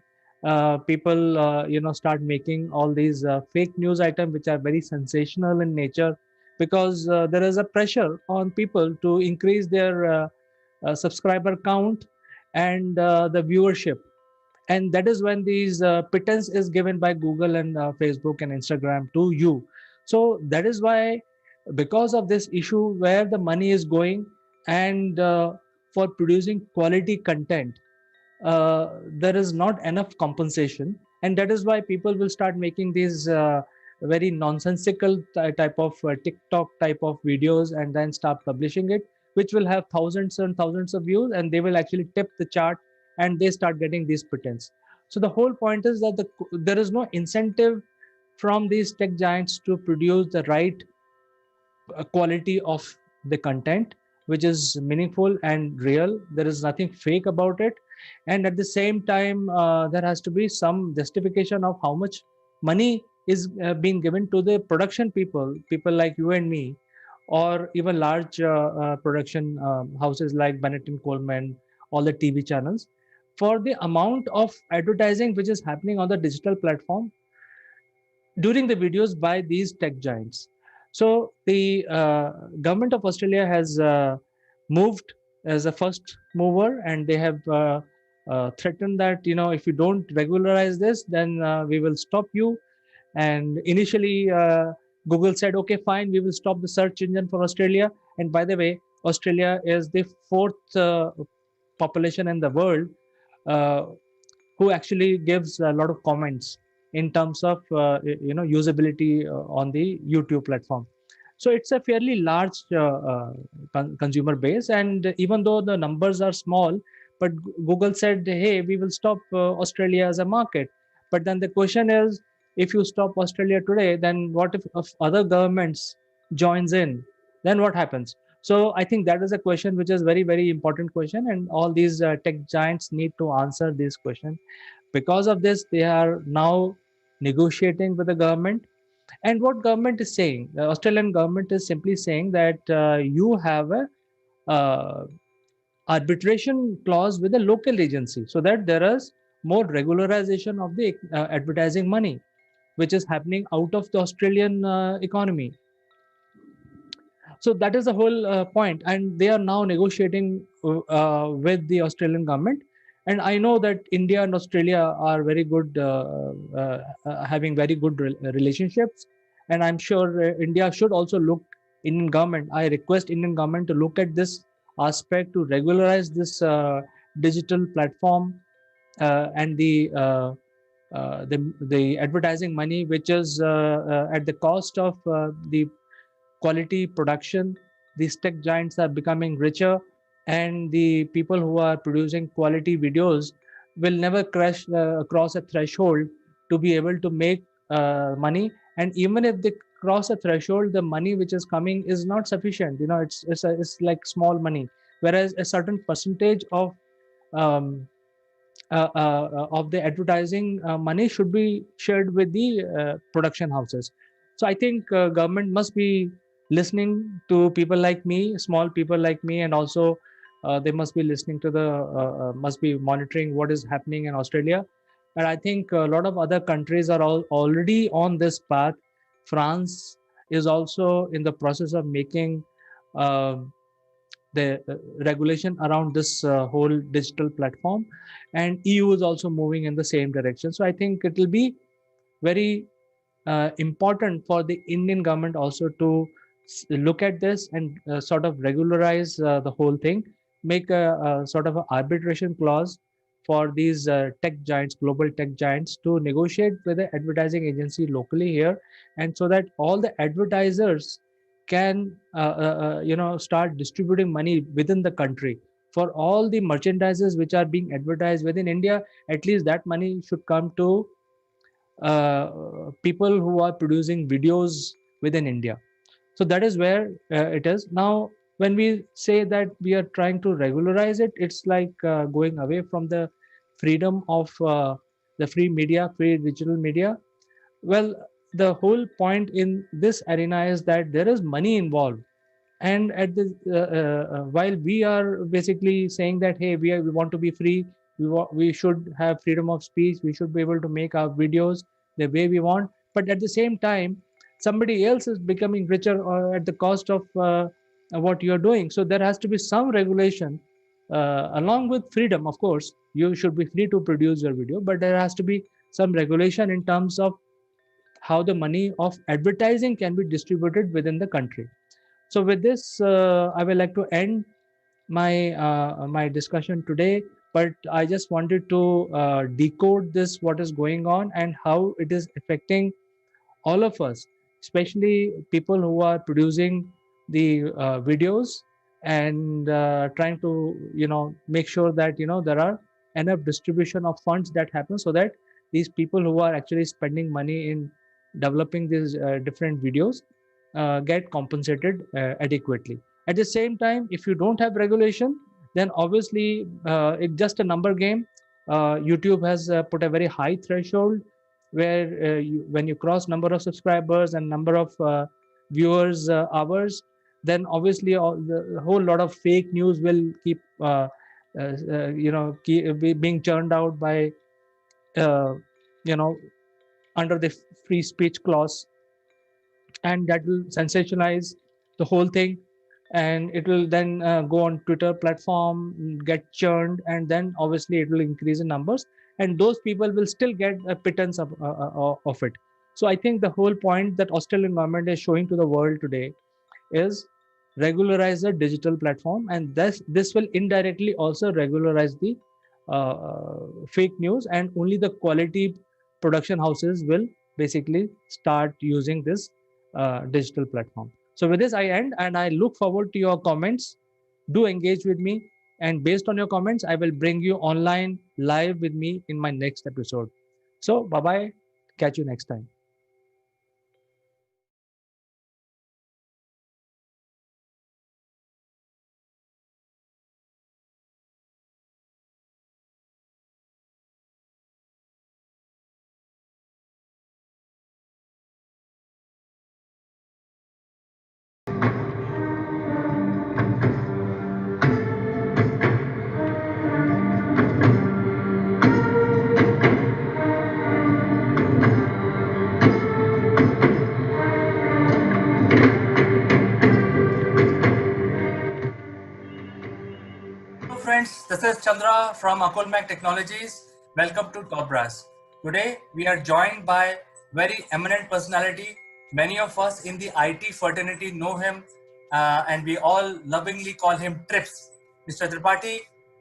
People start making all these fake news items which are very sensational in nature, because there is a pressure on people to increase their subscriber count and the viewership. And that is when these pittance is given by Google and Facebook and Instagram to you. So that is why, because of this issue where the money is going, and for producing quality content, there is not enough compensation, and that is why people will start making these very nonsensical type of TikTok type of videos and then start publishing it, which will have thousands and thousands of views, and they will actually tip the chart, and they start getting these pretense. So the whole point is that there is no incentive from these tech giants to produce the right quality of the content, which is meaningful and real. There is nothing fake about it. And at the same time, there has to be some justification of how much money is being given to the production people like you and me, or even large production houses like Bennett and Coleman, all the TV channels, for the amount of advertising which is happening on the digital platform during the videos by these tech giants. So the government of Australia has moved as a first mover, and they have threatened that if you don't regularize this, then we will stop you. And initially, Google said, "Okay, fine, we will stop the search engine for Australia." And by the way, Australia is the fourth population in the world uh, who actually gives a lot of comments in terms of usability on the YouTube platform. So it's a fairly large consumer base, and even though the numbers are small, but Google said, "Hey, we will stop Australia as a market." But then the question is, if you stop Australia today, then what if other governments joins in? Then what happens? So I think that is a question which is very, very important question, and all these tech giants need to answer this question. Because of this, they are now negotiating with the government. And what government is saying, the Australian government is simply saying that you have a uh, arbitration clause with the local agency, so that there is more regularization of the advertising money which is happening out of the Australian economy. So that is the whole point, and they are now negotiating with the Australian government. And I know that India and Australia are very good, having very good relationships, and I'm sure India should also look, Indian government, I request Indian government to look at this aspect, to regularize this digital platform and the advertising money which is at the cost of the quality production. These tech giants are becoming richer, and the people who are producing quality videos will never cross a threshold to be able to make money. And even if they cross a threshold, the money which is coming is not sufficient. It's like small money, whereas a certain percentage um, of the advertising money should be shared with the production houses. So I think government must be listening to people like me, small people like me, and also they must be listening to the must be monitoring what is happening in Australia. And I think a lot of other countries are already on this path. France is also in the process of making uh, the regulation around this whole digital platform, and EU is also moving in the same direction. So I think it will be very important for the Indian government also to look at this and sort of regularize the whole thing, make a sort of an arbitration clause for these tech giants, global tech giants, to negotiate with the advertising agency locally here, and so that all the advertisers can start distributing money within the country for all the merchandises which are being advertised within India. At least that money should come to people who are producing videos within India. So that is where it is now. When we say that we are trying to regularize it, it's like going away from the freedom of the free media, free digital media. Well, the whole point in this arena is that there is money involved, and at the while we are basically saying that, hey, we want to be free, we should have freedom of speech, we should be able to make our videos the way we want, but at the same time somebody else is becoming richer at the cost of what you're doing. So there has to be some regulation along with freedom. Of course, you should be free to produce your video, but there has to be some regulation in terms of how the money of advertising can be distributed within the country. So with this, I would like to end my discussion today. But I just wanted to decode this, what is going on and how it is affecting all of us, especially people who are producing the videos and trying to make sure that there are enough distribution of funds that happen, so that these people who are actually spending money in developing these different videos get compensated adequately. At the same time, if you don't have regulation, then obviously it's just a number game. YouTube has put a very high threshold where when you cross number of subscribers and number of viewers hours, then obviously the whole lot of fake news will keep being churned out by uh, you know under the free speech clause, and that will sensationalize the whole thing, and it will then go on Twitter platform, get churned, and then obviously it will increase in numbers, and those people will still get a pittance of it. So I think the whole point that Australian government is showing to the world today is regularize the digital platform, and this will indirectly also regularize the fake news, and only the quality production houses will basically start using this digital platform. So with this I end, and I look forward to your comments. Do engage with me, and based on your comments I will bring you online live with me in my next episode. So bye bye, catch you next time. Hello friends, this is Chandra from Akulmach Technologies. Welcome to Top Brass. Today we are joined by very eminent personality. Many of us in the IT fraternity know him, and we all lovingly call him Trips. Mr. Tripathi,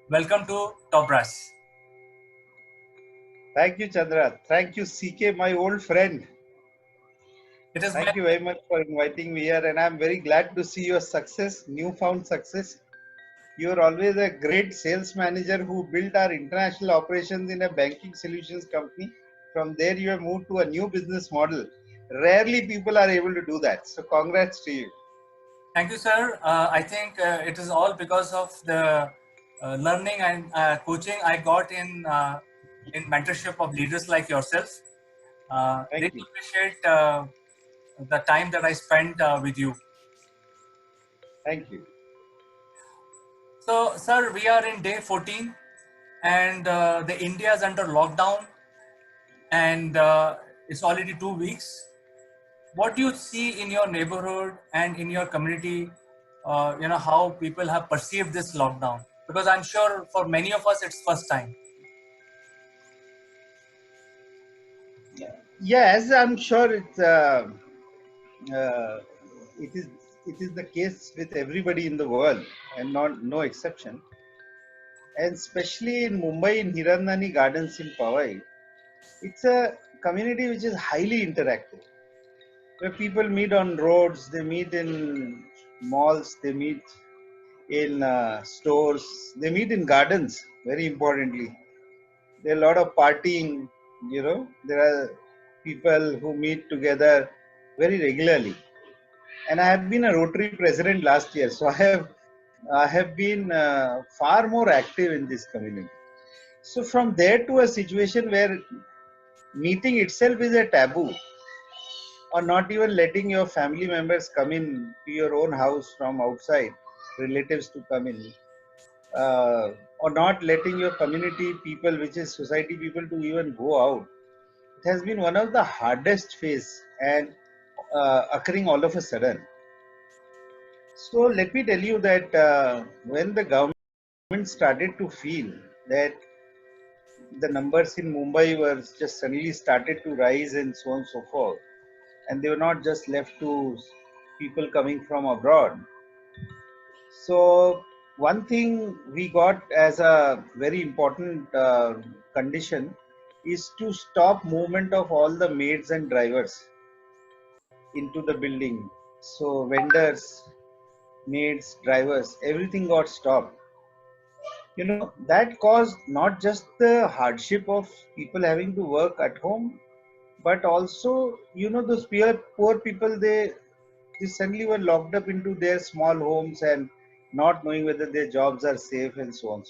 welcome to Top Brass. Thank you, Chandra. Thank you, CK, my old friend. It is Thank you very much for inviting me here, and I'm very glad to see your success, newfound success. You're always a great sales manager who built our international operations in a banking solutions company. From there, you have moved to a new business model. Rarely people are able to do that. So, congrats to you. Thank you, sir. I think it is all because of the learning and coaching I got in mentorship of leaders like yourself. Thank Really you. appreciate the time that I spent with you. Thank you. So, sir, we are in day 14, and the India is under lockdown. and it's already 2 weeks. What do you see in your neighborhood and in your community? How people have perceived this lockdown, because I'm sure for many of us it's first time. Yeah, as I'm sure uh, it is it is the case with everybody in the world, and not no exception. And especially in Mumbai, in Hirandani Gardens in Powai, it's a community which is highly interactive, where people meet on roads, they meet in malls, they meet in stores, they meet in gardens. Very importantly, there are a lot of partying. There are people who meet together very regularly. And I have been a Rotary president last year, so I have been far more active in this community. So from there to a situation where meeting itself is a taboo, or not even letting your family members come in to your own house from outside, relatives to come in, or not letting your community people, which is society people, to even go out. It has been one of the hardest phase, and occurring all of a sudden. So let me tell you that when the government started to feel that the numbers in Mumbai were just suddenly started to rise and so on and so forth, and they were not just left to people coming from abroad. So one thing we got as a very important condition is to stop movement of all the maids and drivers into the building. So vendors, maids, drivers, everything got stopped. That caused not just the hardship of people having to work at home, but also, those poor people, they suddenly were locked up into their small homes and not knowing whether their jobs are safe and so on.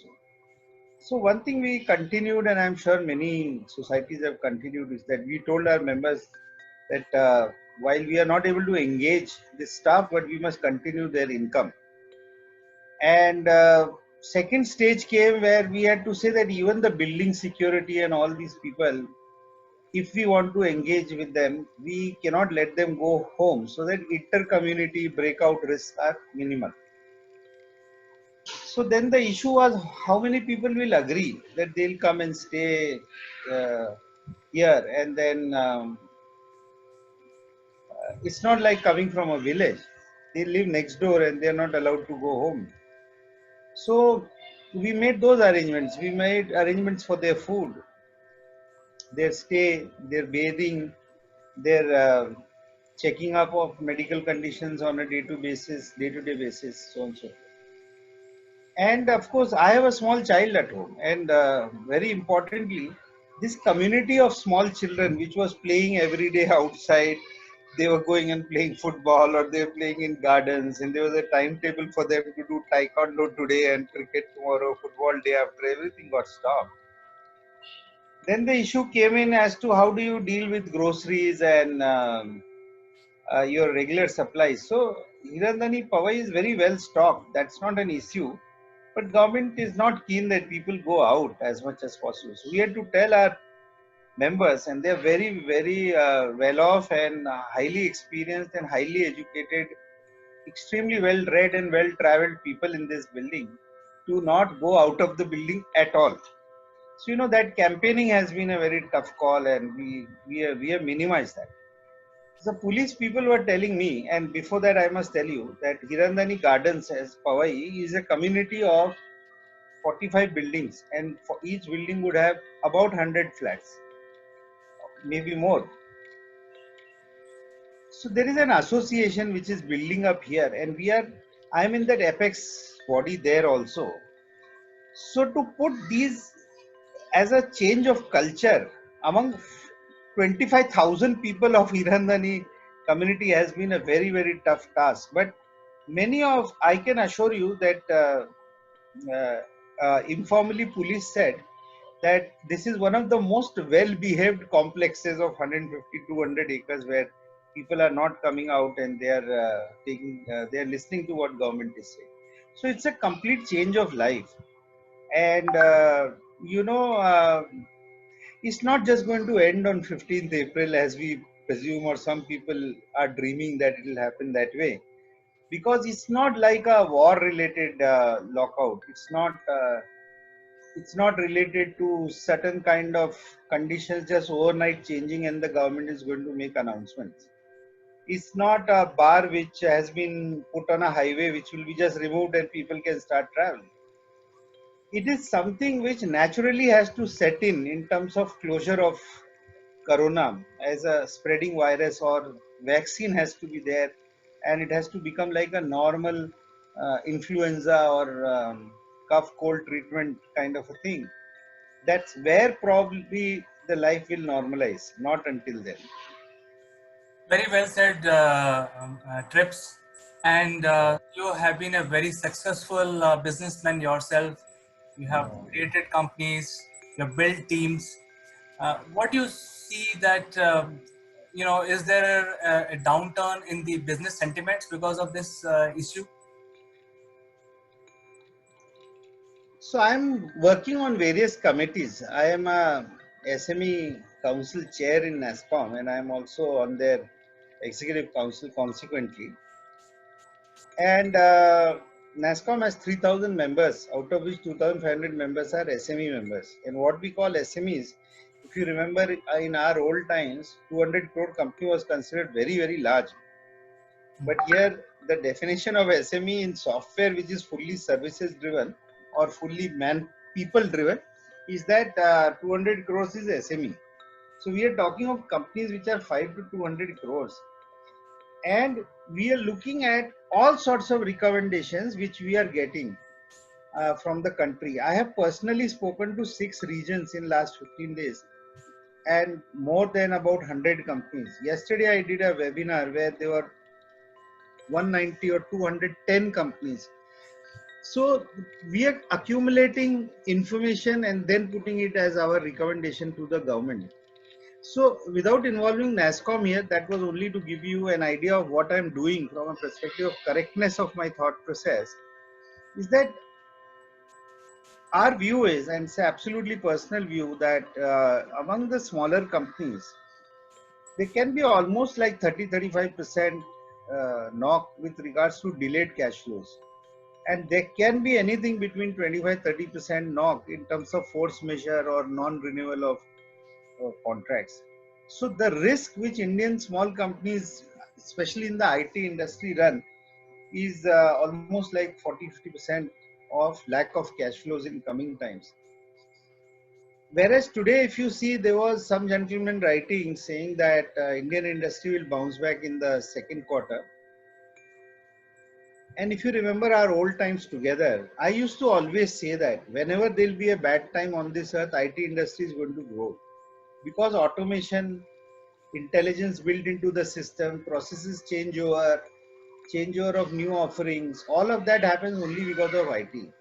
So one thing we continued, and I'm sure many societies have continued, is that we told our members that while we are not able to engage the staff, but we must continue their income. And second stage came where we had to say that even the building security and all these people, if we want to engage with them, we cannot let them go home, so that inter-community breakout risks are minimal. So then the issue was, how many people will agree that they'll come and stay uh, here, and then it's not like coming from a village. They live next door and they're not allowed to go home. So we made those arrangements. We made arrangements for their food, their stay, their bathing, their checking up of medical conditions on a day-to-day basis, so and so. And of course, I have a small child at home, and very importantly, this community of small children, which was playing every day outside, they were going and playing football, or they were playing in gardens, and there was a timetable for them to do taekwondo today and cricket tomorrow, football day after. Everything got stopped. Then the issue came in as to how do you deal with groceries and your regular supplies. So Hirandani Powai is very well stocked. That's not an issue. But government is not keen that people go out as much as possible. So we had to tell our members, and they're very, very well off and highly experienced and highly educated, extremely well read and well traveled people in this building, to not go out of the building at all. So that campaigning has been a very tough call, and we have minimized that. The police people were telling me, and before that I must tell you that Hirandani Gardens as Powai is a community of 45 buildings, and for each building would have about 100 flats, maybe more. So there is an association which is building up here, and I'm in that apex body there also. So to put these as a change of culture among 25,000 people of Hirandani community has been a very, very tough task. But I can assure you that informally police said that this is one of the most well-behaved complexes of 150, 200 acres, where people are not coming out and they are listening to what government is saying. So it's a complete change of life. And you know, It's not just going to end on 15th April as we presume, or some people are dreaming that it will happen that way. Because it's not like a war-related lockout. It's not related to certain kind of conditions just overnight changing and the government is going to make announcements. It's not a bar which has been put on a highway which will be just removed and people can start traveling. It is something which naturally has to set in terms of closure of corona as a spreading virus, or vaccine has to be there, and it has to become like a normal influenza or cough cold treatment kind of a thing. That's where probably the life will normalize, not until then. Very well said, Trips. And you have been a very successful businessman yourself. You have created companies, you have built teams. What do you see that, is there a downturn in the business sentiments because of this issue? So I'm working on various committees. I am a SME council chair in NASCOM, and I am also on their executive council consequently. And NASCOM has 3,000 members, out of which 2,500 members are SME members. And what we call SMEs, if you remember in our old times, 200 crore company was considered very, very large. But here, the definition of SME in software, which is fully services driven or fully people driven, is that 200 crores is SME. So we are talking of companies which are 5 to 200 crores. And we are looking at all sorts of recommendations which we are getting from the country. I have personally spoken to 6 regions in last 15 days and more than about 100 companies. Yesterday I did a webinar where there were 190 or 210 companies. So we are accumulating information and then putting it as our recommendation to the government. So without involving NASCOM here, that was only to give you an idea of what I'm doing from a perspective of correctness of my thought process, is that our view is, and it's absolutely personal view, that among the smaller companies, they can be almost like 30-35% knock with regards to delayed cash flows. And there can be anything between 25-30% knock in terms of force majeure or non-renewal of contracts. So the risk which Indian small companies, especially in the IT industry, run is almost like 40-50% of lack of cash flows in coming times. Whereas today, if you see, there was some gentleman writing saying that Indian industry will bounce back in the second quarter. And if you remember our old times together, I used to always say that whenever there'll be a bad time on this earth, IT industry is going to grow. Because automation, intelligence built into the system, processes changeover of new offerings, all of that happens only because of IT.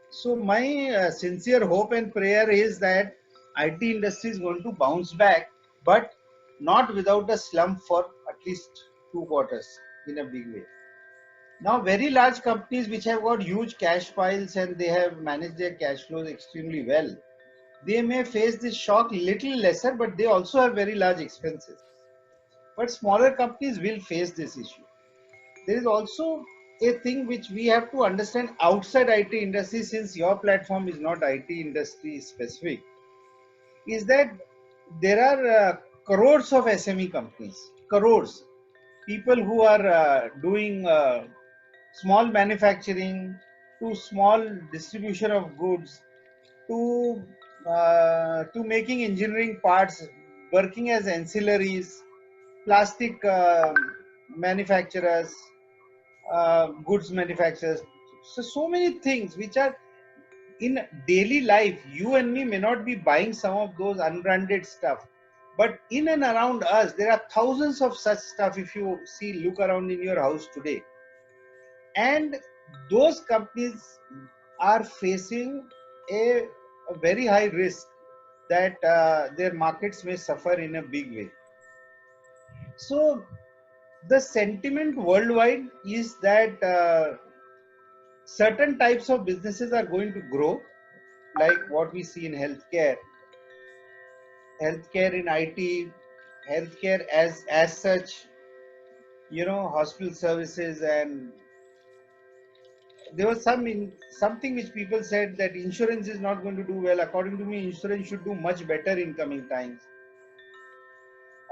So my sincere hope and prayer is that IT industry is going to bounce back, but not without a slump for at least 2 quarters in a big way. Now, very large companies which have got huge cash piles and they have managed their cash flows extremely well, they may face this shock little lesser, but they also have very large expenses. But smaller companies will face this issue. There is also a thing which we have to understand outside IT industry, since your platform is not IT industry specific, is that there are crores of SME companies, crores, people who are doing small manufacturing to small distribution of goods to making engineering parts, working as ancillaries, plastic manufacturers, goods manufacturers. So many things which are in daily life. You and me may not be buying some of those unbranded stuff, but in and around us, there are thousands of such stuff. If you see, look around in your house today, and those companies are facing a very high risk that their markets may suffer in a big way. So the sentiment worldwide is that certain types of businesses are going to grow, like what we see in healthcare, healthcare in IT, healthcare as such, hospital services, and there was something which people said that insurance is not going to do well. According to me, insurance should do much better in coming times.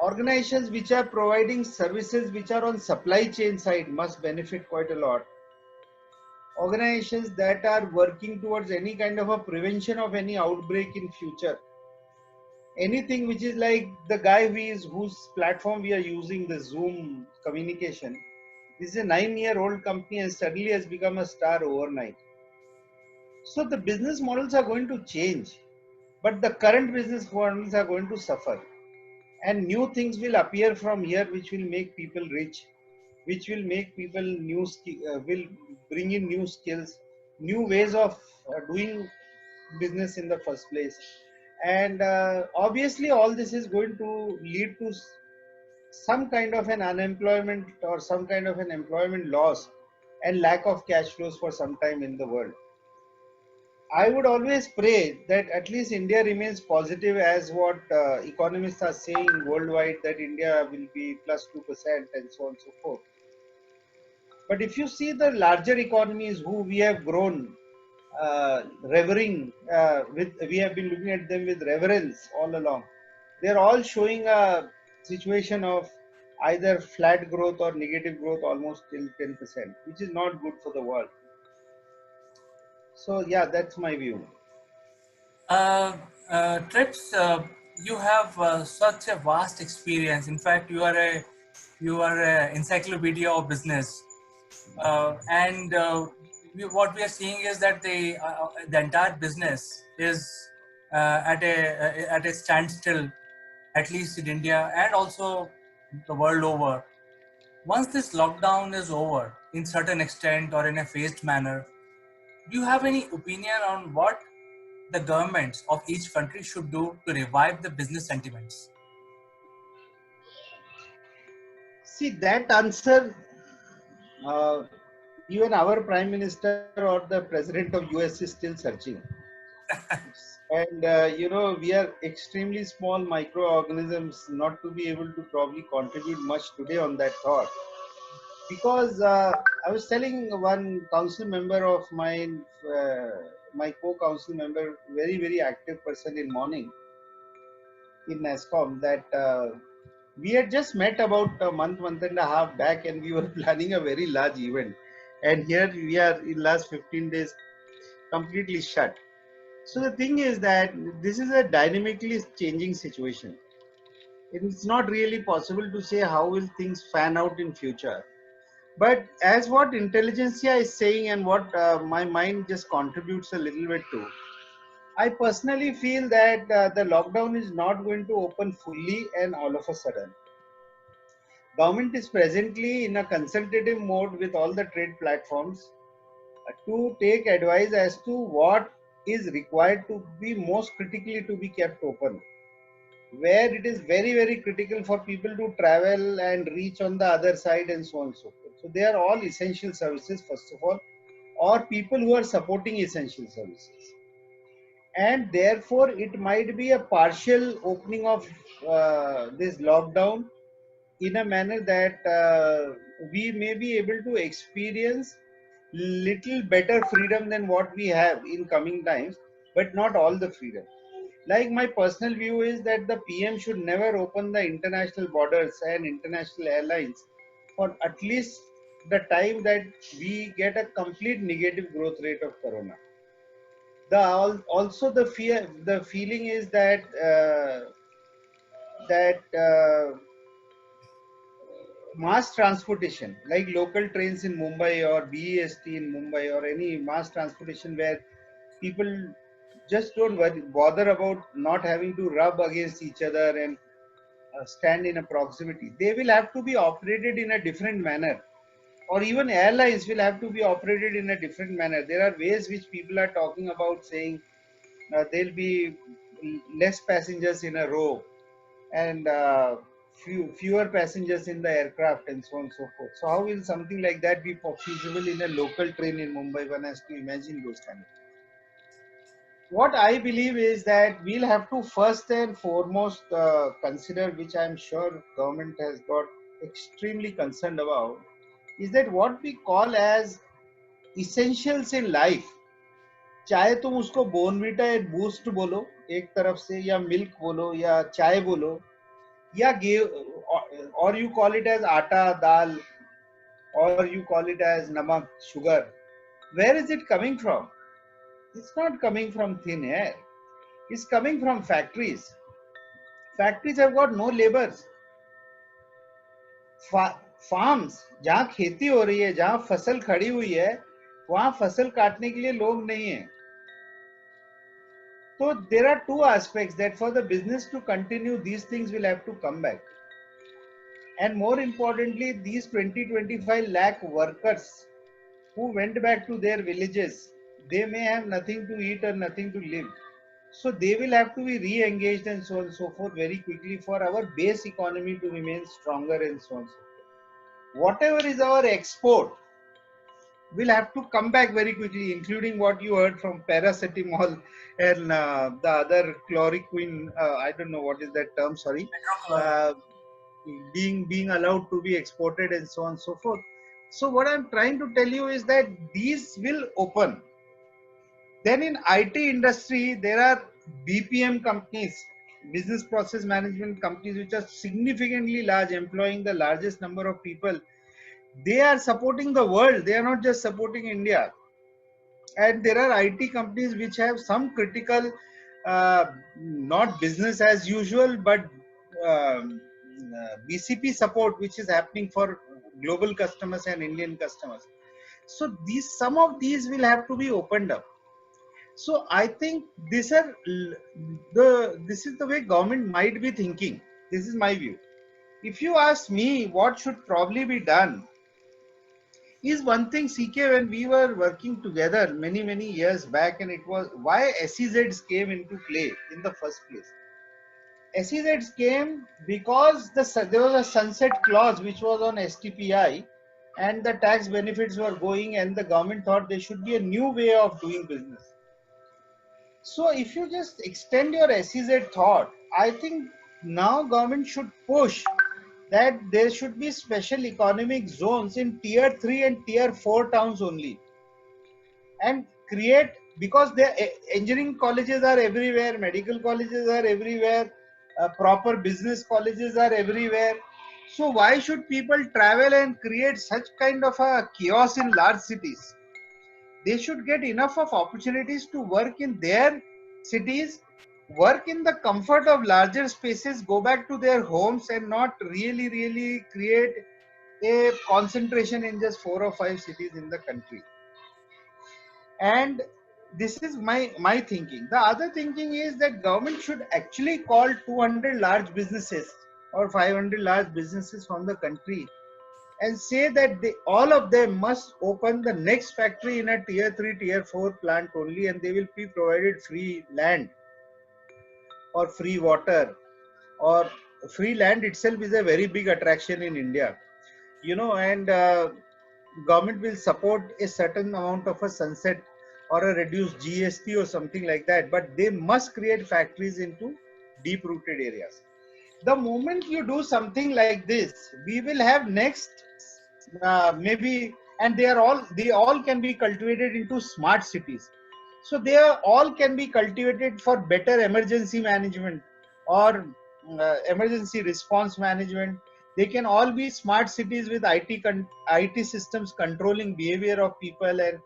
Organizations which are providing services which are on supply chain side must benefit quite a lot. Organizations that are working towards any kind of a prevention of any outbreak in future, anything which is like the guy whose platform we are using, the Zoom communication. This is a 9-year-old company and suddenly has become a star overnight. So the business models are going to change, but the current business models are going to suffer, and new things will appear from here which will make people rich, which will make people will bring in new skills, new ways of doing business in the first place. And obviously all this is going to lead to some kind of an unemployment or some kind of an employment loss and lack of cash flows for some time in the world. I would always pray that at least India remains positive, as what economists are saying worldwide, that India will be plus 2% and so on and so forth. But if you see the larger economies who we have grown we have been looking at them with reverence all along. They're all showing a situation of either flat growth or negative growth almost till 10%, which is not good for the world. So yeah, that's my view. Trips, you have such a vast experience. In fact, you are a encyclopedia of business, and what we are seeing is that the entire business is at a standstill, at least in India and also the world over. Once this lockdown is over, in certain extent or in a phased manner, do you have any opinion on what the governments of each country should do to revive the business sentiments? See, that answer, uh, even our Prime Minister or the President of US is still searching. And we are extremely small microorganisms not to be able to probably contribute much today on that thought. Because I was telling one council member of mine, my co-council member, very active person in morning in NASCOM, that we had just met about a month and a half back, and we were planning a very large event. And here we are in last 15 days completely shut. So the thing is that this is a dynamically changing situation. It's not really possible to say how will things fan out in future. But as what intelligentsia is saying and what my mind just contributes a little bit to, I personally feel that the lockdown is not going to open fully and all of a sudden. Government is presently in a consultative mode with all the trade platforms to take advice as to what is required to be most critically to be kept open, where it is very critical for people to travel and reach on the other side and so on and so forth. So they are all essential services first of all, or people who are supporting essential services, and therefore it might be a partial opening of this lockdown in a manner that we may be able to experience little better freedom than what we have in coming times, but not all the freedom. Like, my personal view is that the PM should never open the international borders and international airlines for at least the time that we get a complete negative growth rate of corona. Also the feeling is that that mass transportation, like local trains in Mumbai or BEST in Mumbai, or any mass transportation where people just don't bother about not having to rub against each other and stand in a proximity, they will have to be operated in a different manner. Or even airlines will have to be operated in a different manner. There are ways which people are talking about, saying there'll be less passengers in a row, and fewer passengers in the aircraft and so on and so forth. So how will something like that be feasible in a local train in Mumbai? One has to imagine those kind of things. what I believe is that we'll have to first and foremost consider, which I'm sure government has got extremely concerned about, is that what we call as essentials in life. चाहे तुम उसको बोर्नवीटा या boost बोलो एक तरफ से, या milk बोलो, या चाय बोलो, या or you call it as आटा दाल, or you call it as namak sugar. Where is it coming from? It's not coming from thin air. It's coming from factories. Factories have got no laborers. Farms जहाँ खेती हो रही है, जहाँ फसल खड़ी हुई है, वहाँ फसल काटने के लिए लोग नहीं है. So there are two aspects that for the business to continue, these things will have to come back. And more importantly, these 20-25 lakh workers who went back to their villages, they may have nothing to eat or nothing to live. So they will have to be re-engaged and so on and so forth very quickly for our base economy to remain stronger and so on and so forth. Whatever is our export will have to come back very quickly, including what you heard from paracetamol and the other chloroquine, I don't know what is that term, sorry, being allowed to be exported and so on and so forth. So what I'm trying to tell you is that these will open. Then in IT industry, there are BPM companies, business process management companies, which are significantly large, employing the largest number of people. They are supporting the world. They are not just supporting India. And there are IT companies which have some critical, not business as usual, but BCP support, which is happening for global customers and Indian customers. So some of these will have to be opened up. So I think this is the way government might be thinking. This is my view. If you ask me what should probably be done, is one thing, CK, when we were working together many years back, and it was why SEZs came into play in the first place. SEZs came because there was a sunset clause which was on STPI, and the tax benefits were going, and the government thought there should be a new way of doing business. So if you just extend your SEZ thought, I think now government should push that there should be special economic zones in tier 3 and tier 4 towns only, and create, because the engineering colleges are everywhere, medical colleges are everywhere, proper business colleges are everywhere. So why should people travel and create such kind of a chaos in large cities? They should get enough of opportunities to work in their cities, work in the comfort of larger spaces, go back to their homes, and not really create a concentration in just 4 or 5 cities in the country. And this is my thinking. The other thinking is that government should actually call 200 large businesses or 500 large businesses from the country and say that all of them must open the next factory in a tier 3, tier 4 plant only, and they will be provided free land or free water. Or free land itself is a very big attraction in India, and government will support a certain amount of a sunset or a reduced GST or something like that, but they must create factories into deep rooted areas. The moment you do something like this, we will have next maybe, and they all can be cultivated into smart cities. So they all can be cultivated for better emergency management or emergency response management. They can all be smart cities with IT systems controlling behavior of people and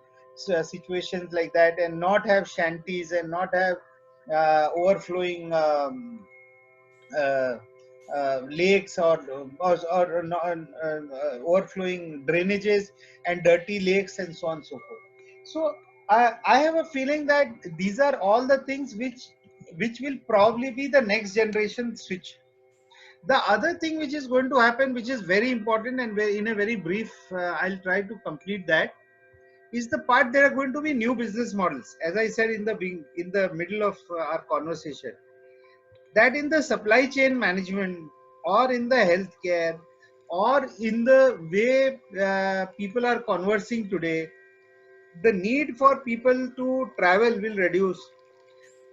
situations like that, and not have shanties and not have overflowing uh, lakes or overflowing drainages and dirty lakes and so on and so forth. So I have a feeling that these are all the things which will probably be the next generation switch. The other thing which is going to happen, which is very important, and in a very brief, I'll try to complete that, is the part there are going to be new business models. As I said in the middle of our conversation, that in the supply chain management or in the healthcare or in the way people are conversing today, the need for people to travel will reduce.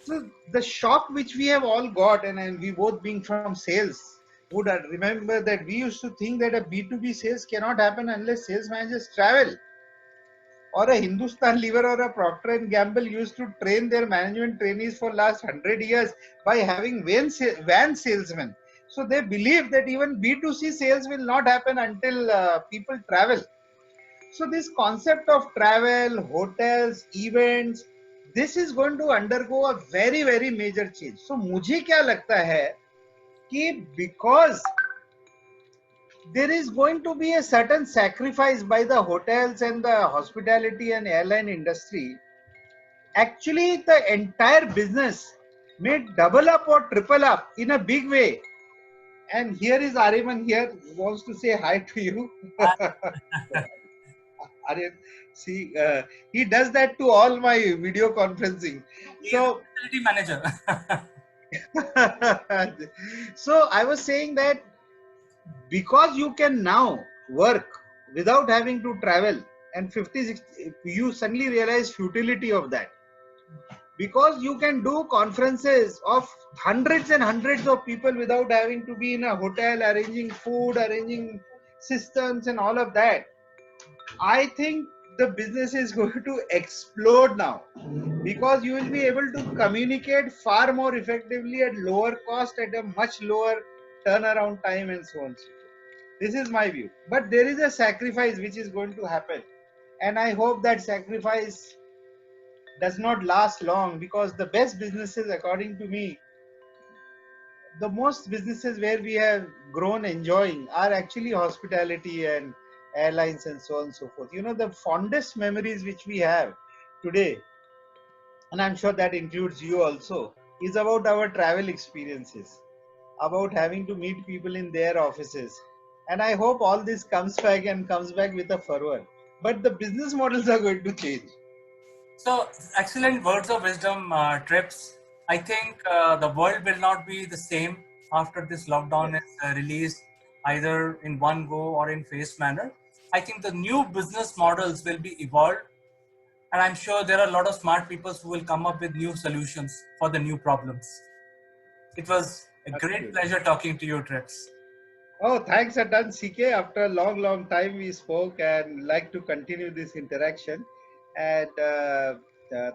So the shock which we have all got, and we both being from sales, would remember that we used to think that a B2B sales cannot happen unless sales managers travel. Or a Hindustan Lever or a Procter and Gamble used to train their management trainees for last 100 years by having van salesmen. So they believe that even B2C sales will not happen until people travel. So this concept of travel, hotels, events, this is going to undergo a very, very major change. So मुझे क्या लगता है कि because there is going to be a certain sacrifice by the hotels and the hospitality and airline industry, actually the entire business may double up or triple up in a big way. And here is Ariman here who wants to say hi to you. Aryan, see, he does that to all my video conferencing. So, Facility manager. so I was saying that because you can now work without having to travel, and 50, 60, you suddenly realize futility of that. Because you can do conferences of hundreds and hundreds of people without having to be in a hotel, arranging food, arranging systems and all of that. I think the business is going to explode now because you will be able to communicate far more effectively at lower cost, at a much lower turnaround time, and so on and so forth. This is my view. But there is a sacrifice which is going to happen. And I hope that sacrifice does not last long, because the best businesses, according to me, the most businesses where we have grown enjoying are actually hospitality and airlines and so on and so forth. You know, the fondest memories which we have today, and I'm sure that includes you also, is about our travel experiences, about having to meet people in their offices. And I hope all this comes back and comes back with a fervor. But the business models are going to change. So, excellent words of wisdom, Trips. I think the world will not be the same after this lockdown Yes. is released, either in one go or in phased manner. I think the new business models will be evolved, and I'm sure there are a lot of smart people who will come up with new solutions for the new problems. It was a great Absolutely. pleasure talking to you, Trips. Oh, thanks a ton, CK. After a long, long time we spoke and like to continue this interaction. And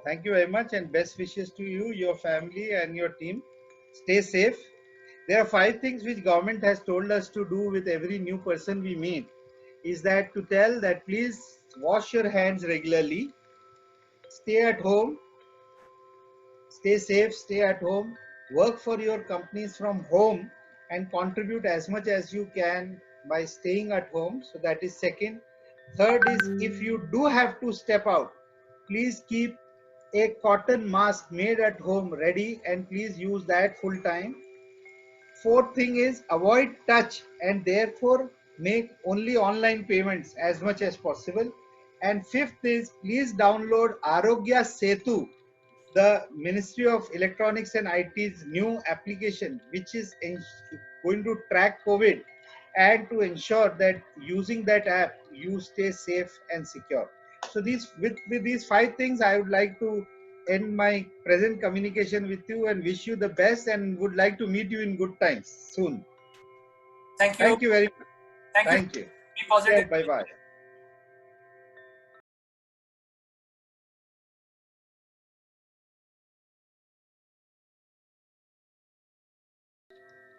thank you very much and best wishes to you, your family and your team. Stay safe. There are 5 things which government has told us to do with every new person we meet. Is that to tell that please wash your hands regularly, stay at home, stay safe, stay at home, work for your companies from home, and contribute as much as you can by staying at home. So that is second. Third is, if you do have to step out, please keep a cotton mask made at home ready and please use that full time. Fourth thing is, avoid touch and therefore make only online payments as much as possible. And fifth is, please download Arogya Setu, the Ministry of Electronics and IT's new application, which is going to track COVID and to ensure that using that app, you stay safe and secure. So with these 5 things, I would like to end my present communication with you and wish you the best and would like to meet you in good times soon. Thank you. Thank you very much. Thank you. Thank you. Be positive. Bye bye.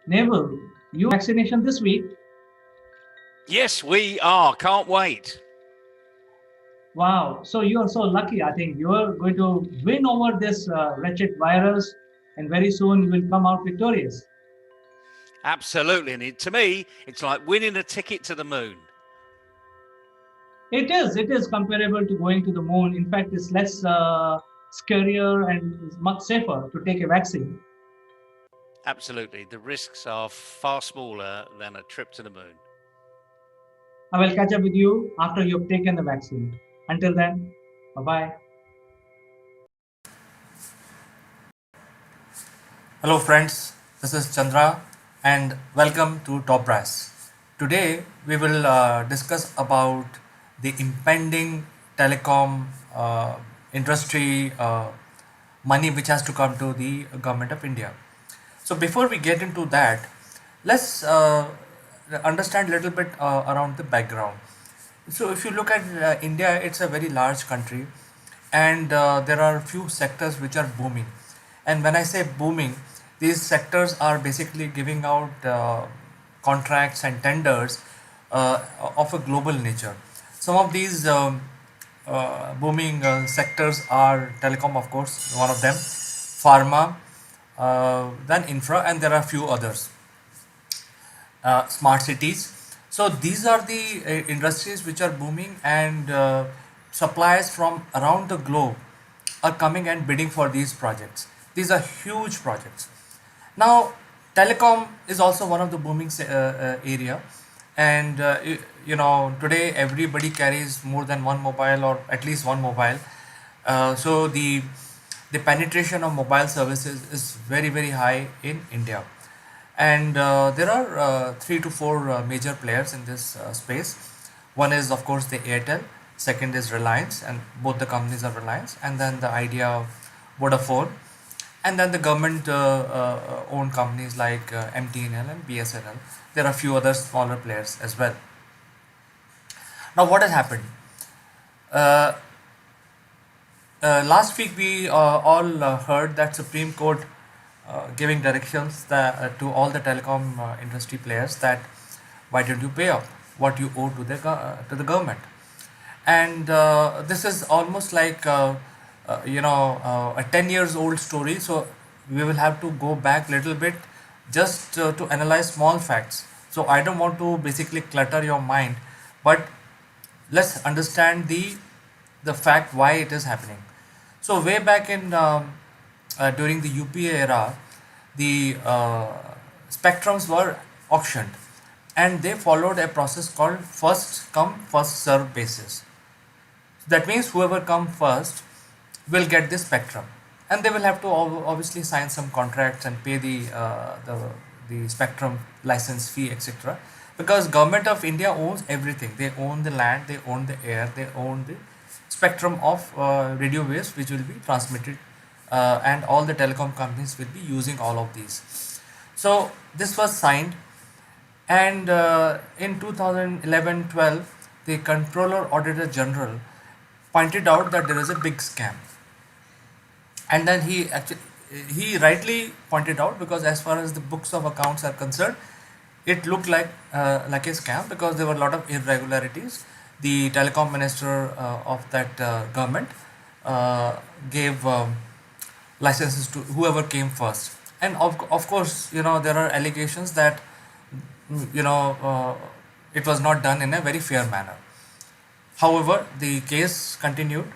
Neville, you vaccination this week? Yes, we are. Can't wait. Wow. So you are so lucky. I think you are going to win over this wretched virus, and very soon you will come out victorious. Absolutely. And to me, it's like winning a ticket to the moon. It is. It is comparable to going to the moon. In fact, it's less scarier and it's much safer to take a vaccine. Absolutely. The risks are far smaller than a trip to the moon. I will catch up with you after you've taken the vaccine. Until then, bye-bye. Hello, friends. This is Chandra, and welcome to Top Brass. Today, we will discuss about the impending telecom industry money which has to come to the government of India. So before we get into that, let's understand a little bit around the background. So if you look at India, it's a very large country, and there are few sectors which are booming. And when I say booming, these sectors are basically giving out contracts and tenders of a global nature. Some of these booming sectors are telecom, of course, one of them, pharma, then infra, and there are a few others, smart cities. So these are the industries which are booming, and suppliers from around the globe are coming and bidding for these projects. These are huge projects. Now, telecom is also one of the booming area, and today everybody carries more than one mobile, or at least one mobile. So the penetration of mobile services is very very high in India, and there are three to four major players in this space. One is of course the Airtel, second is Reliance, and both the companies are Reliance, and then the Idea, Vodafone, and then the government owned companies like MTNL and BSNL. There are a few other smaller players as well. Now, what has happened? Uh, Last week we all heard that Supreme Court giving directions to all the telecom industry players that why don't you pay up what you owe to to the government? And this is almost like a 10 years old story. So we will have to go back a little bit just to analyze small facts. So I don't want to basically clutter your mind, but let's understand the fact why it is happening. So way back in during the UPA era, the spectrums were auctioned, and they followed a process called first come first serve basis. That means whoever come first will get the spectrum, and they will have to obviously sign some contracts and pay the spectrum license fee, etc. Because government of India owns everything. They own the land, they own the air, they own the spectrum of radio waves which will be transmitted, and all the telecom companies will be using all of these. So this was signed, and in 2011-12, the Controller Auditor General pointed out that there is a big scam. And then he rightly pointed out, because as far as the books of accounts are concerned, it looked like a scam, because there were a lot of irregularities. The telecom minister of that government gave licenses to whoever came first, and of course, there are allegations that it was not done in a very fair manner. However, the case continued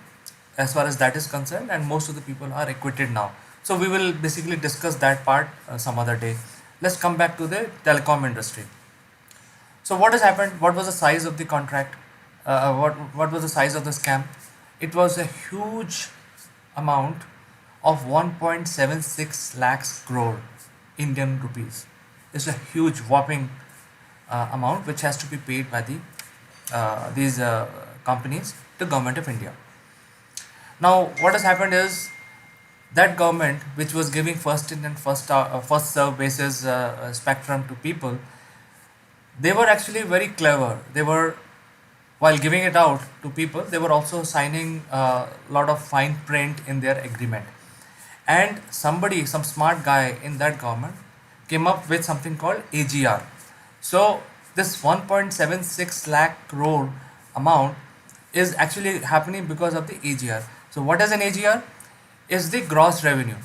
as far as that is concerned, and most of the people are acquitted now. So we will basically discuss that part some other day. Let's come back to the telecom industry. So what has happened? What was the size of the contract? What was the size of the scam? It was a huge amount of 1.76 lakhs crore Indian rupees. It's a huge whopping amount which has to be paid by these companies to government of India. Now, what has happened is that government, which was giving first in and first serve basis spectrum to people, they were actually very clever. They were, while giving it out to people, they were also signing a lot of fine print in their agreement. And somebody, some smart guy in that government, came up with something called AGR. So this 1.76 lakh crore amount is actually happening because of the AGR. So what is an AGR? Is the gross revenue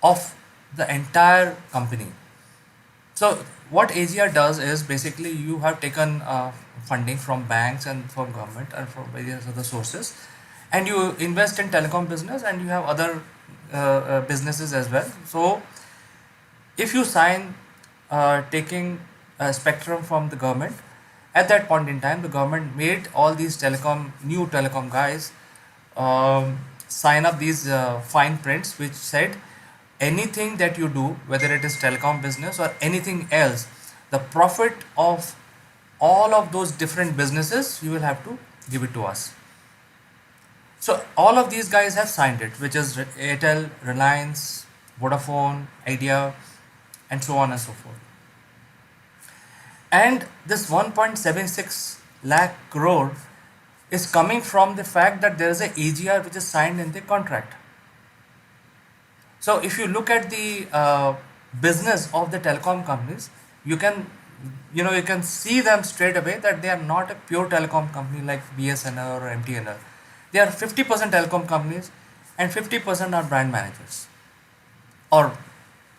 of the entire company. So what AGR does is basically you have taken funding from banks and from government and from various other sources, and you invest in telecom business, and you have other businesses as well. So if you sign taking spectrum from the government, at that point in time the government made all these new telecom guys sign up these fine prints which said anything that you do, whether it is telecom business or anything else, the profit of all of those different businesses, you will have to give it to us. So all of these guys have signed it, which is Airtel, Reliance, Vodafone, Idea, and so on and so forth. And this 1.76 lakh crore is coming from the fact that there is a AGR which is signed in the contract. So if you look at the business of the telecom companies, you can you can see them straight away that they are not a pure telecom company like BSNL or MTNL. They are 50% telecom companies and 50% are brand managers or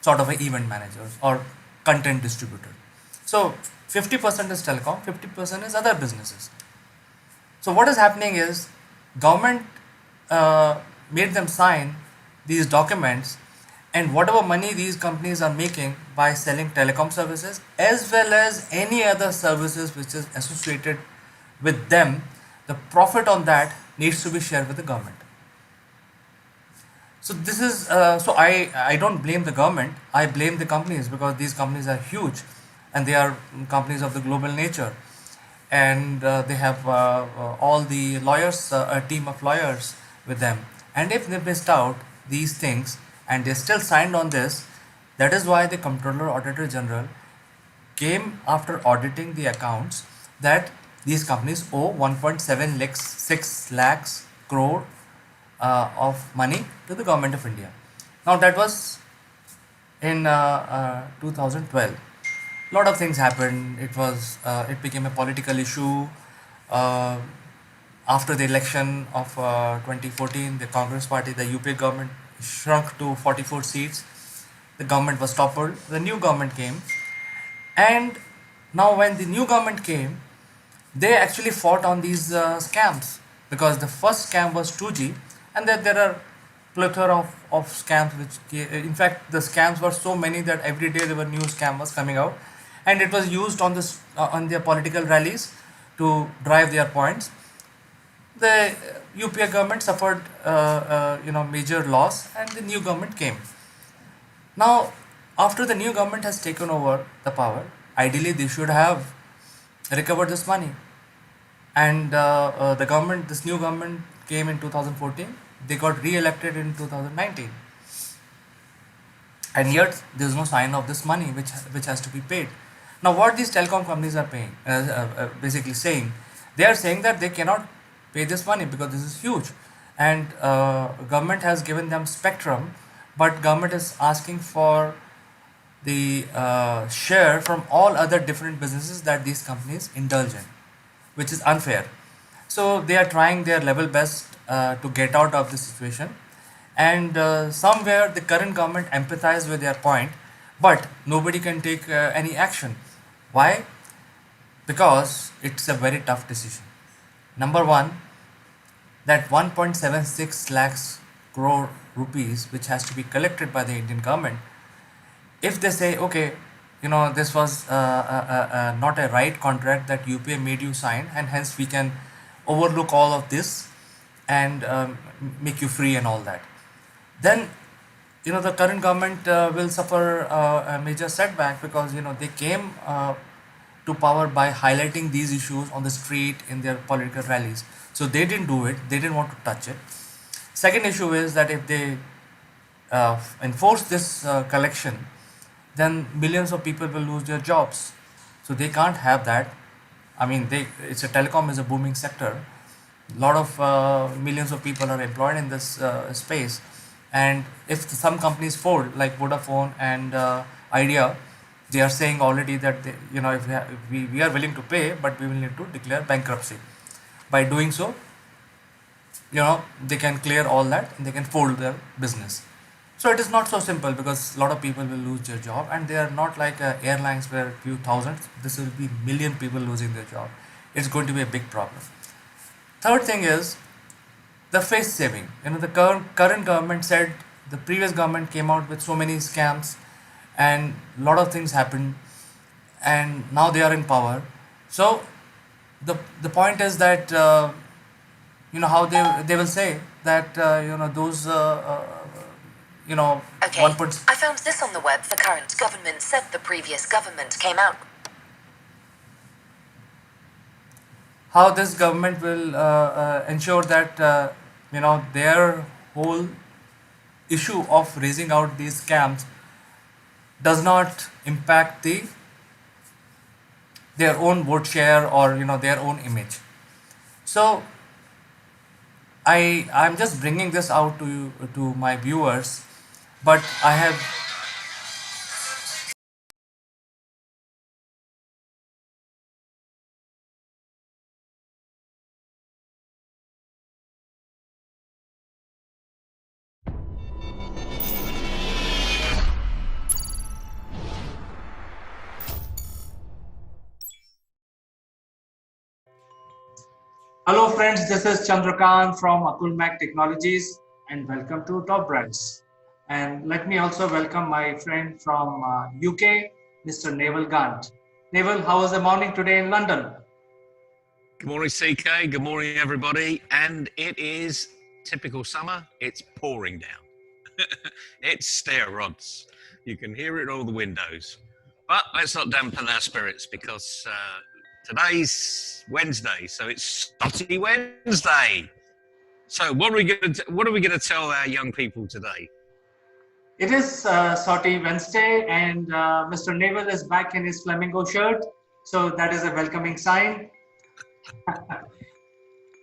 sort of a event managers or content distributor. So 50% is telecom, 50% is other businesses. So what is happening is government made them sign these documents, and whatever money these companies are making by selling telecom services as well as any other services which is associated with them, the profit on that needs to be shared with the government. So this is I don't blame the government. I blame the companies because these companies are huge, and they are companies of the global nature, and they have all the lawyers, a team of lawyers with them. And if they missed out these things and they still signed on this, that is why the Comptroller Auditor General came after auditing the accounts that these companies owe 1.76 lakhs crore of money to the government of India. Now that was in 2012. Lot of things happened. It became a political issue. Uh, After the election of 2014, the Congress Party, the UPA government shrunk to 44 seats. The government was toppled. The new government came, and now when the new government came, they actually fought on these scams, because the first scam was 2G, and then there are plethora of scams in fact the scams were so many that every day there were new scam was coming out, and it was used on this on their political rallies to drive their points. The UPA government suffered major loss, and the new government came. Now after the new government has taken over the power, ideally they should have recovered this money, and this new government came in 2014. They got re-elected in 2019, and yet there is no sign of this money which has to be paid. Now what these telecom companies are paying basically saying, they are saying that they cannot pay this money because this is huge, and government has given them spectrum, but government is asking for the share from all other different businesses that these companies indulge in, which is unfair. So they are trying their level best to get out of this situation, and somewhere the current government empathize with their point, but nobody can take any action. Why? Because it's a very tough decision. Number one, that 1.76 lakhs crore rupees which has to be collected by the Indian government, if they say, okay, this was not a right contract that UPA made you sign, and hence we can overlook all of this and make you free and all that, then the current government will suffer a major setback, because they came to power by highlighting these issues on the street in their political rallies. So they didn't do it. They didn't want to touch it. Second issue is that if they enforce this collection, then millions of people will lose their jobs. So they can't have that. I mean, telecom is a booming sector. A lot of millions of people are employed in this space, and if some companies fold, like Vodafone and Idea, they are saying already that if we are willing to pay, but we will need to declare bankruptcy. By doing so, they can clear all that and they can fold their business. So it is not so simple, because a lot of people will lose their job, and they are not like airlines where few thousands. This will be million people losing their job. It's going to be a big problem. Third thing is the face saving. The current government said the previous government came out with so many scams, and a lot of things happened, and now they are in power. So the point is that how they will say that those Okay, 1. I found this on the web. The current government said the previous government came out. How this government will ensure that their whole issue of raising out these scams does not impact their own vote share or their own image. So I'm just bringing this out to you, to my viewers, but I have. Hello, friends. This is Chandrakant from Akulmach Technologies, and welcome to Top Brands. And let me also welcome my friend from UK, Mr. Naval Gant. Naval, how was the morning today in London? Good morning, CK. Good morning, everybody. And it is typical summer. It's pouring down. It's stair rods. You can hear it all the windows. But let's not dampen our spirits because today's Wednesday, so it's Sortie Wednesday. So what are we going to tell our young people today? It is Sortie Wednesday, and Mr. Naval is back in his flamingo shirt, so that is a welcoming sign.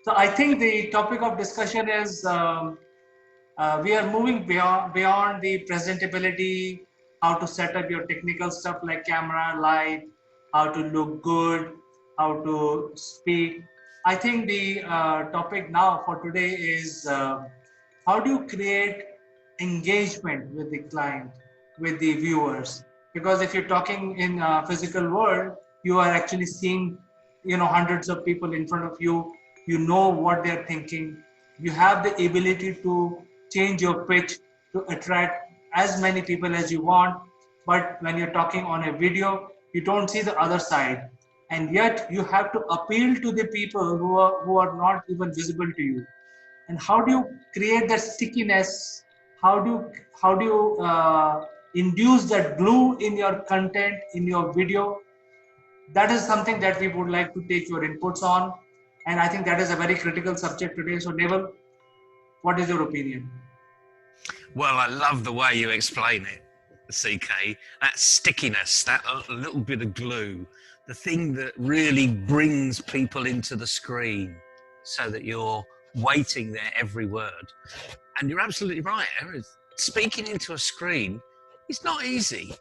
So I think the topic of discussion is we are moving beyond the presentability, how to set up your technical stuff like camera, light, how to look good, how to speak. I think the topic now for today is how do you create engagement with the client, with the viewers? Because if you're talking in a physical world, you are actually seeing, hundreds of people in front of you. You know what they're thinking. You have the ability to change your pitch to attract as many people as you want. But when you're talking on a video, you don't see the other side, and yet you have to appeal to the people who are not even visible to you. And how do you create that stickiness? How do you induce that glue in your content, in your video? That is something that we would like to take your inputs on, and I think that is a very critical subject today. So Naval, what is your opinion? Well, I love the way you explain it, CK. That stickiness, that little bit of glue, the thing that really brings people into the screen so that you're waiting their every word. And you're absolutely right, Aaron. Speaking into a screen is not easy.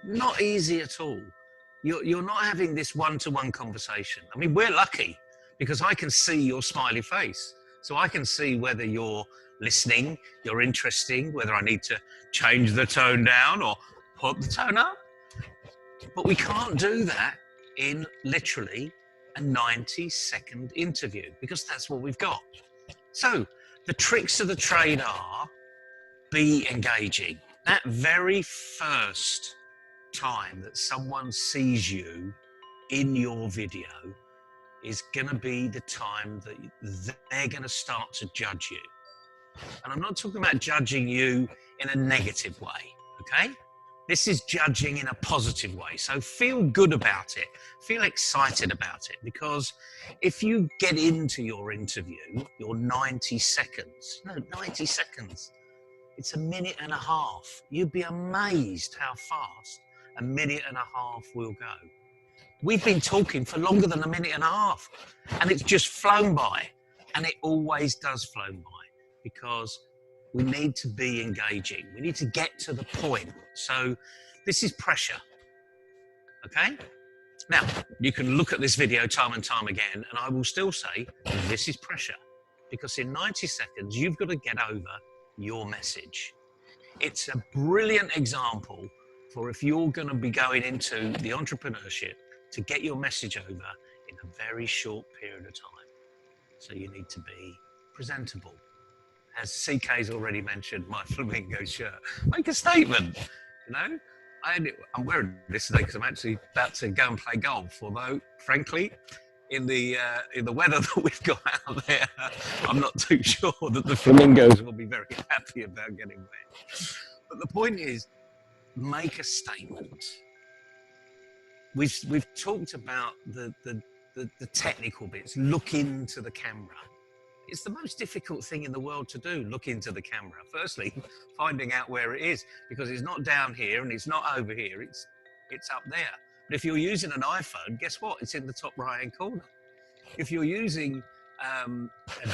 Not easy at all. You're not having this one-to-one conversation. I mean, we're lucky because I can see your smiley face. So I can see whether you're listening, you're interesting, whether I need to change the tone down or put the tone up. But we can't do that in literally a 90-second interview because that's what we've got. So the tricks of the trade are be engaging. That very first time that someone sees you in your video is going to be the time that they're going to start to judge you. And I'm not talking about judging you in a negative way, okay? This is judging in a positive way. So feel good about it. Feel excited about it, because if you get into your interview, your 90 seconds, 90 seconds, it's a minute and a half. You'd be amazed how fast a minute and a half will go. We've been talking for longer than a minute and a half, and it's just flown by. And it always does flow by because we need to be engaging. We need to get to the point. So this is pressure, okay? Now, you can look at this video time and time again, and I will still say this is pressure, because in 90 seconds, you've got to get over your message. It's a brilliant example for if you're going to be going into the entrepreneurship to get your message over in a very short period of time. So you need to be presentable. As CK's already mentioned, my flamingo shirt. Make a statement, you know? I'm wearing this today because I'm actually about to go and play golf, although, frankly, in the weather that we've got out there, I'm not too sure that the flamingos will be very happy about getting wet. But the point is, make a statement. We've talked about the technical bits. Look into the camera. It's the most difficult thing in the world to do, look into the camera. Firstly, finding out where it is, because it's not down here and it's not over here, it's up there. But if you're using an iPhone, guess what? It's in the top right-hand corner. If you're using a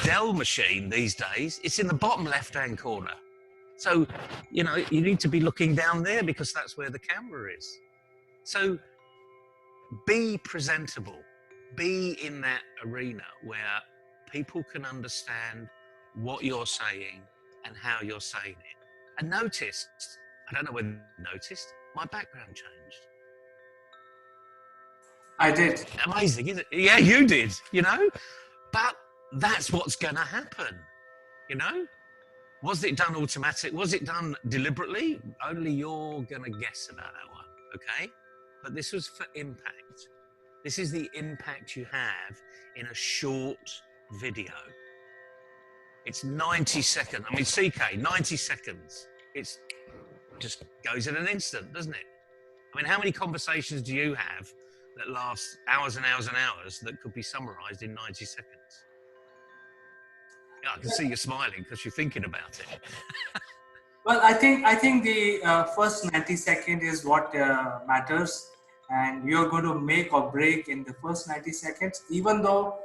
Dell machine these days, it's in the bottom left-hand corner. So, you know, you need to be looking down there because that's where the camera is. So be presentable. Be in that arena where people can understand what you're saying and how you're saying it. And notice, I don't know whether you noticed, my background changed. I did. Amazing, isn't it? Yeah, you did, you know? But that's what's going to happen, you know? Was it done automatic? Was it done deliberately? Only you're going to guess about that one, okay? But this was for impact. This is the impact you have in a short video. It's 90 seconds. I mean, CK, 90 seconds. It's just goes in an instant, doesn't it? I mean, how many conversations do you have that last hours and hours and hours that could be summarized in 90 seconds? Yeah, I can see you smiling because you're thinking about it. Well, I think the first 90 seconds is what matters, and you're going to make or break in the first 90 seconds. Even though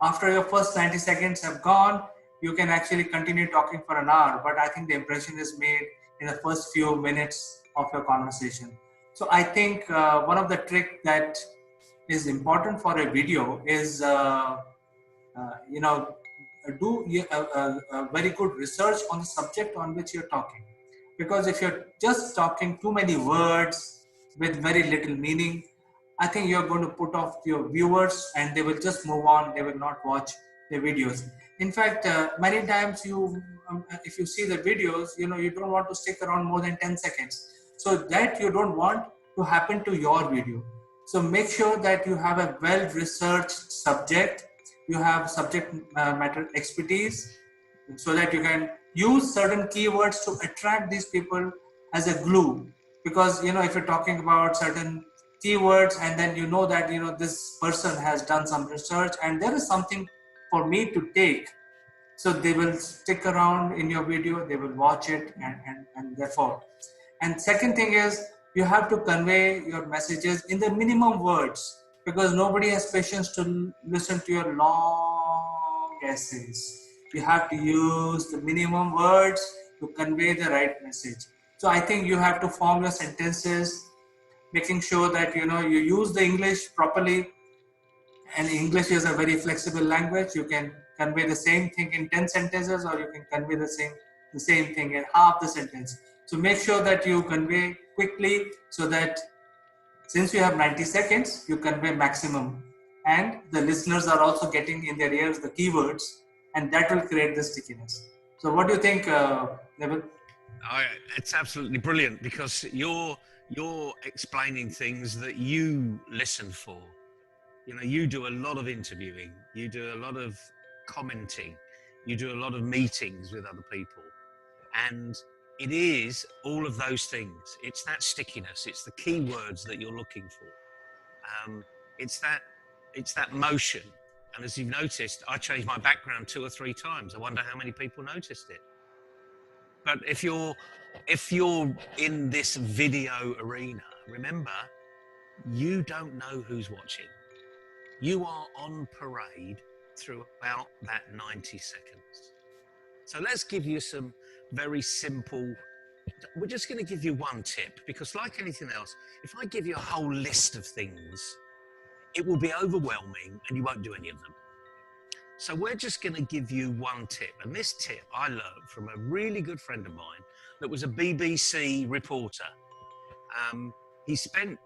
after your first 90 seconds have gone, you can actually continue talking for an hour. But I think the impression is made in the first few minutes of your conversation. So I think one of the tricks that is important for a video is, do a very good research on the subject on which you're talking. Because if you're just talking too many words with very little meaning, I think you're going to put off your viewers and they will just move on. They will not watch the videos. In fact, many times if you see the videos, you don't want to stick around more than 10 seconds. So that you don't want to happen to your video. So make sure that you have a well-researched subject. You have subject matter expertise so that you can use certain keywords to attract these people as a glue. Because, if you're talking about certain keywords and then that, this person has done some research and there is something for me to take. So they will stick around in your video, they will watch it and therefore. And second thing is, you have to convey your messages in the minimum words, because nobody has patience to listen to your long essays. You have to use the minimum words to convey the right message. So I think you have to form your sentences, making sure that you use the English properly. And English is a very flexible language. You can convey the same thing in 10 sentences, or you can convey the same thing in half the sentence. So make sure that you convey quickly, so that since you have 90 seconds, you convey maximum. And the listeners are also getting in their ears the keywords, and that will create the stickiness. So what do you think, Neville? It's absolutely brilliant, because you're explaining things that you listen for. You do a lot of interviewing, you do a lot of commenting, you do a lot of meetings with other people, and it is all of those things. It's that stickiness, it's the keywords that you're looking for. It's that motion. And as you've noticed, I changed my background 2 or 3 times. I wonder how many people noticed it. But if you're in this video arena, remember, you don't know who's watching. You are on parade throughout that 90 seconds. So let's give you some very simple, we're just going to give you one tip, because like anything else, if I give you a whole list of things, it will be overwhelming and you won't do any of them. So we're just going to give you one tip. And this tip I learned from a really good friend of mine that was a BBC reporter. He spent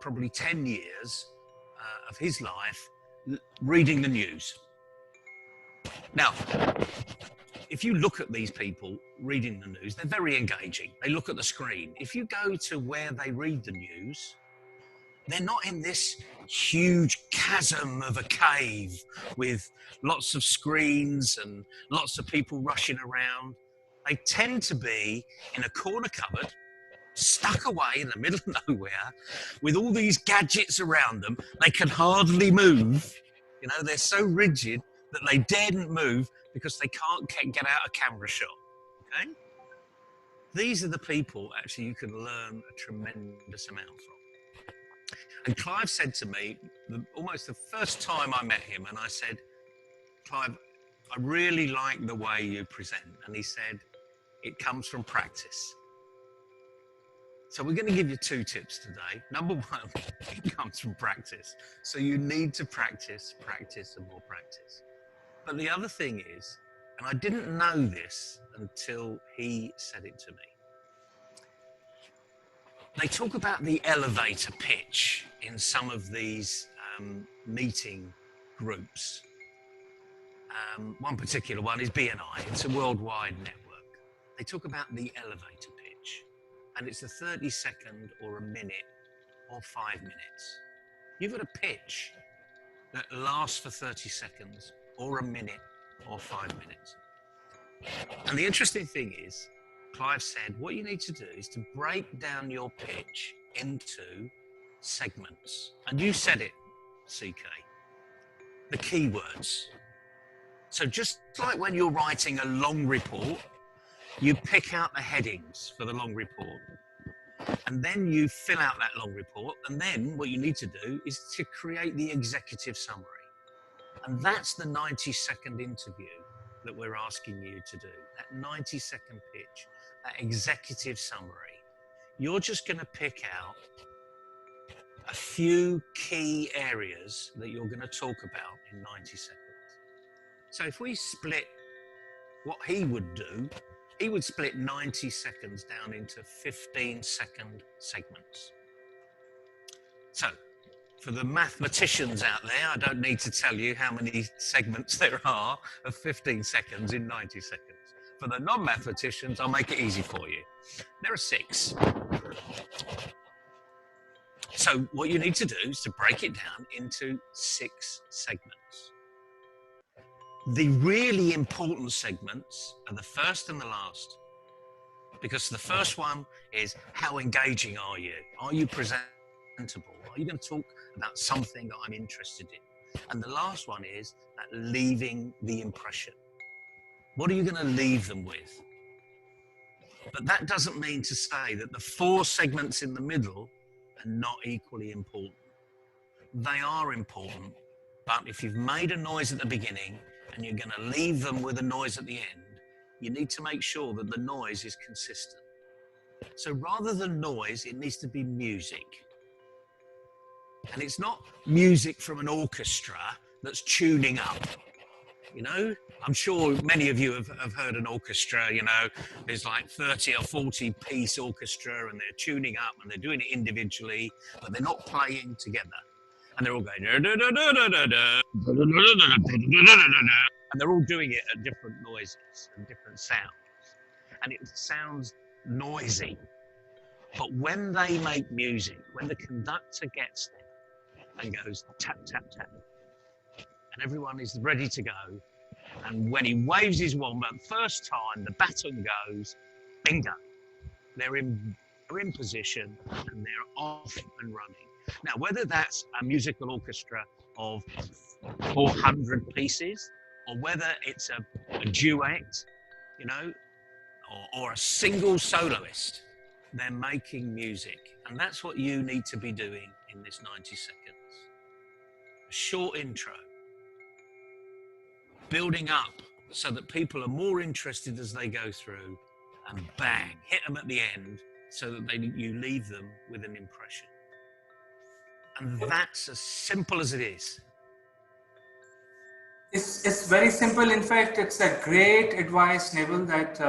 probably 10 years of his life reading the news. Now, if you look at these people reading the news, they're very engaging. They look at the screen. If you go to where they read the news, they're not in this huge chasm of a cave with lots of screens and lots of people rushing around. They tend to be in a corner cupboard, stuck away in the middle of nowhere, with all these gadgets around them. They can hardly move. They're so rigid that they daren't move because they can't get out a camera shot. Okay? These are the people actually you can learn a tremendous amount from. And Clive said to me, almost the first time I met him, and I said, Clive, I really like the way you present. And he said, it comes from practice. So we're going to give you 2 tips today. Number 1, it comes from practice. So you need to practice, practice, and more practice. But the other thing is, and I didn't know this until he said it to me, they talk about the elevator pitch in some of these meeting groups. One particular one is BNI. It's a worldwide network. They talk about the elevator pitch, and it's a 30-second or a minute or 5 minutes. You've got a pitch that lasts for 30 seconds or a minute or 5 minutes. And the interesting thing is, Clive said, what you need to do is to break down your pitch into segments. And you said it, CK, the keywords. So just like when you're writing a long report, you pick out the headings for the long report. And then you fill out that long report. And then what you need to do is to create the executive summary. And that's the 90-second interview that we're asking you to do. That 90-second pitch, that executive summary. You're just going to pick out a few key areas that you're going to talk about in 90 seconds. So if we split what he would do, he would split 90 seconds down into 15-second segments. So for the mathematicians out there, I don't need to tell you how many segments there are of 15 seconds in 90 seconds. For the non-mathematicians, I'll make it easy for you. There are 6. So what you need to do is to break it down into 6 segments. The really important segments are the first and the last. Because the first one is, how engaging are you? Are you presentable? Are you going to talk about something that I'm interested in? And the last one is that leaving the impression. What are you going to leave them with? But that doesn't mean to say that the 4 segments in the middle are not equally important. They are important, but if you've made a noise at the beginning and you're going to leave them with a noise at the end, you need to make sure that the noise is consistent. So rather than noise, it needs to be music. And it's not music from an orchestra that's tuning up. You know, I'm sure many of you have heard an orchestra, you know, there's like 30 or 40 piece orchestra and they're tuning up and they're doing it individually, but they're not playing together. And they're all going, and they're all doing it at different noises and different sounds. And it sounds noisy. But when they make music, when the conductor gets there and goes tap, tap, tap, and everyone is ready to go, and when he waves his wand, but first time the baton goes, bingo, they're in position and they're off and running. Now, whether that's a musical orchestra of 400 pieces, or whether it's a duet, you know, or a single soloist, they're making music. And that's what you need to be doing in this 90 seconds. A short intro, building up so that people are more interested as they go through, and bang, hit them at the end so that you leave them with an impression. And that's as simple as it is. It's very simple. In fact, it's a great advice, Neville, that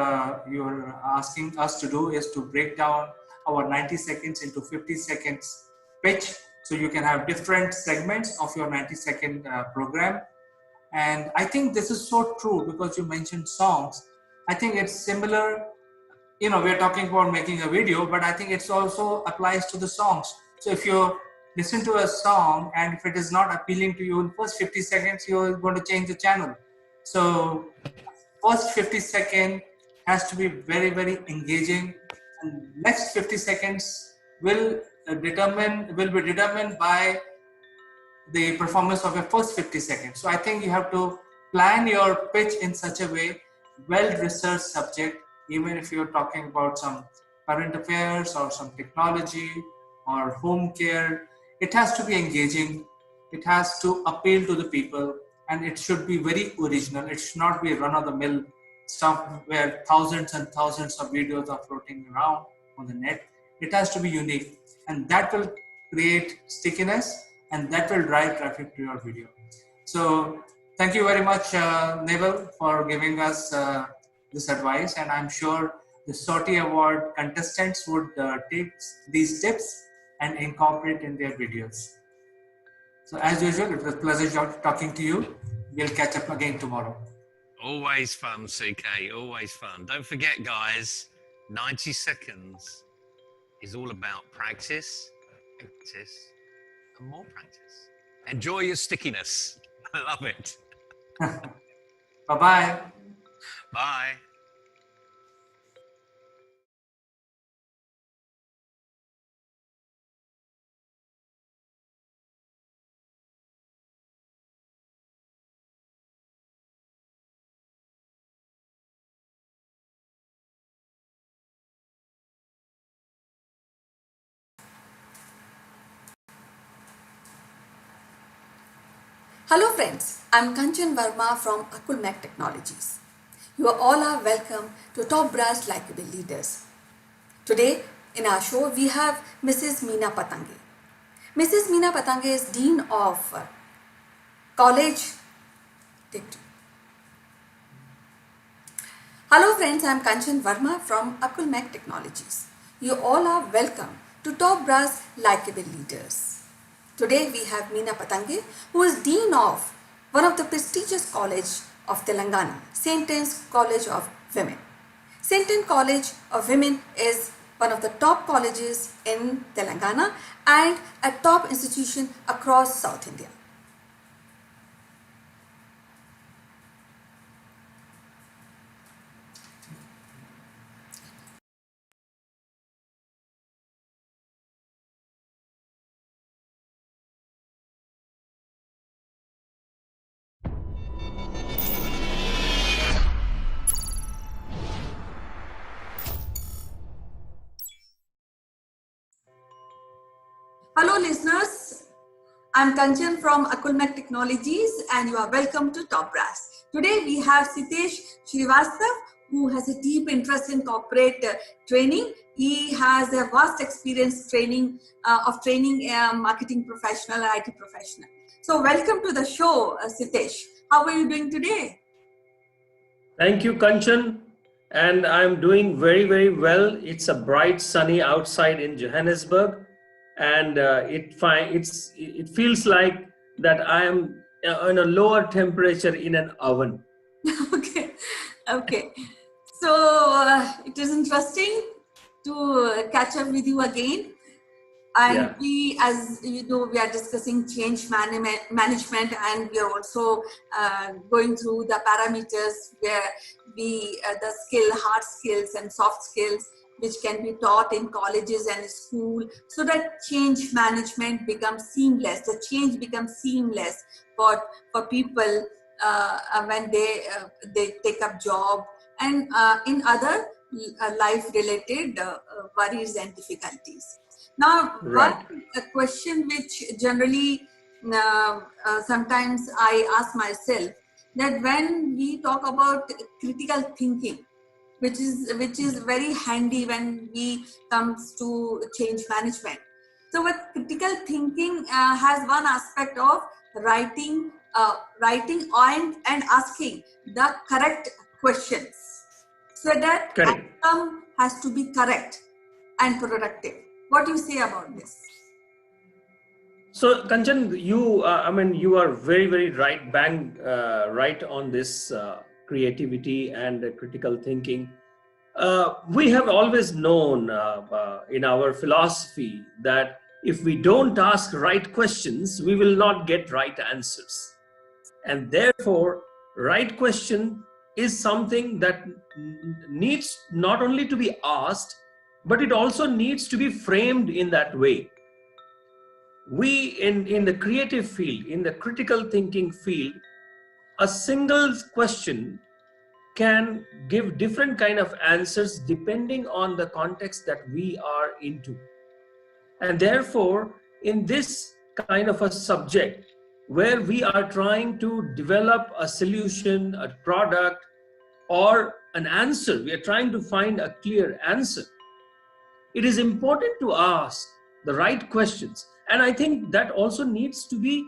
you're asking us to do, is to break down our 90 seconds into 50 seconds pitch. So you can have different segments of your 90-second program. And I think this is so true because you mentioned songs. I think it's similar. You know, we're talking about making a video, but I think it also applies to the songs. So if you listen to a song and if it is not appealing to you in first 50 seconds, you're going to change the channel. So first 50 seconds has to be very, very engaging, and next 50 seconds will be determined by the performance of your first 50 seconds. So I think you have to plan your pitch in such a way, well-researched subject, even if you're talking about some current affairs or some technology or home care, it has to be engaging, it has to appeal to the people, and it should be very original. It should not be run-of-the-mill stuff where thousands and thousands of videos are floating around on the net. It has to be unique, and that will create stickiness, and that will drive traffic to your video. So thank you very much, Naval, for giving us this advice, and I'm sure the Sortie Award contestants would take these tips and incorporate in their videos. So as usual, it was a pleasure talking to you. We'll catch up again tomorrow. Always fun, CK, always fun. Don't forget, guys, 90 seconds is all about practice, practice, and more practice. Enjoy your stickiness. I love it. Bye-bye. Bye. Hello friends, I'm Kanchan Verma from Akulmach Technologies. You all are welcome to Top Brass Likeable Leaders. Today in our show we have Mrs. Meena Patange. Mrs. Meena Patange is Dean of College. Hello friends, I'm Kanchan Verma from Akulmach Technologies. You all are welcome to Top Brass Likeable Leaders. Today we have Meena Patange, who is Dean of one of the prestigious college of Telangana, St. Anne's College of Women. St. Anne College of Women is one of the top colleges in Telangana and a top institution across South India. Hello listeners, I'm Kanchan from Akulmach Technologies and you are welcome to Top Brass. Today we have Sitesh Srivastav, who has a deep interest in corporate training. He has a vast experience training marketing professional, IT professional. So welcome to the show, Sitesh. How are you doing today? Thank you, Kanchan. And I'm doing very, very well. It's a bright, sunny outside in Johannesburg. And it feels like that I am on a lower temperature in an oven. Okay. So it is interesting to catch up with you again. And we, as you know, we are discussing change management, and we are also going through the parameters where the hard skills and soft skills, which can be taught in colleges and school, so that change management becomes seamless. The change becomes seamless for people when they take up job and in other life-related worries and difficulties. Now, one question which generally sometimes I ask myself, that when we talk about critical thinking, which is very handy when we comes to change management. So, with critical thinking has one aspect of writing and asking the correct questions, so that outcome has to be correct and productive. What do you say about this? So, Kanchan, you are very, very right on this creativity and critical thinking. We have always known in our philosophy that if we don't ask right questions, we will not get right answers. And therefore, right question is something that needs not only to be asked, but it also needs to be framed in that way. We in the creative field, in the critical thinking field, a single question can give different kind of answers depending on the context that we are into. And therefore, in this kind of a subject where we are trying to develop a solution, a product, or an answer, we are trying to find a clear answer, it is important to ask the right questions. And I think that also needs to be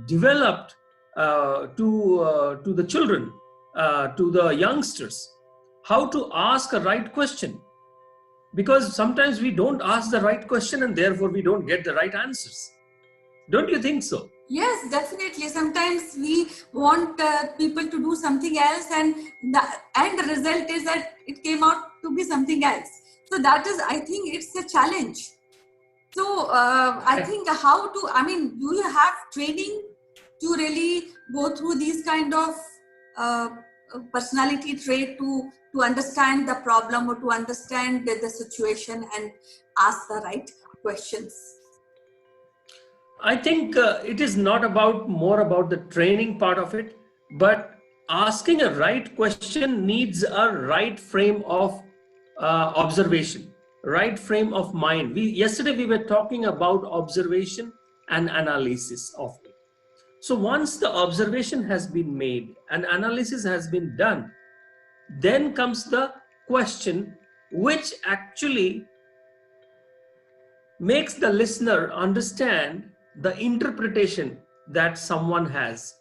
developed to the children, to the youngsters, how to ask a right question. Because sometimes we don't ask the right question and therefore we don't get the right answers. Don't you think so? Yes, definitely. Sometimes we want people to do something else, and the result is that it came out to be something else. So that is, I think it's a challenge. So I think do you have training to really go through these kind of personality trait to understand the problem or to understand the situation and ask the right questions? I think it is not more about the training part of it, but asking a right question needs a right frame of observation, right frame of mind. Yesterday we were talking about observation and analysis of it. So once the observation has been made and analysis has been done, then comes the question, which actually makes the listener understand the interpretation that someone has.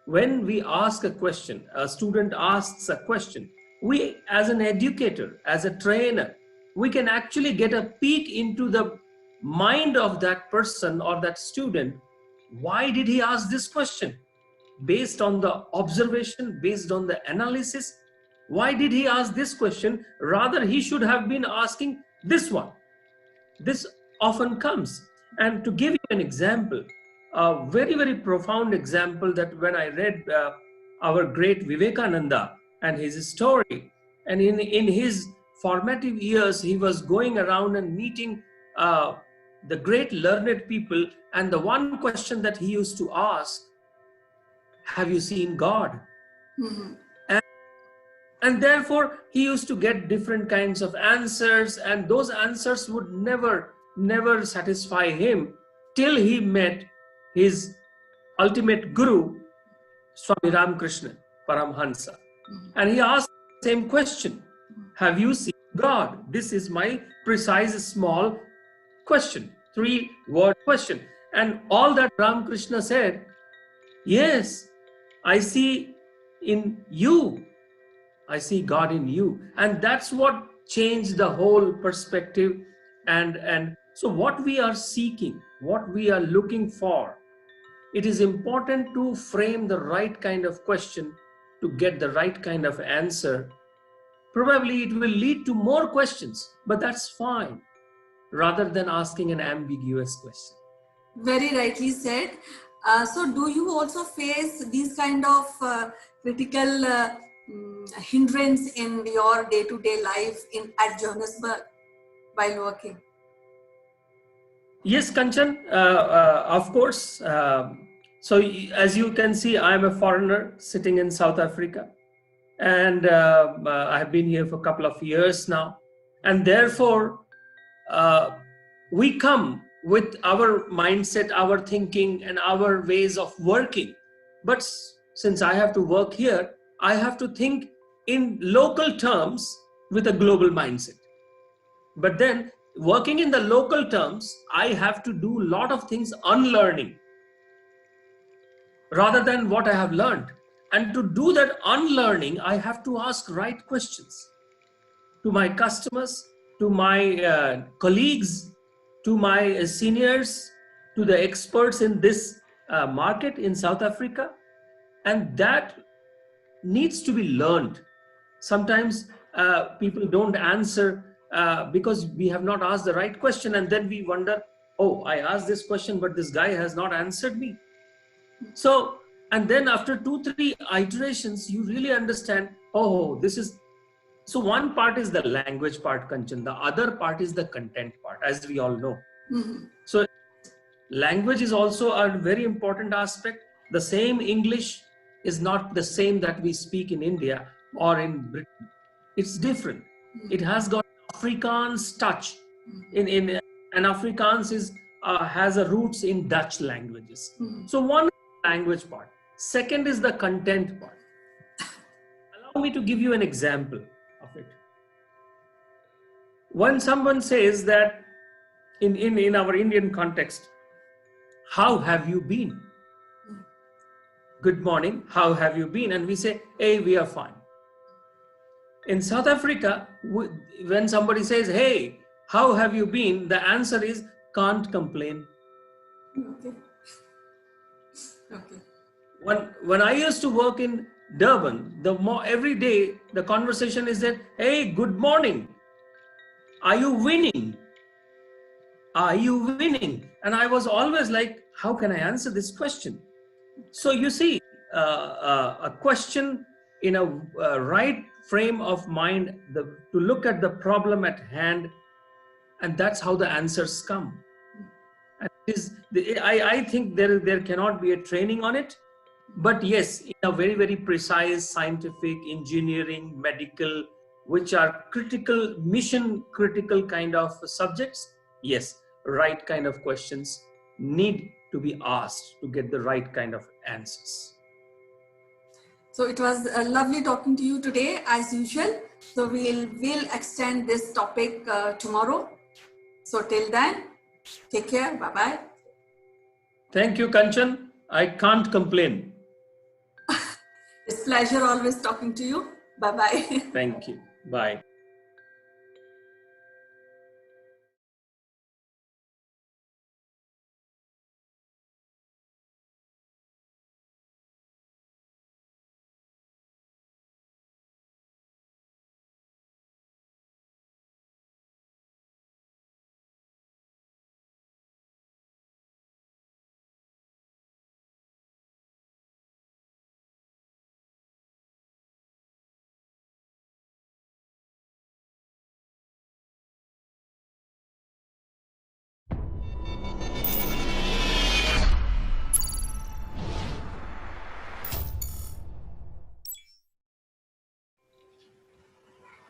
When we ask a question, a student asks a question, we as an educator, as a trainer, we can actually get a peek into the mind of that person or that student. Why did he ask this question? Based on the observation, based on the analysis, why did he ask this question? Rather, he should have been asking this one. This often comes. And to give you an example, a very, very profound example, that when I read our great Vivekananda and his story, and in his formative years, he was going around and meeting the great learned people, and the one question that he used to ask, have you seen God? Mm-hmm. And therefore, he used to get different kinds of answers, and those answers would never satisfy him till he met his ultimate guru, Swami Ramakrishna Paramhansa. Mm-hmm. And he asked the same question, have you seen God? This is my precise small question, 3-word question. And all that Ramakrishna said, yes, I see in you. I see God in you. And that's what changed the whole perspective. And so what we are seeking, what we are looking for, it is important to frame the right kind of question to get the right kind of answer. Probably it will lead to more questions, but that's fine, rather than asking an ambiguous question. Very rightly said. So do you also face these kind of critical hindrance in your day-to-day life at Johannesburg while working? Yes, Kanchan, of course. So as you can see, I'm a foreigner sitting in South Africa, and I have been here for a couple of years now. And therefore, we come with our mindset, our thinking, and our ways of working. But since I have to work here, I have to think in local terms with a global mindset. But then, working in the local terms, I have to do a lot of things unlearning rather than what I have learned. And to do that unlearning, I have to ask right questions to my customers, to my colleagues, to my seniors, to the experts in this market in South Africa. And that needs to be learned. Sometimes people don't answer because we have not asked the right question, and then we wonder, oh, I asked this question, but this guy has not answered me. So, and then after 2-3 iterations, you really understand, oh, this is, so one part is the language part, Kanchan. The other part is the content part, as we all know. Mm-hmm. So language is also a very important aspect. The same English is not the same that we speak in India or in Britain. It's different. It has got Afrikaans touch. In and Afrikaans is has a roots in Dutch languages. So one is the language part. Second is the content part. Allow me to give you an example of it. When someone says that in our Indian context, how have you been? Good morning, how have you been? And we say, hey, we are fine. In South Africa, when somebody says, hey, how have you been? The answer is, can't complain. Okay. Okay. When I used to work in Durban, every day the conversation is that, hey, good morning. Are you winning? Are you winning? And I was always like, how can I answer this question? So you see, a question in a right frame of mind to look at the problem at hand, and that's how the answers come. And I think there cannot be a training on it, but yes, in a very, very precise scientific, engineering, medical, which are critical, mission critical kind of subjects, yes, right kind of questions need to be asked to get the right kind of answers. So it was lovely talking to you today as usual. So we'll extend this topic tomorrow. So till then, take care. Bye-bye. Thank you, Kanchan. I can't complain. It's pleasure always talking to you. Bye-bye. Thank you. Bye.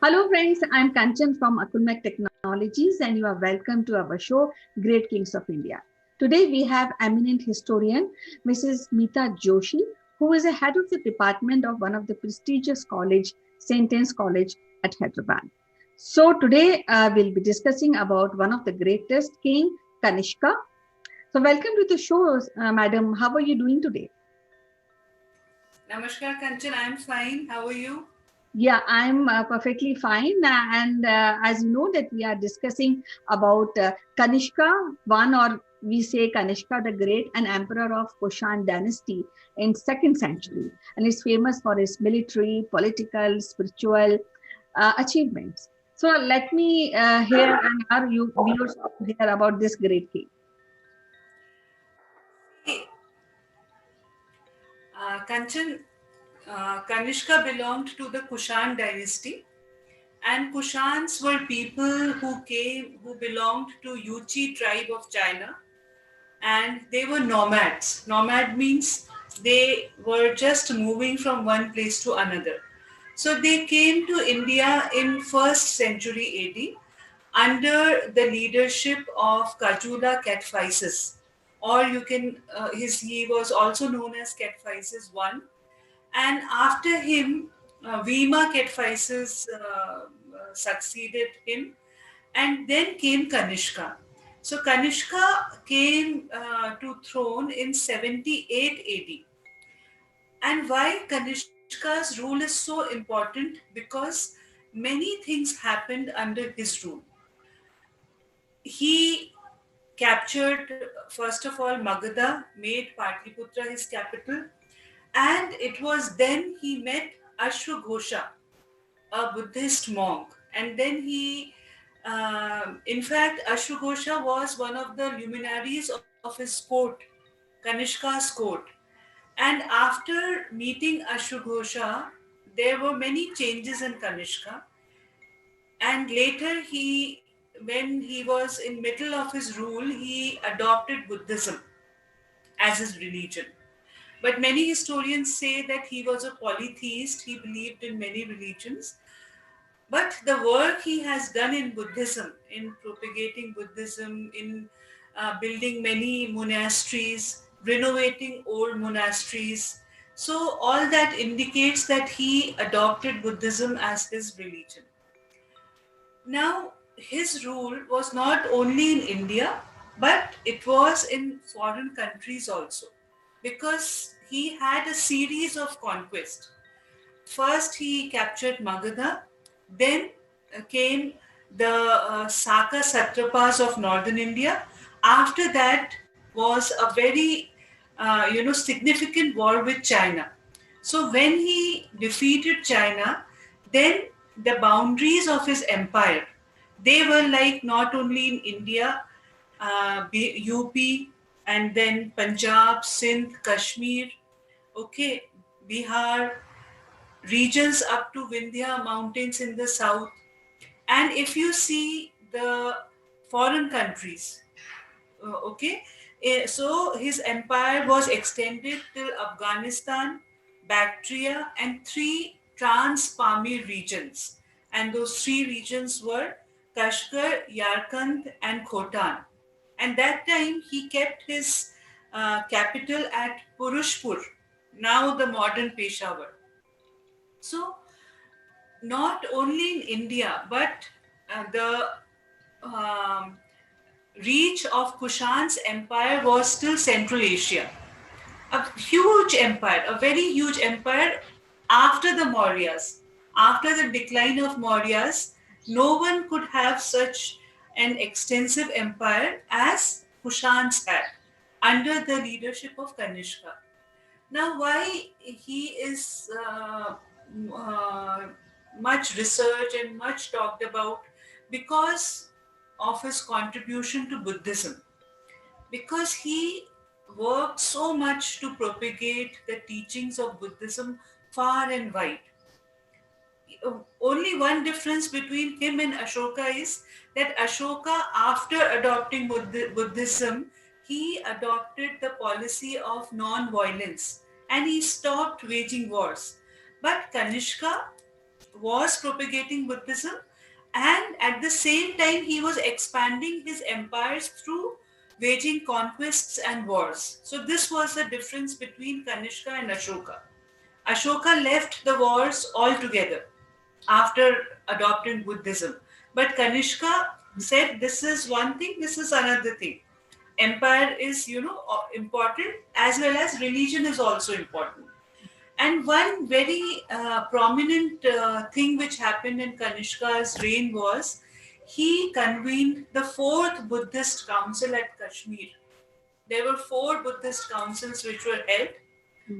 Hello friends, I'm Kanchan from Akulmach Technologies and you are welcome to our show, Great Kings of India. Today we have eminent historian, Mrs. Meeta Joshi, who is the head of the department of one of the prestigious college, St. Anne's College at Hyderabad. So today we'll be discussing about one of the greatest king, Kanishka. So welcome to the show, madam. How are you doing today? Namaskar, Kanchan. I'm fine. How are you? Yeah, I'm perfectly fine. And as you know that we are discussing about Kanishka, one or we say Kanishka the Great, an emperor of Kushan dynasty in 2nd century. And is famous for his military, political, spiritual achievements. So let me hear and our viewers hear about this great king. Kanchan, Kanishka belonged to the Kushan dynasty, and Kushans were people who belonged to Yuchi tribe of China, and they were nomads. Nomad means they were just moving from one place to another. So they came to India in 1st century AD under the leadership of Kajula Catphyses, or you can he was also known as Catphyses I, and after him, Vima Catphyses succeeded him, and then came Kanishka. So Kanishka came to throne in 78 AD. And why Kanishka's rule is so important? Because many things happened under his rule. He captured, first of all, Magadha, made Patliputra his capital, and it was then he met Ashwaghosha, a Buddhist monk, and then in fact, Ashwaghosha was one of the luminaries of his court, Kanishka's court. And after meeting Ashwaghosha, there were many changes in Kanishka. And later when he was in middle of his rule, he adopted Buddhism as his religion. But many historians say that he was a polytheist, he believed in many religions. But the work he has done in Buddhism, in propagating Buddhism, in building many monasteries, renovating old monasteries, so all that indicates that he adopted Buddhism as his religion. Now, his rule was not only in India, but it was in foreign countries also, because he had a series of conquests. First, he captured Magadha, then came the Saka Satrapas of northern India. After that was a very significant war with China. So when he defeated China, then the boundaries of his empire, they were like not only in India, UP, and then Punjab, Sindh, Kashmir, okay, Bihar, regions up to Vindhya mountains in the south. And if you see the foreign countries, okay, so his empire was extended till Afghanistan, Bactria, and three trans-Pamir regions. And those three regions were Kashgar, Yarkand, and Khotan. And that time he kept his capital at Purushpur, now the modern Peshawar. So not only in India, but the um, reach of Kushan's empire was still Central Asia. A huge empire, a very huge empire after the Mauryas. After the decline of Mauryas, no one could have such an extensive empire as Kushan's had under the leadership of Kanishka. Now, why he is much researched and much talked about? Because of his contribution to Buddhism. Because he worked so much to propagate the teachings of Buddhism far and wide. Only one difference between him and Ashoka is that Ashoka, after adopting Buddhism, he adopted the policy of non-violence and he stopped waging wars. But Kanishka was propagating Buddhism, and at the same time he was expanding his empires through waging conquests and wars. So this was the difference between Kanishka and Ashoka. Ashoka left the wars altogether after adopting Buddhism. But Kanishka said, this is one thing, this is another thing. Empire is, important, as well as religion is also important. And one very prominent thing which happened in Kanishka's reign was he convened the fourth Buddhist council at Kashmir. There were four Buddhist councils which were held: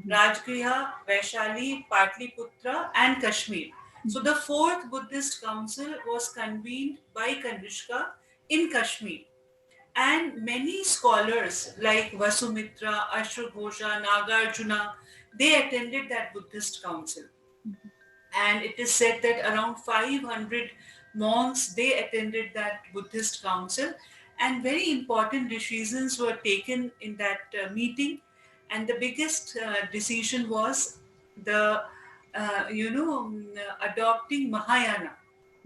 Rajgriha, Vaishali, Patliputra, and Kashmir. So the fourth Buddhist council was convened by Kanishka in Kashmir. And many scholars like Vasumitra, Ashwagosha, Nagarjuna, they attended that Buddhist council. And it is said that around 500 monks, they attended that Buddhist council. And very important decisions were taken in that meeting. And the biggest decision was the, adopting Mahayana.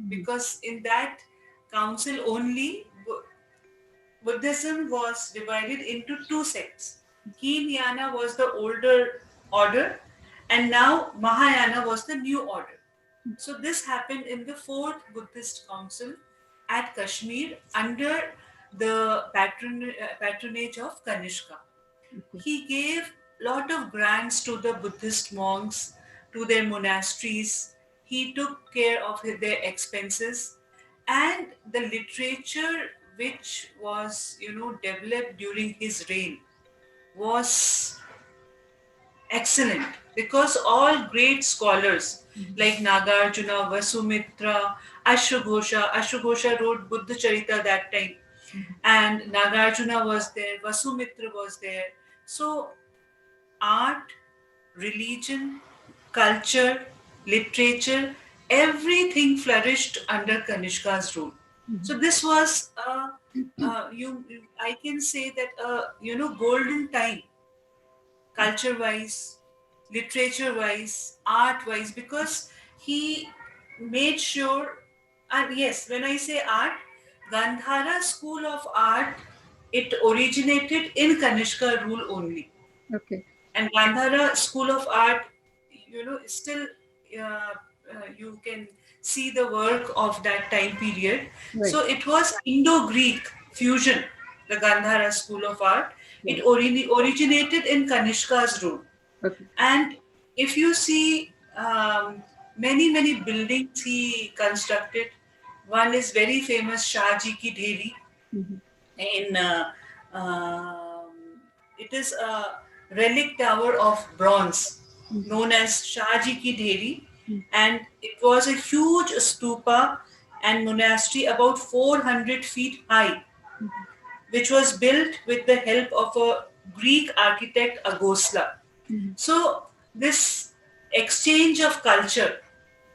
Because in that council only, Buddhism was divided into two sects. Hinayana was the older order, and now Mahayana was the new order. So this happened in the fourth Buddhist council at Kashmir under the patronage of Kanishka. He gave lot of grants to the Buddhist monks, to their monasteries. He took care of their expenses, and the literature which was developed during his reign was excellent, because all great scholars like Nagarjuna, Vasumitra, Ashwagosha wrote Buddha Charita that time, and Nagarjuna was there, Vasumitra was there. So art, religion, culture, literature, everything flourished under Kanishka's rule. So this was, I can say that, golden time. culture wise, literature wise, art wise, because he made sure, and yes, when I say art, Gandhara school of art, it originated in Kanishka rule only. Okay. And Gandhara school of art, still you can see the work of that time period. Right. So it was Indo-Greek fusion, the Gandhara school of art. It Right. originated in Kanishka's rule. Okay. And if you see many buildings he constructed, one is very famous Shahji Ki Dheri Mhm. in um, it is a relic tower of bronze Mhm. known as Shahji Ki Dheri, Mhm. and it was a huge stupa and monastery about 400 feet high, Mhm. which was built with the help of a Greek architect Agosla. Mhm. So this exchange of culture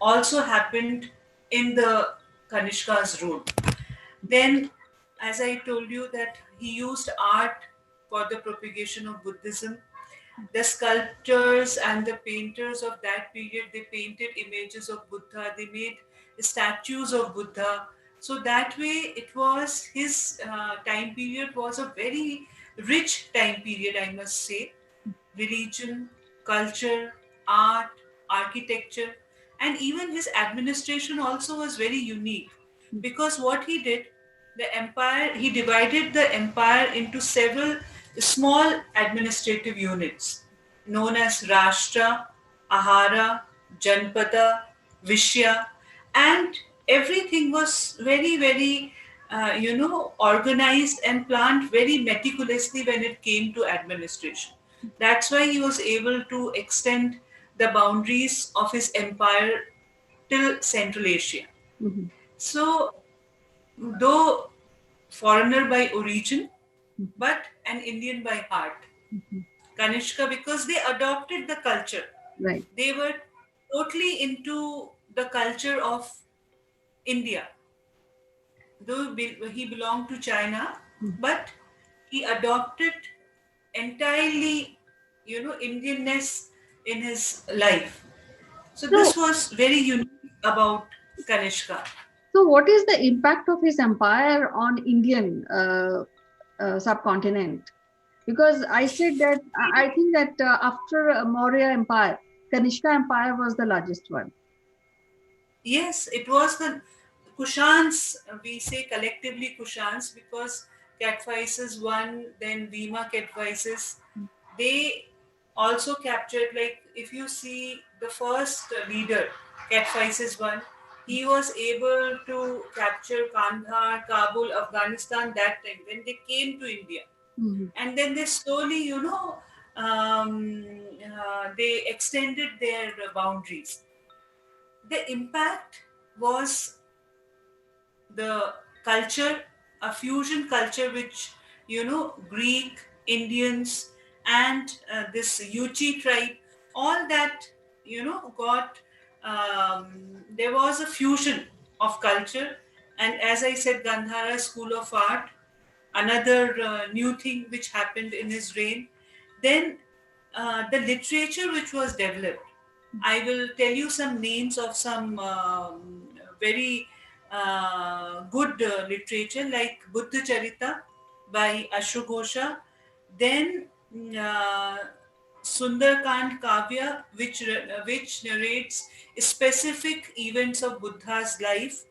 also happened in the Kanishka's rule. Then, as I told you, that he used art for the propagation of Buddhism. The sculptors and the painters of that period, they painted images of Buddha, they made statues of Buddha. So that way, it was his time period was a very rich time period, I must say. Religion, culture, art, architecture, and even his administration also was very unique, because what he did, he divided the empire into several small administrative units known as Rashtra, Ahara, Janpada, Vishya, and everything was very, organized and planned very meticulously when it came to administration. That's why he was able to extend the boundaries of his empire till Central Asia. Mhm. So, though foreigner by origin, but an Indian by heart, Mhm. Kanishka, because they adopted the culture. Right. They were totally into the culture of India. Though he belonged to China, Mhm. but he adopted entirely, Indianness in his life. So So, this was very unique about Kanishka. so what is the impact of his empire on Indian subcontinent? Because I said that I think that after Maurya Empire, Kanishka Empire was the largest one. Yes, it was the Kushans, we say collectively Kushans, because Catvices won, then Vima Catvices. They also captured, like, if you see the first leader, Catvices won, he was able to capture Kandahar, Kabul, Afghanistan that time when they came to India. Mhm. And then they slowly, they extended their boundaries. The impact was the culture, a fusion culture, which, Greek, Indians, and this Yuchi tribe, all that, got, there was a fusion of culture. And as I said, Gandhara School of Art, another new thing which happened in his reign. Then the literature which was developed. I will tell you some names of some very good literature like Buddha Charita by Ashwagosha, then Sundarkand Kavya, which narrates specific events of Buddha's life,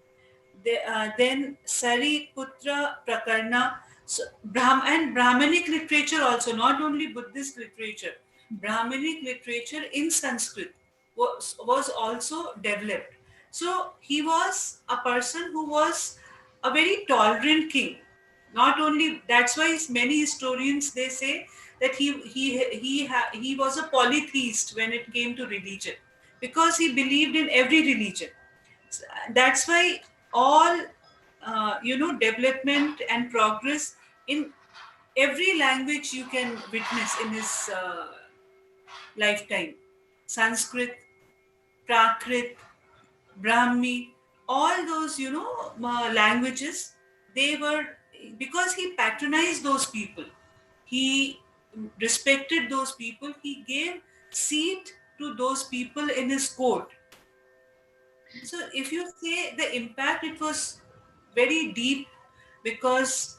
then Sari Putra Prakarna, so, and Brahmanic literature also, not only Buddhist literature, Brahmanic literature in Sanskrit was also developed. So he was a person who was a very tolerant king. Not only that's why many historians they say that he was a polytheist when it came to religion, because he believed in every religion. That's why all development and progress in every language you can witness in his lifetime. Sanskrit, Prakrit, Brahmi, all those languages, they were, because he patronized those people. He respected those people. He gave seat to those people in his court. So if you say the impact, it was very deep, because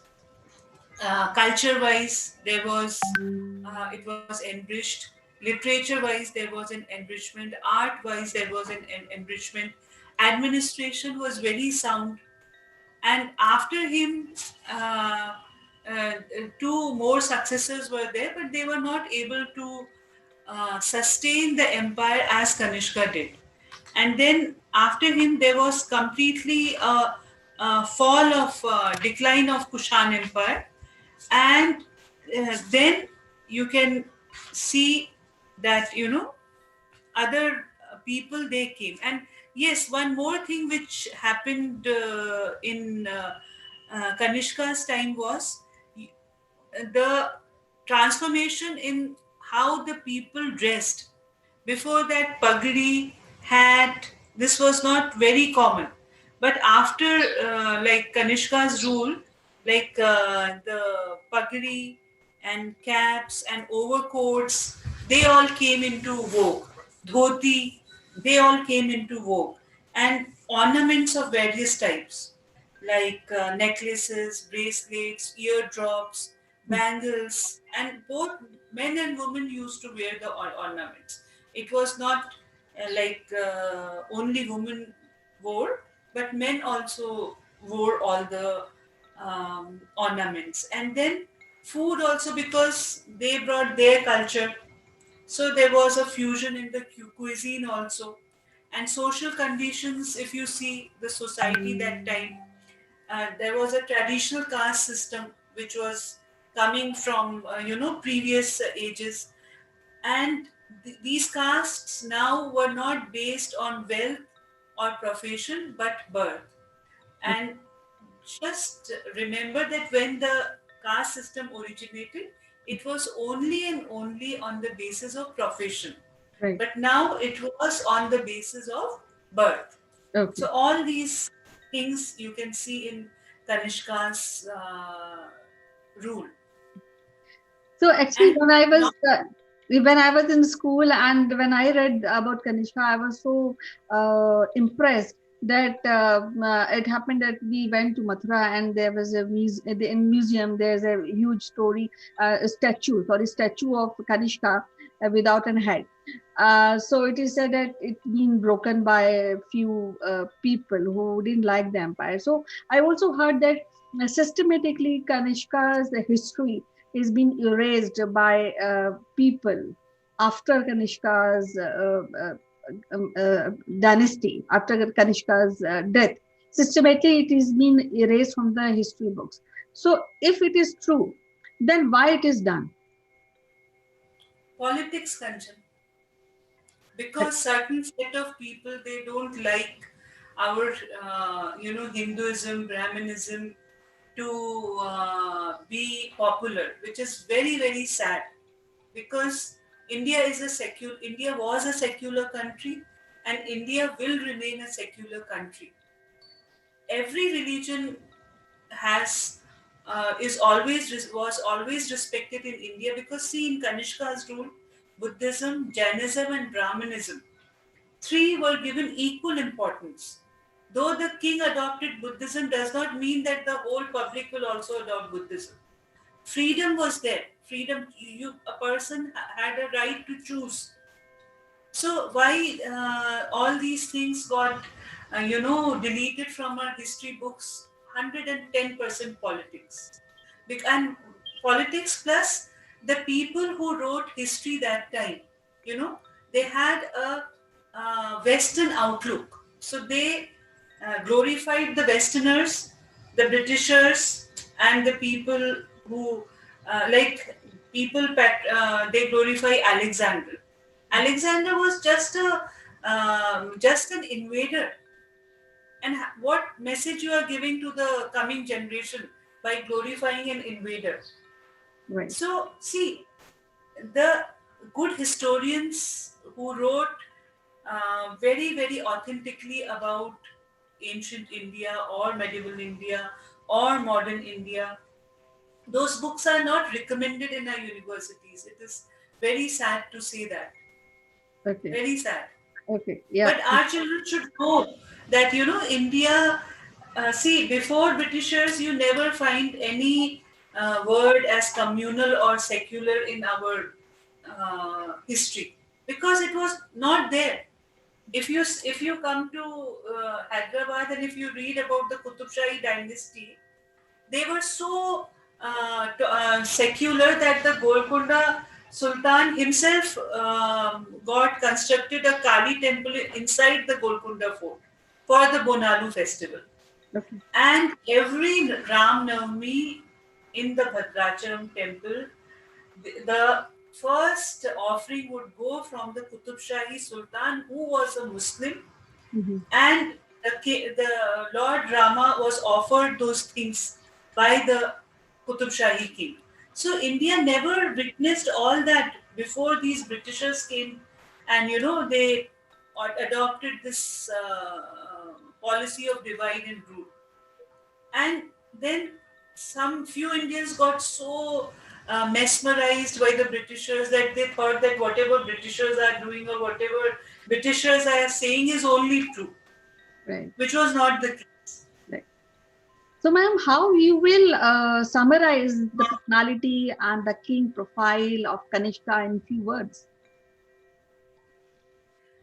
culture wise there was it was enriched, literature wise there was an enrichment, art wise there was an enrichment, administration was very sound. And after him, uh, uh, two more successors were there, but they were not able to sustain the empire as Kanishka did. And then after him, there was completely a fall of decline of Kushan Empire, and then you can see that, other people they came. And yes, one more thing which happened in Kanishka's time was the transformation in how the people dressed. Before that, pagadi, hat, this was not very common. But after like Kanishka's rule, like the pagadi and caps and overcoats, they all came into vogue. Dhoti, they all came into vogue. And ornaments of various types, like necklaces, bracelets, eardrops, bangles, and both men and women used to wear the ornaments. It was not only women wore, but men also wore all the ornaments. And then food also, because they brought their culture, so there was a fusion in the cuisine also. And social conditions, if you see the society that time, there was a traditional caste system which was coming from previous ages. And these castes now were not based on wealth or profession but birth. And just remember that when the caste system originated, it was only and only on the basis of profession. Right. But now it was on the basis of birth. Okay. So all these things you can see in Kanishka's rule. So actually, And when I was in school and when I read about Kanishka, I was so impressed that it happened that we went to Mathura and there was in museum. There's a huge statue of Kanishka without an head. So it is said that it's been broken by a few people who didn't like the empire. So I also heard that systematically Kanishka's history is being erased by people after Kanishka's dynasty, after Kanishka's death. Systematically, it is being erased from the history books. So, if it is true, then why it is done? Politics, Kanchan. Because certain set of people, they don't like our Hinduism, Brahmanism to be popular, which is very, very sad. Because India was a secular country, and India will remain a secular country. Every religion has was always respected in India, because see, in Kanishka's rule, Buddhism, Jainism, and Brahmanism, three were given equal importance. Though the king adopted Buddhism, does not mean that the whole public will also adopt Buddhism. Freedom was there. Freedom, a person had a right to choose. So why all these things got deleted from our history books? 110% politics. And politics plus the people who wrote history that time, they had a Western outlook. So they glorified the Westerners, the Britishers, and the people who they glorify Alexander. Alexander was just an invader. And what message you are giving to the coming generation by glorifying an invader? Right. So see, the good historians who wrote very, very authentically about ancient India or medieval India or modern India, Those books are not recommended in our universities. It is very sad to say that. Okay. Very sad. Okay. Yeah. But our children should know that, India, see, before Britishers, you never find any word as communal or secular in our history, because it was not there. If you come to Hyderabad, and if you read about the Qutub Shahi dynasty, they were so secular that the Golconda Sultan himself got constructed a Kali temple inside the Golconda fort for the Bonalu festival. Okay. And every Ram Navami in the Bhadrachalam temple, the first offering would go from the Qutub Shahi Sultan, who was a Muslim, Mm-hmm. and the Lord Rama was offered those things by the Qutub Shahi king. So India never witnessed all that before these Britishers came, and they adopted this policy of divide and rule. And then some few Indians got so mesmerized by the Britishers that they thought that whatever Britishers are doing or whatever Britishers are saying is only true, Right. which was not the case. Right. So, ma'am, how you will summarize the personality and the king profile of Kanishka in few words?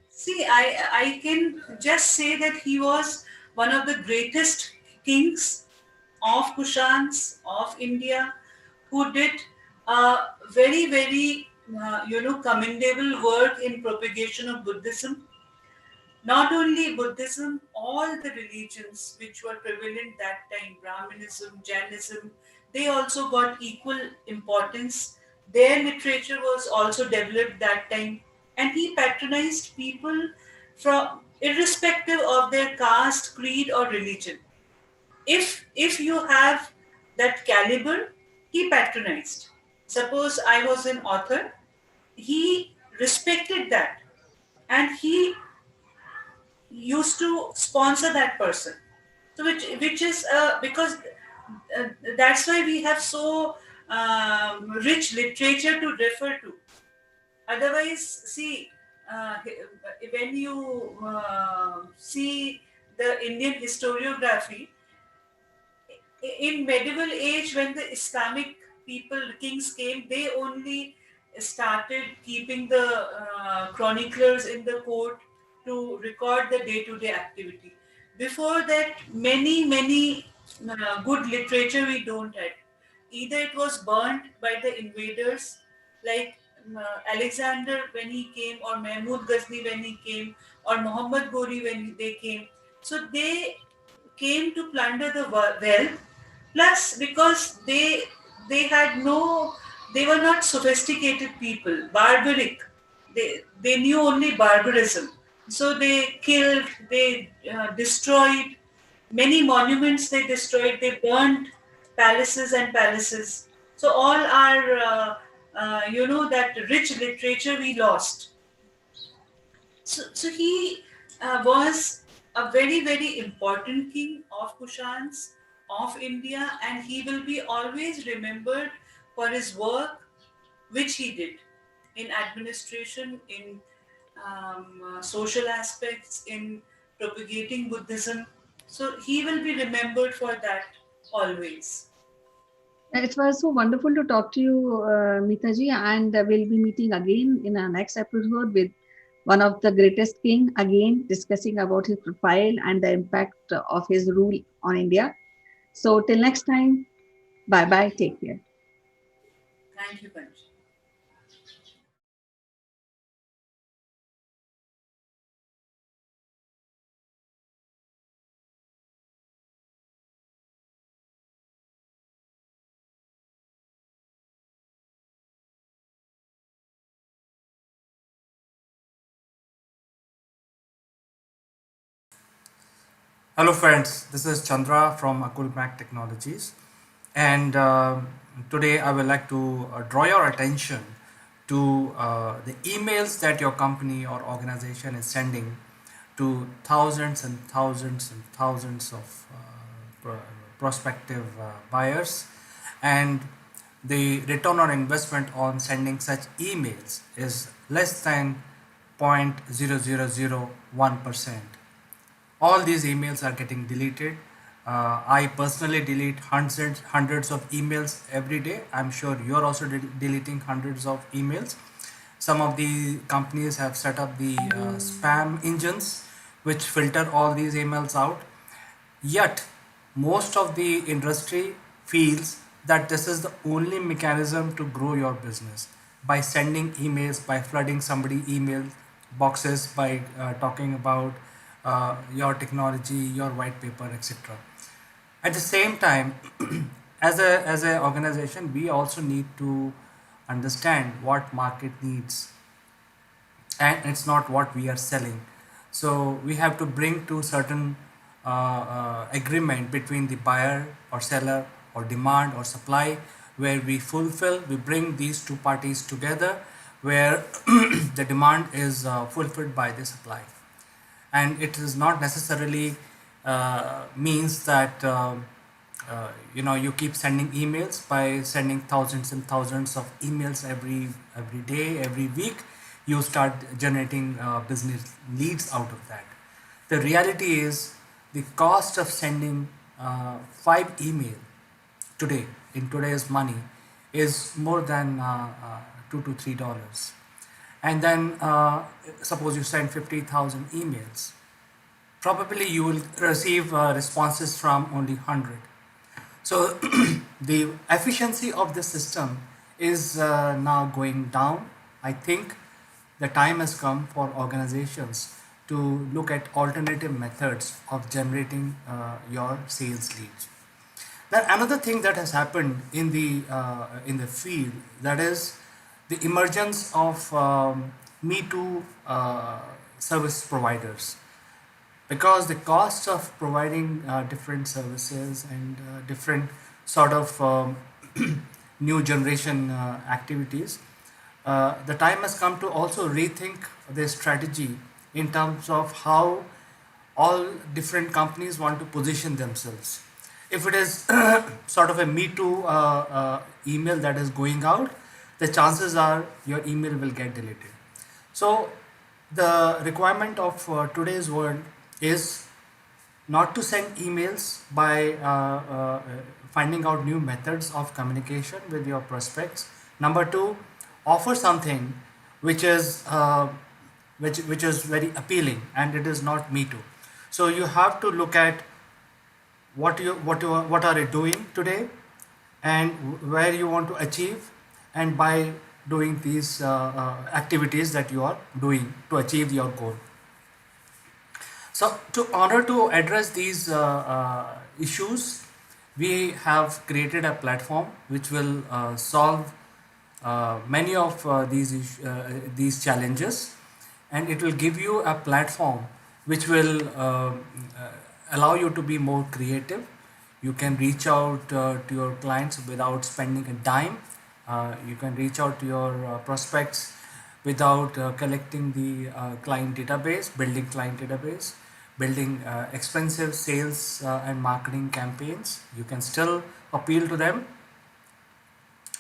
See, I can just say that he was one of the greatest kings of Kushans, of India, who did very, very, commendable work in propagation of Buddhism. Not only Buddhism, all the religions which were prevalent that time, Brahmanism, Jainism, they also got equal importance. Their literature was also developed that time, and he patronized people from irrespective of their caste, creed, or religion. If you have that caliber, he patronized. Suppose I was an author, he respected that, and he used to sponsor that person. So which is because that's why we have so rich literature to refer to. Otherwise, see, when you see the Indian historiography, in medieval age, when the Islamic people, kings came, they only started keeping the chroniclers in the court to record the day-to-day activity. Before that, many good literature we don't have. Either it was burnt by the invaders, like Alexander when he came, or Mahmud Ghazni when he came, or Muhammad Ghori when they came. So they came to plunder the wealth. Plus, because they had no, they were not sophisticated people, barbaric. They knew only barbarism. So they killed, they destroyed many monuments. They destroyed, they burned palaces and palaces. So all our that rich literature we lost. So he was a very, very important king of Kushans, of India, and he will be always remembered for his work which he did in administration, in social aspects, in propagating Buddhism. So he will be remembered for that always. It was so wonderful to talk to you, Mitaji, and we'll be meeting again in our next episode with one of the greatest king, again discussing about his profile and the impact of his rule on India. So till next time, bye bye, take care. Thank you, Panch. Hello friends, this is Chandra from Akulmach Technologies, and today I would like to draw your attention to the emails that your company or organization is sending to thousands and thousands and thousands of prospective buyers, and the return on investment on sending such emails is less than 0.0001%. All these emails are getting deleted. I personally delete hundreds of emails every day. I'm sure you're also deleting hundreds of emails. Some of the companies have set up the spam engines which filter all these emails out. Yet, most of the industry feels that this is the only mechanism to grow your business by sending emails, by flooding somebody email boxes, by talking about your technology, your white paper, etc. At the same time, as a organization, we also need to understand what market needs, and it's not what we are selling. So we have to bring to certain agreement between the buyer or seller or demand or supply, where we bring these two parties together, where the demand is fulfilled by the supply. And it is not necessarily means that you keep sending emails. By sending thousands and thousands of emails every day, every week, you start generating business leads out of that. The reality is the cost of sending 5 email today, in today's money, is more than $2 to $3. And then suppose you send 50,000 emails, probably you will receive responses from only 100. So the efficiency of the system is now going down. I think the time has come for organizations to look at alternative methods of generating your sales leads. Then another thing that has happened in the field, that is the emergence of Me Too service providers, because the cost of providing different services and different sort of new generation activities, the time has come to also rethink their strategy in terms of how all different companies want to position themselves. If it is sort of a Me Too email that is going out, the chances are your email will get deleted. So the requirement of today's world is not to send emails by finding out new methods of communication with your prospects. Number two, offer something which is which is very appealing, and it is not Me Too. So you have to look at what are you doing today, and where you want to achieve, and by doing these activities that you are doing to achieve your goal. So to order to address these issues, we have created a platform which will solve many of these challenges, and it will give you a platform which will allow you to be more creative. You can reach out to your clients without spending a dime. You can reach out to your prospects without collecting the building client database, building expensive sales and marketing campaigns. You can still appeal to them.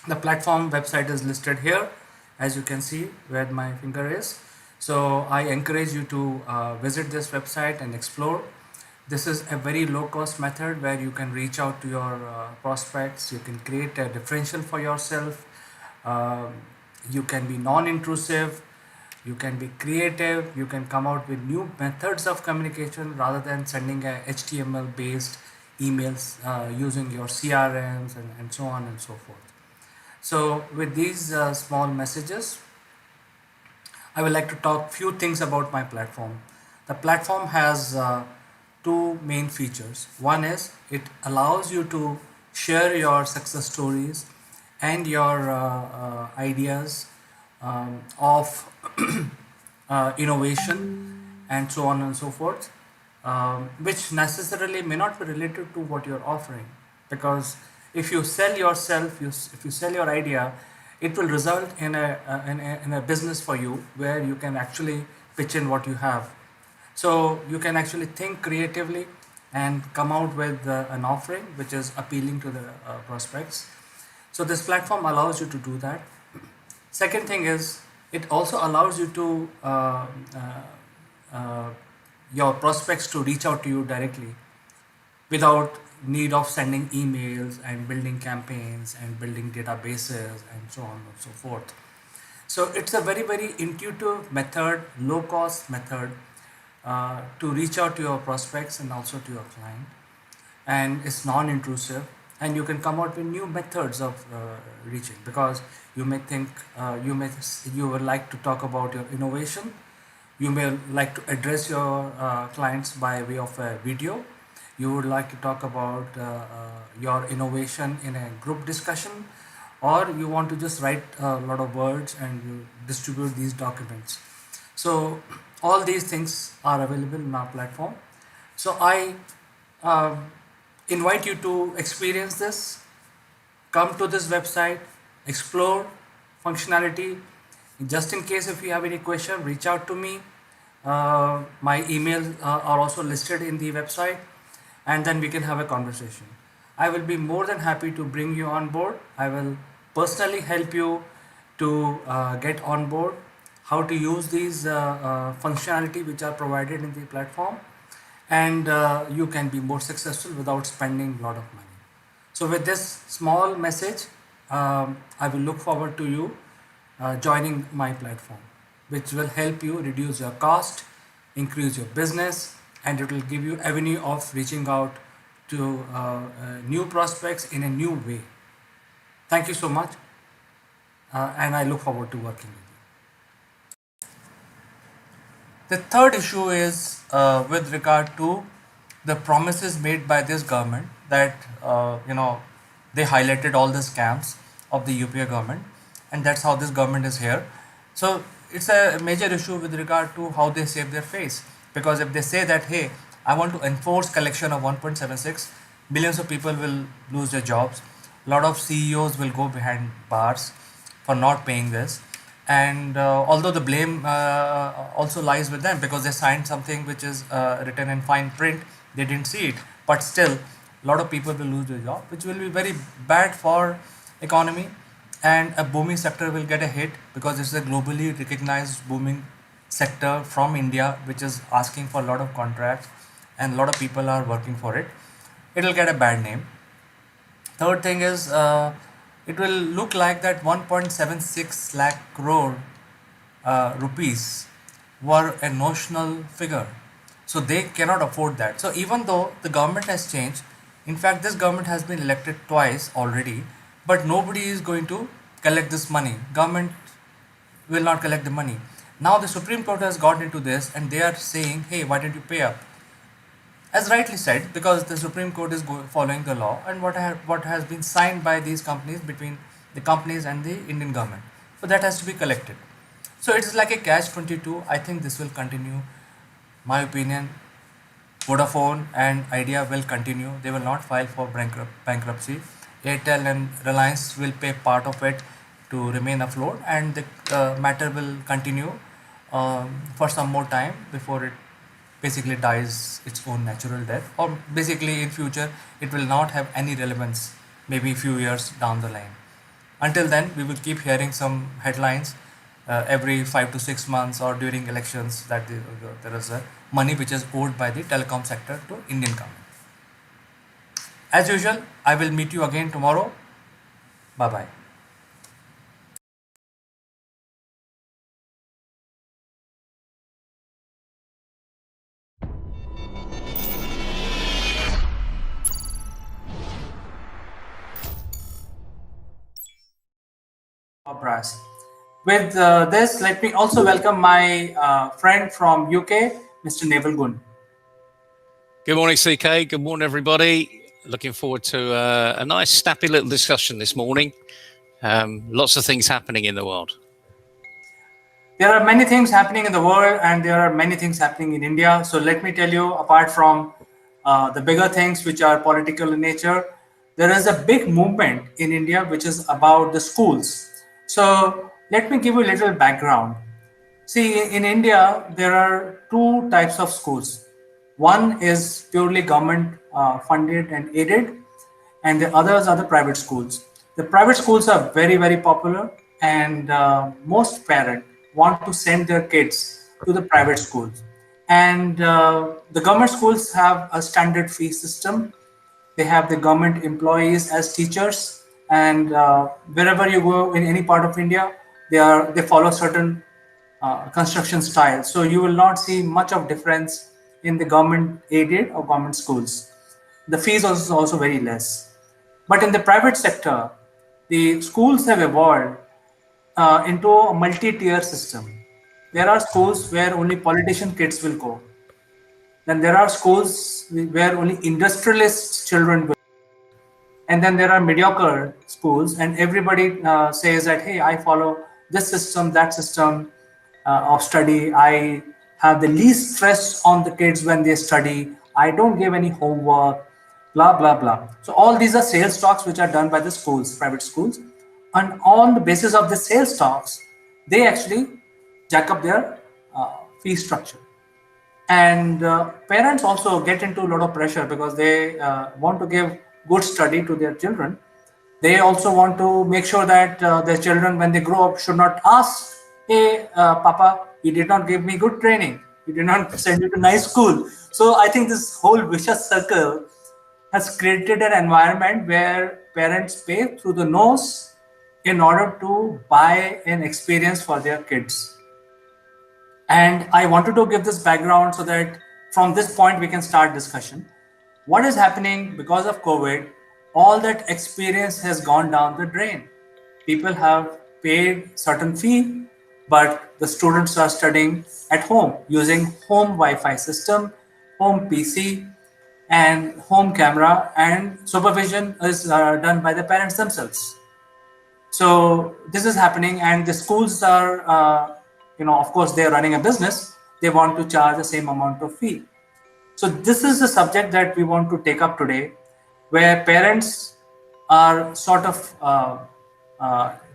The platform website is listed here, as you can see where my finger is. So I encourage you to visit this website and explore. This is a very low cost method where you can reach out to your prospects. You can create a differential for yourself. You can be non-intrusive. You can be creative. You can come out with new methods of communication rather than sending a HTML based emails using your CRMs and so on and so forth. So with these small messages, I would like to talk few things about my platform. The platform has two main features. One is it allows you to share your success stories and your ideas of innovation and so on and so forth, which necessarily may not be related to what you're offering. Because if you sell yourself, if you sell your idea, it will result in a business for you where you can actually pitch in what you have. So you can actually think creatively and come out with an offering which is appealing to the prospects. So this platform allows you to do that. Second thing is it also allows you to uh, your prospects to reach out to you directly without need of sending emails and building campaigns and building databases and so on and so forth. So it's a very intuitive method, low cost method to reach out to your prospects and also to your client, and it's non-intrusive, and you can come out with new methods of reaching, because you may think you would like to talk about your innovation. You may like to address your clients by way of a video. You would like to talk about your innovation in a group discussion, or you want to just write a lot of words and you distribute these documents. So all these things are available in our platform. So I um, invite you to experience this. Come to this website, explore functionality. Just in case if you have any question, reach out to me. My emails are also listed in the website, and then we can have a conversation. I will be more than happy to bring you on board. I will personally help you to get on board, how to use these functionality which are provided in the platform, and you can be more successful without spending a lot of money. So with this small message, I will look forward to you joining my platform, which will help you reduce your cost, increase your business, and it will give you avenue of reaching out to new prospects in a new way. Thank you so much, and I look forward to working with you. The third issue is with regard to the promises made by this government, that they highlighted all the scams of the UPA government, and that's how this government is here. So it's a major issue with regard to how they save their face, because if they say that, hey, I want to enforce collection of 1.76, millions of people will lose their jobs. A lot of CEOs will go behind bars for not paying this, and although the blame also lies with them, because they signed something which is written in fine print, they didn't see it, but still a lot of people will lose their job, which will be very bad for economy, and a booming sector will get a hit, because it's a globally recognized booming sector from India, which is asking for a lot of contracts, and a lot of people are working for it. It will get a bad name. Third thing is, it will look like that 1.76 lakh crore rupees were a notional figure. So they cannot afford that. So even though the government has changed, in fact, this government has been elected twice already, but nobody is going to collect this money. Government will not collect the money. Now the Supreme Court has got into this, and they are saying, hey, why don't you pay up? As rightly said, because the Supreme Court is following the law and what has been signed by these companies, between the companies and the Indian government. So that has to be collected. So it's like a catch 22. I think this will continue. My opinion, Vodafone and Idea will continue. They will not file for bankruptcy. Airtel and Reliance will pay part of it to remain afloat, and the matter will continue for some more time before it basically dies its own natural death, or basically in future it will not have any relevance, maybe a few years down the line. Until then, we will keep hearing some headlines every 5 to 6 months or during elections that there is a money which is owed by the telecom sector to Indian government. As usual, I will meet you again tomorrow. Bye bye. Brass. With this, let me also welcome my friend from UK, Mr. Naval Gun. Good morning, CK. Good morning, everybody. Looking forward to a nice, snappy little discussion this morning. Lots of things happening in the world. There are many things happening in the world, and there are many things happening in India. So let me tell you, apart from the bigger things which are political in nature, there is a big movement in India which is about the schools. So let me give you a little background. See, in India, there are two types of schools. One is purely government funded and aided, and the others are the private schools. The private schools are very, very popular, and most parents want to send their kids to the private schools. And the government schools have a standard fee system. They have the government employees as teachers, and wherever you go in any part of India, they follow certain construction style. So you will not see much of difference in the government aided or government schools. The fees are also very less. But in the private sector, the schools have evolved into a multi-tier system. There are schools where only politician kids will go. Then there are schools where only industrialist children will. And then there are mediocre schools, and everybody says that, hey, I follow this system, that system of study. I have the least stress on the kids when they study. I don't give any homework, blah, blah, blah. So all these are sales talks which are done by the schools, private schools. And on the basis of the sales talks, they actually jack up their fee structure. And parents also get into a lot of pressure because they want to give good study to their children. They also want to make sure that their children, when they grow up, should not ask, hey, Papa, you did not give me good training. You did not send me to nice school. So I think this whole vicious circle has created an environment where parents pay through the nose in order to buy an experience for their kids. And I wanted to give this background so that from this point we can start discussion. What is happening because of COVID? All that experience has gone down the drain. People have paid certain fee, but the students are studying at home using home Wi-Fi system, home PC, and home camera, and supervision is done by the parents themselves. So this is happening, and the schools are, of course, they're running a business. They want to charge the same amount of fee. So this is the subject that we want to take up today, where parents are sort of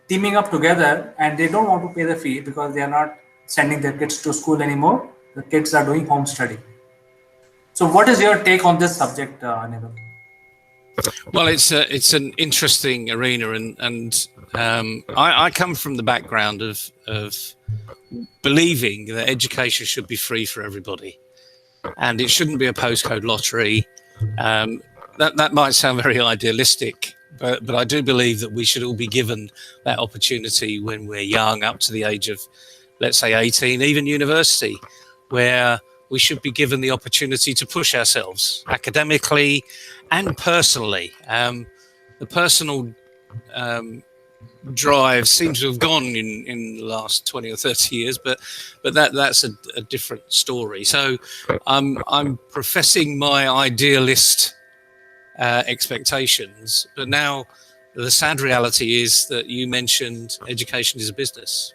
teaming up together, and they don't want to pay the fee because they are not sending their kids to school anymore. The kids are doing home study. So what is your take on this subject, Anirudh? Well, it's an interesting arena, and I come from the background of believing that education should be free for everybody, and it shouldn't be a postcode lottery. That might sound very idealistic, but I do believe that we should all be given that opportunity when we're young, up to the age of, let's say, 18, even university, where we should be given the opportunity to push ourselves academically and personally. The personal drive seems to have gone in the last 20 or 30 years, but that's a different story. So I'm professing my idealist expectations, but now the sad reality is that you mentioned education is a business,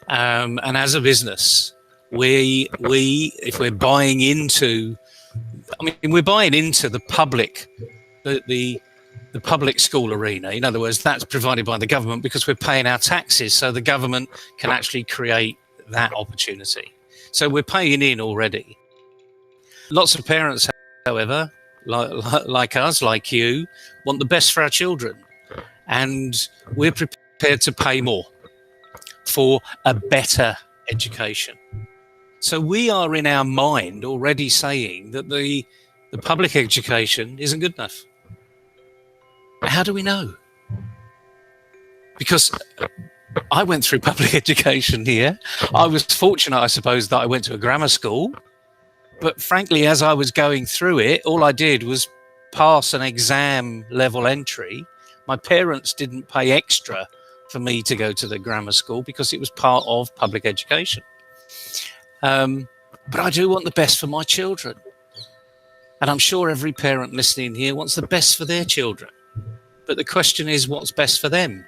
and as a business, we if we're buying into, we're buying into the public, the public school arena. In other words, that's provided by the government because we're paying our taxes, so the government can actually create that opportunity. So we're paying in already. Lots of parents, however, like us, like you, want the best for our children, and we're prepared to pay more for a better education. So we are in our mind already saying that the public education isn't good enough. How do we know? Because I went through public education here. I was fortunate, I suppose, that I went to a grammar school. But frankly, as I was going through it, all I did was pass an exam level entry. My parents didn't pay extra for me to go to the grammar school because it was part of public education. But I do want the best for my children. And I'm sure every parent listening here wants the best for their children. But the question is, what's best for them?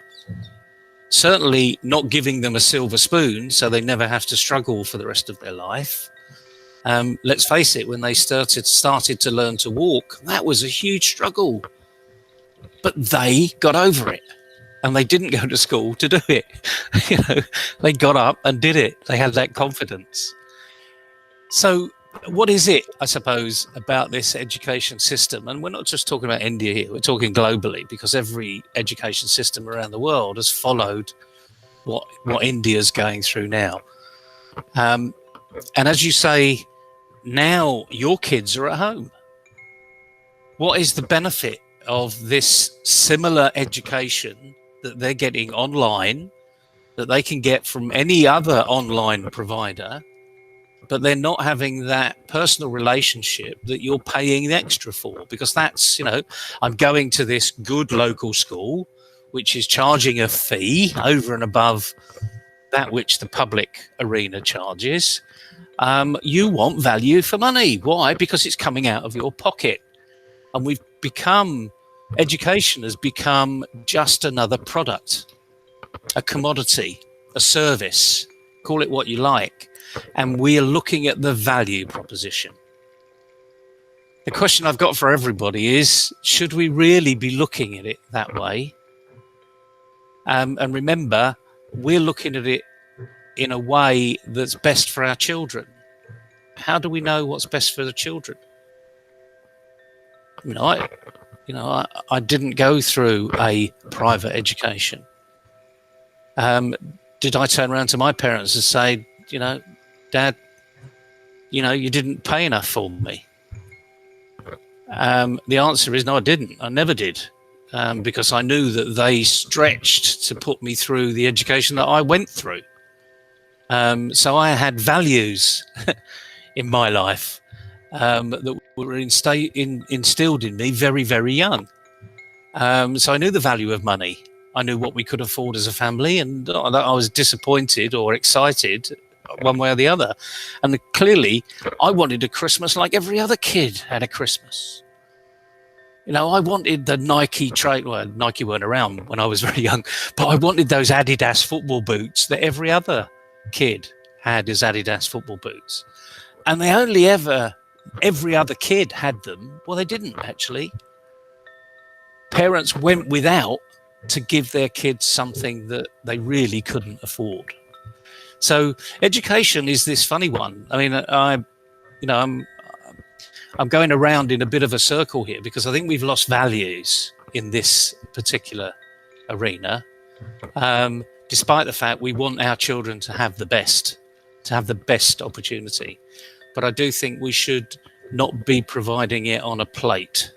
Certainly not giving them a silver spoon so they never have to struggle for the rest of their life. Let's face it, when they started to learn to walk, that was a huge struggle. But they got over it. And they didn't go to school to do it. They got up and did it. They had that confidence. So what is it, I suppose, about this education system? And we're not just talking about India here, we're talking globally, because every education system around the world has followed what India's going through now. And as you say, now your kids are at home. What is the benefit of this similar education that they're getting online, that they can get from any other online provider, but they're not having that personal relationship that you're paying extra for? Because that's, I'm going to this good local school, which is charging a fee over and above that which the public arena charges. You want value for money. Why? Because it's coming out of your pocket. And education has become just another product, a commodity, a service, call it what you like. And we are looking at the value proposition. The question I've got for everybody is, should we really be looking at it that way? And remember, we're looking at it in a way that's best for our children. How do we know what's best for the children? I didn't go through a private education. Did I turn around to my parents and say, Dad, you didn't pay enough for me? The answer is no, I didn't. I never did. Because I knew that they stretched to put me through the education that I went through. So I had values in my life that were instilled in me very, very young. So I knew the value of money. I knew what we could afford as a family, and I was disappointed or excited one way or the other. And clearly, I wanted a Christmas like every other kid had a Christmas. I wanted the Nike trade. Well, Nike weren't around when I was very young, but I wanted those Adidas football boots that every other kid had as Adidas football boots. And every other kid had them. Well, they didn't actually. Parents went without to give their kids something that they really couldn't afford. So education is this funny one. I mean, I'm going around in a bit of a circle here because I think we've lost values in this particular arena, despite the fact we want our children to have the best opportunity. But I do think we should not be providing it on a plate.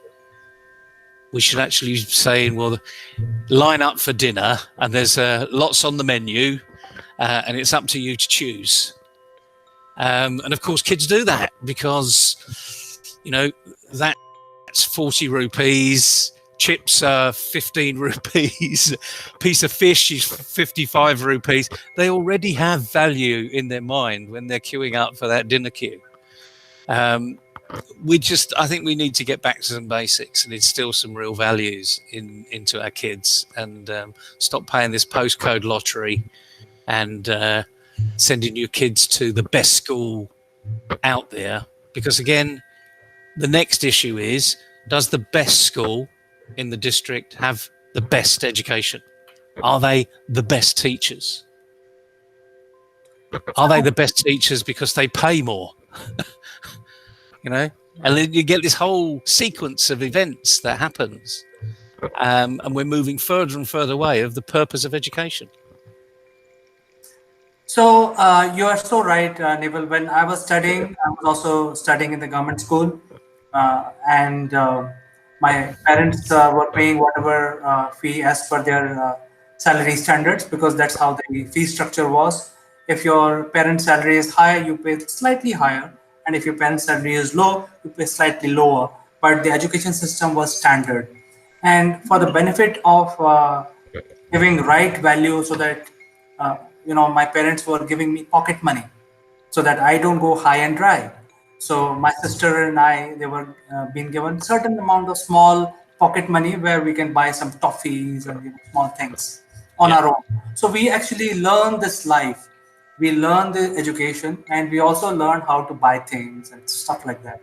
We should actually say, well, line up for dinner and there's lots on the menu and it's up to you to choose. And of course, kids do that because, that's 40 rupees, chips are 15 rupees, piece of fish is 55 rupees. They already have value in their mind when they're queuing up for that dinner queue. I think we need to get back to some basics and instill some real values into our kids and stop paying this postcode lottery and sending your kids to the best school out there. Because again, the next issue is, does the best school in the district have the best education? Are they the best teachers? Are they the best teachers because they pay more? And then you get this whole sequence of events that happens. And we're moving further and further away of the purpose of education. So you are so right, Neville. When I was studying, I was also studying in the government school. And my parents were paying whatever fee as per their salary standards, because that's how the fee structure was. If your parents' salary is high, you pay slightly higher. And if your parents' salary is low, you pay slightly lower. But the education system was standard. And for the benefit of giving right value, so that, my parents were giving me pocket money so that I don't go high and dry. So my sister and I, they were being given certain amount of small pocket money where we can buy some toffees and small things on our own. So we actually learn this life. We learn the education, and we also learn how to buy things and stuff like that.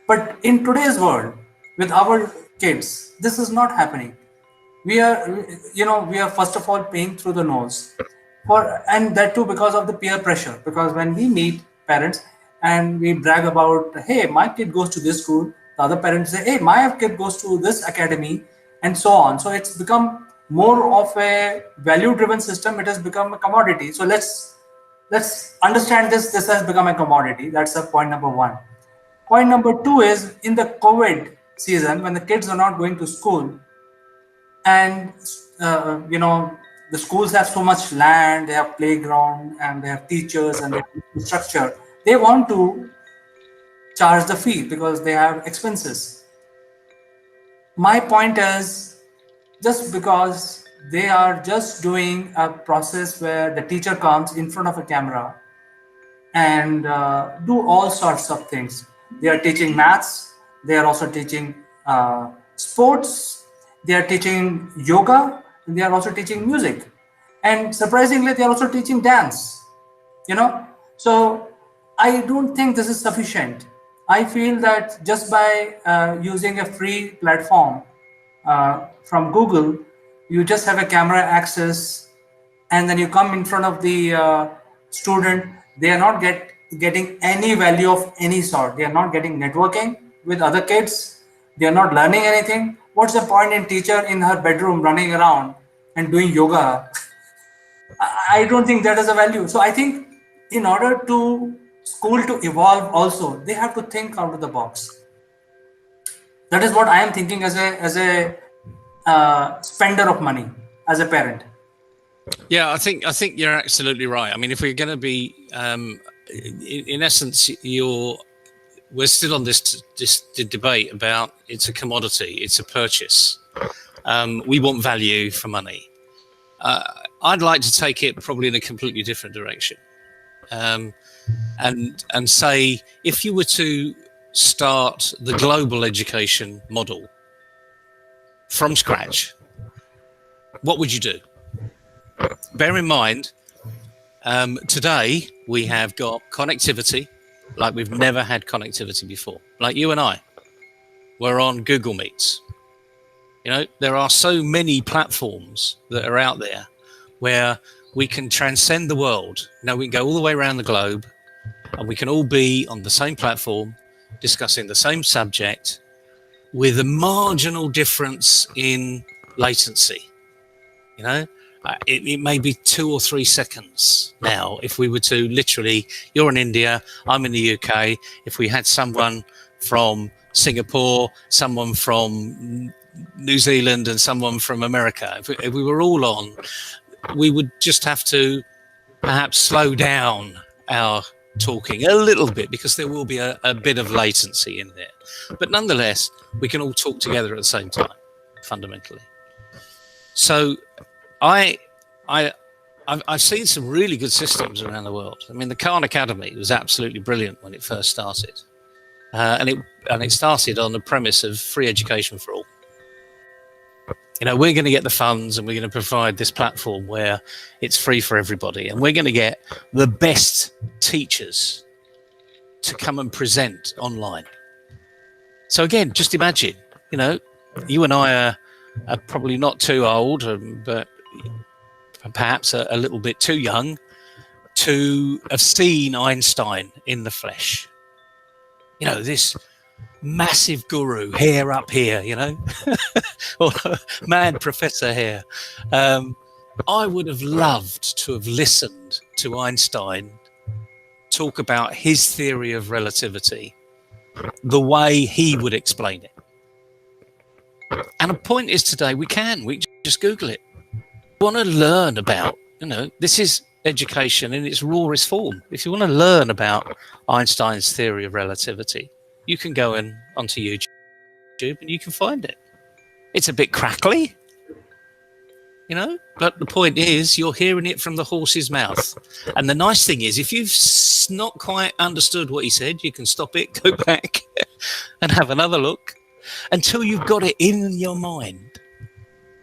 But in today's world, with our kids, this is not happening. We are first of all paying through the nose, and that too because of the peer pressure. Because when we meet parents and we brag about, hey, my kid goes to this school. The other parents say, hey, my kid goes to this academy, and so on. So it's become more of a value-driven system. It has become a commodity. So let's understand this. This has become a commodity. That's a point number one. Point number two is, in the COVID season, when the kids are not going to school, and the schools have so much land, they have playground, and they have teachers, and they have infrastructure. They want to charge the fee because they have expenses. My point is, just because they are just doing a process where the teacher comes in front of a camera and do all sorts of things. They are teaching maths, they are also teaching sports, they are teaching yoga, and they are also teaching music. And surprisingly, they are also teaching dance. So I don't think this is sufficient. I feel that just by using a free platform from Google, you just have a camera access, and then you come in front of the student. They are not getting any value of any sort. They are not getting networking with other kids. They are not learning anything. What's the point in teacher in her bedroom running around and doing yoga? I don't think that is a value. So I think in order to school to evolve, also they have to think out of the box. That is what I am thinking as a spender of money, as a parent. Yeah, I think you're absolutely right. I mean, if we're going to be, in essence, we're still on this debate about it's a commodity, it's a purchase. We want value for money. I'd like to take it probably in a completely different direction, and say, if you were to start the global education model from scratch, what would you do? Bear in mind, today we have got connectivity like we've never had connectivity before. Like you and I, we're on Google Meets. There are so many platforms that are out there where we can transcend the world. We can go all the way around the globe, and we can all be on the same platform discussing the same subject with a marginal difference in latency. It may be 2 or 3 seconds now. If we were to literally, you're in India, I'm in the UK, if we had someone from Singapore, someone from New Zealand, and someone from America, if we were all on, we would just have to perhaps slow down our talking a little bit, because there will be a bit of latency in there. But nonetheless, we can all talk together at the same time, fundamentally. So I've seen some really good systems around the world. I mean, the Khan Academy was absolutely brilliant when it first started, and it started on the premise of free education for all. We're going to get the funds, and we're going to provide this platform where it's free for everybody, and we're going to get the best teachers to come and present online. So again, just imagine, you and I are probably not too old, but perhaps a little bit too young to have seen Einstein in the flesh. This massive guru, hair up here, or mad professor here. I would have loved to have listened to Einstein talk about his theory of relativity the way he would explain it. And the point is, today we just Google it. We want to learn about, this is education in its rawest form. If you want to learn about Einstein's theory of relativity, you can go onto YouTube and you can find it. It's a bit crackly, but the point is, you're hearing it from the horse's mouth. And the nice thing is, if you've not quite understood what he said, you can stop it, go back and have another look until you've got it in your mind.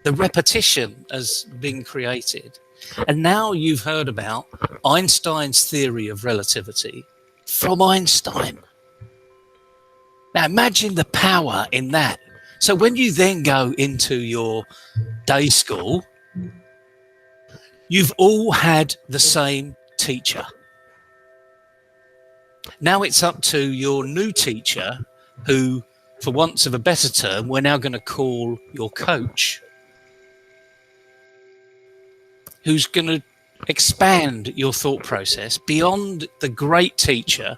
The repetition has been created. And now you've heard about Einstein's theory of relativity from Einstein. Now imagine the power in that. So when you then go into your day school, you've all had the same teacher. Now it's up to your new teacher, who, for want of a better term, we're now going to call your coach, who's going to expand your thought process beyond the great teacher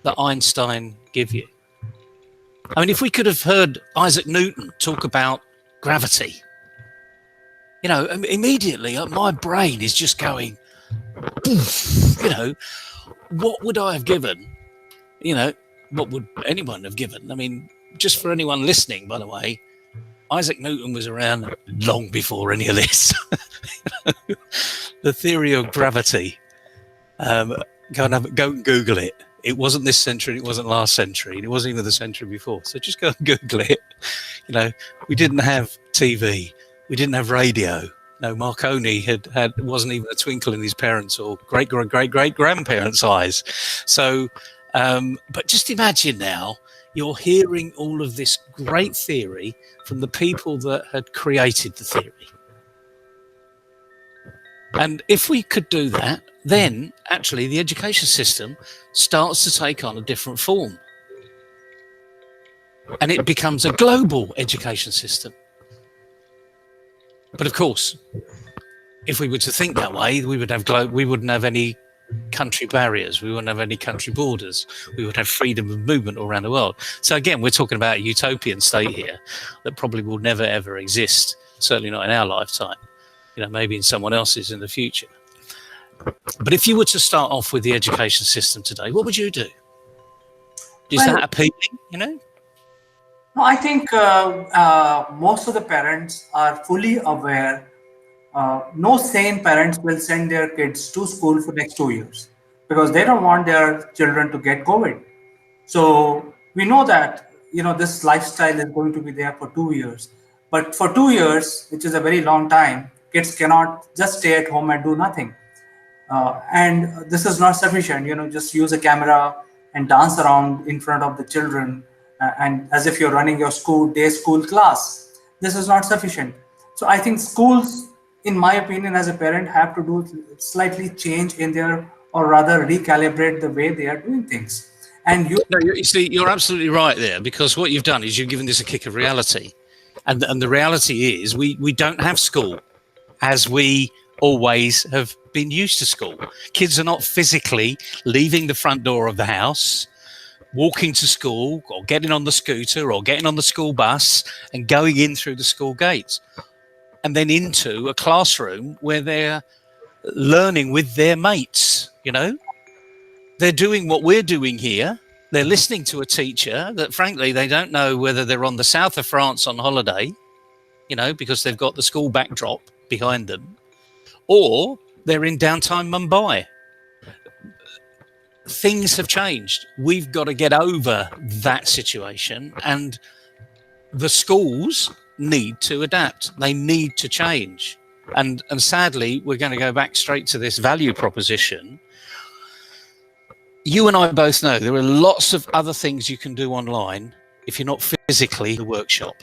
that Einstein gave you. I mean, if we could have heard Isaac Newton talk about gravity, you know, immediately my brain is just going, you know, what would I have given? You know, what would anyone have given? I mean, just for anyone listening, by the way, Isaac Newton was around long before any of this. The theory of gravity. Go and Google it. It wasn't this century, it wasn't last century, and it wasn't even the century before. So just go and Google it. You know, we didn't have TV, we didn't have radio. No, Marconi wasn't even a twinkle in his parents' or great grandparents' eyes. So, but just imagine now, you're hearing all of this great theory from the people that had created the theory. And if we could do that, then actually the education system starts to take on a different form. And it becomes a global education system. But of course, if we were to think that way, we wouldn't have any country barriers. We wouldn't have any country borders. We would have freedom of movement all around the world. So again, we're talking about a utopian state here that probably will never, ever exist. Certainly not in our lifetime. You know, maybe in someone else's in the future. But if you were to start off with the education system today, what would you do? Is that appealing, you know? No, I think most of the parents are fully aware. No sane parents will send their kids to school for next 2 years because they don't want their children to get COVID. So we know that, you know, this lifestyle is going to be there for 2 years. But for 2 years, which is a very long time, kids cannot just stay at home and do nothing. And this is not sufficient, you know, just use a camera and dance around in front of the children and as if you're running your day school class. This is not sufficient. So I think schools, in my opinion, as a parent, have to do slightly change in their, or rather recalibrate the way they are doing things. And you see, you're absolutely right there, because what you've done is you've given this a kick of reality. And the reality is we don't have school as we always have been used to school. Kids are not physically leaving the front door of the house, walking to school, or getting on the scooter, or getting on the school bus and going in through the school gates and then into a classroom where they're learning with their mates. You know, they're doing what we're doing here. They're listening to a teacher that, frankly, they don't know whether they're on the south of France on holiday, you know, because they've got the school backdrop behind them, or they're in downtown Mumbai. Things have changed. We've got to get over that situation, and the schools need to adapt. They need to change. And sadly, we're going to go back straight to this value proposition. You and I both know there are lots of other things you can do online if you're not physically in the workshop.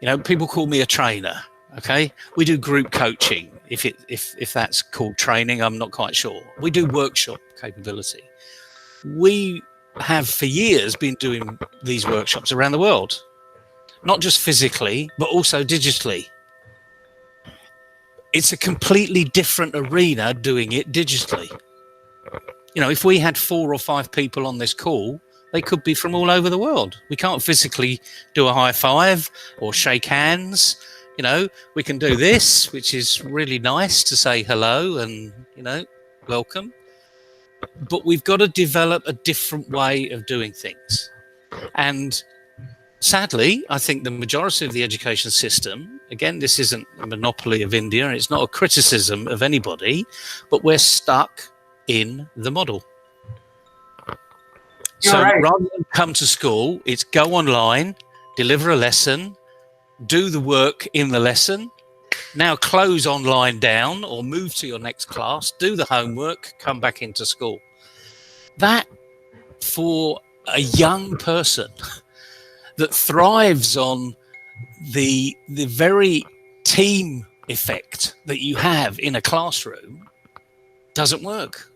You know, people call me a trainer. Okay, we do group coaching. If that's called training, I'm not quite sure. We do workshop capability. We have for years been doing these workshops around the world, not just physically, but also digitally. It's a completely different arena doing it digitally. You know, if we had 4 or 5 people on this call, they could be from all over the world. We can't physically do a high five or shake hands. You know, we can do this, which is really nice to say hello and, you know, welcome. But we've got to develop a different way of doing things. And sadly, I think the majority of the education system, again, this isn't a monopoly of India, it's not a criticism of anybody, but we're stuck in the model. So rather than come to school, it's go online, deliver a lesson, do the work in the lesson, now close online down or move to your next class, do the homework, come back into school. That, for a young person that thrives on the very team effect that you have in a classroom, doesn't work.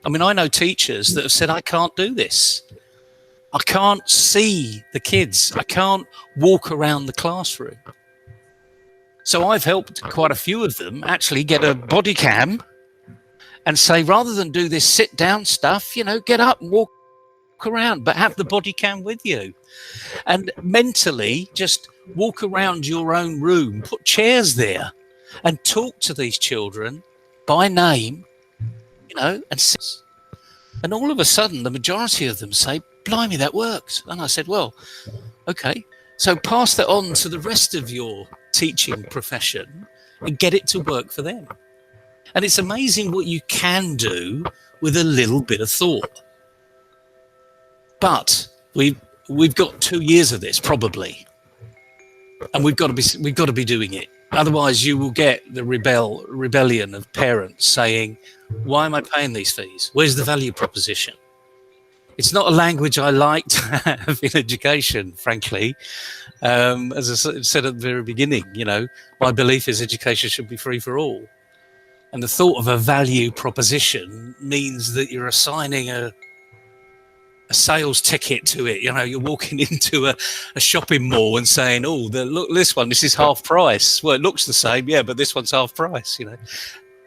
I mean, I know teachers that have said, I can't do this. I can't see the kids. I can't walk around the classroom. So I've helped quite a few of them actually get a body cam and say, rather than do this sit down stuff, get up and walk around, but have the body cam with you. And mentally just walk around your own room, put chairs there and talk to these children by name, and all of a sudden the majority of them say, blimey, that worked. And I said, well, okay, so pass that on to the rest of your teaching profession and get it to work for them. And it's amazing what you can do with a little bit of thought. But we've got 2 years of this probably, and we've got to be doing it. Otherwise, you will get the rebellion of parents saying, "Why am I paying these fees? Where's the value proposition?" It's not a language I like to have in education, frankly. As I said at the very beginning, my belief is education should be free for all. And the thought of a value proposition means that you're assigning a sales ticket to it. You're walking into a shopping mall and saying, "Oh, look, this is half price." Well, it looks the same, yeah, but this one's half price.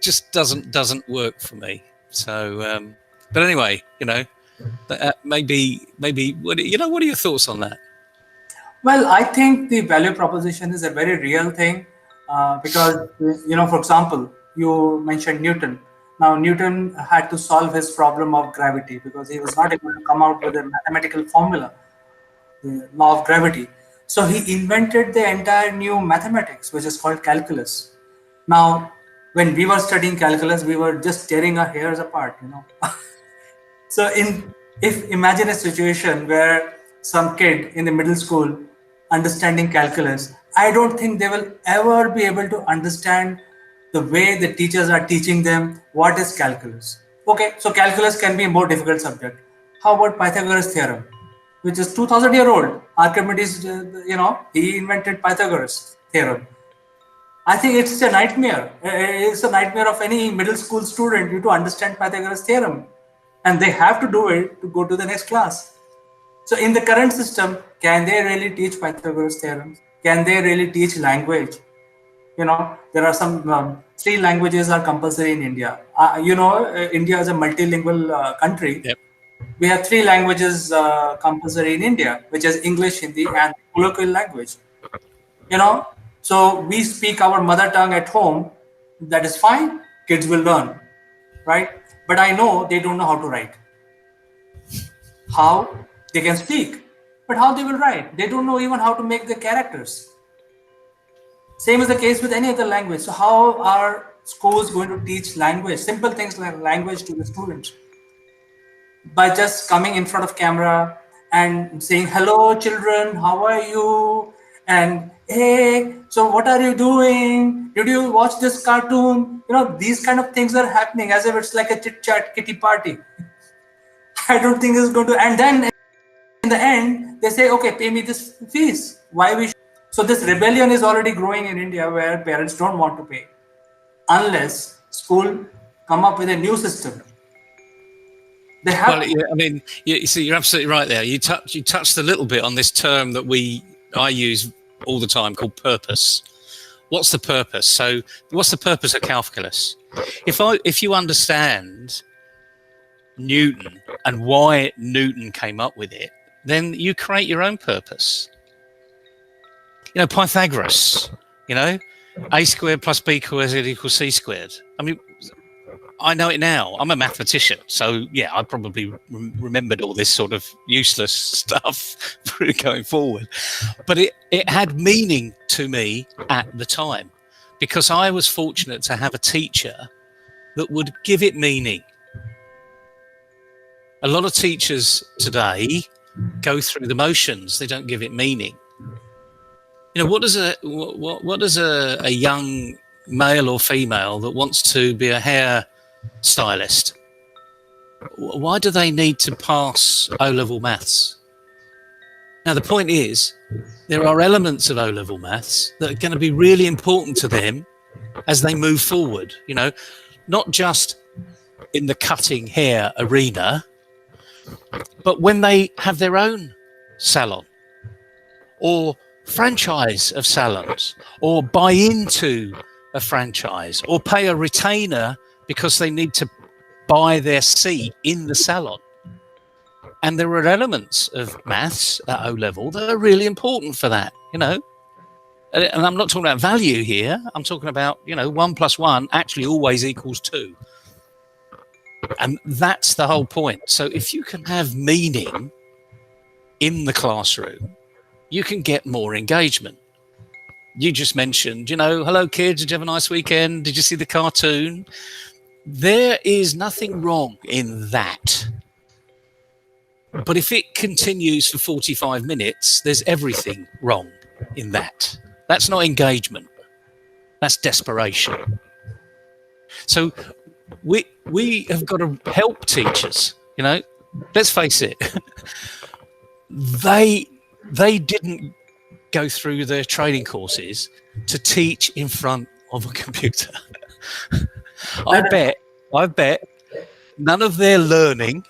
Just doesn't work for me. So, but anyway, maybe. What are your thoughts on that? Well, I think the value proposition is a very real thing because, for example, you mentioned Newton. Now, Newton had to solve his problem of gravity because he was not able to come out with a mathematical formula, the law of gravity. So he invented the entire new mathematics, which is called calculus. Now, when we were studying calculus, we were just tearing our hairs apart, So imagine a situation where some kid in the middle school understanding calculus, I don't think they will ever be able to understand the way the teachers are teaching them what is calculus. Okay, so calculus can be a more difficult subject. How about Pythagoras theorem, which is 2000-year-old? Archimedes, he invented Pythagoras theorem. I think it's a nightmare. It's a nightmare of any middle school student to understand Pythagoras theorem. And they have to do it to go to the next class. So in the current system, can they really teach Pythagoras theorems? Can they really teach language? There are some 3 languages are compulsory in India. India is a multilingual country. Yep. We have 3 languages compulsory in India, which is English, Hindi, and colloquial language. So we speak our mother tongue at home. That is fine. Kids will learn, right? But I know they don't know how to write. How? They can speak, but how they will write? They don't know even how to make the characters. Same is the case with any other language. So how are schools going to teach language, simple things like language to the students? By just coming in front of camera and saying, "Hello children, how are you?" And, "Hey, so what are you doing? Did you watch this cartoon?" These kind of things are happening as if it's like a chit chat kitty party. I don't think it's going to, and then in the end, they say, "Okay, pay me this fees." Why we? So this rebellion is already growing in India, where parents don't want to pay unless school come up with a new system. They have. Well, yeah, you're absolutely right there. You touched a little bit on this term that I use all the time called purpose. What's the purpose? So, what's the purpose of calculus? If you understand Newton and why Newton came up with it, then you create your own purpose. Pythagoras, a squared plus b squared equals c squared. I know it now. I'm a mathematician, so yeah, I probably remembered all this sort of useless stuff going forward. But it had meaning to me at the time because I was fortunate to have a teacher that would give it meaning. A lot of teachers today go through the motions; they don't give it meaning. What does a young male or female that wants to be a hair stylist, why do they need to pass O-level maths? Now, the point is, there are elements of O-level maths that are going to be really important to them as they move forward. Not just in the cutting hair arena, but when they have their own salon or franchise of salons or buy into a franchise or pay a retainer because they need to buy their seat in the salon. And there are elements of maths at O level that are really important for that, you know. And I'm not talking about value here. I'm talking about, 1 + 1 actually always equals 2. And that's the whole point. So if you can have meaning in the classroom, you can get more engagement. You just mentioned, hello kids, did you have a nice weekend? Did you see the cartoon? There is nothing wrong in that. But if it continues for 45 minutes, there's everything wrong in that. That's not engagement. That's desperation. So we have got to help teachers, Let's face it. They didn't go through their training courses to teach in front of a computer. I bet none of their learning,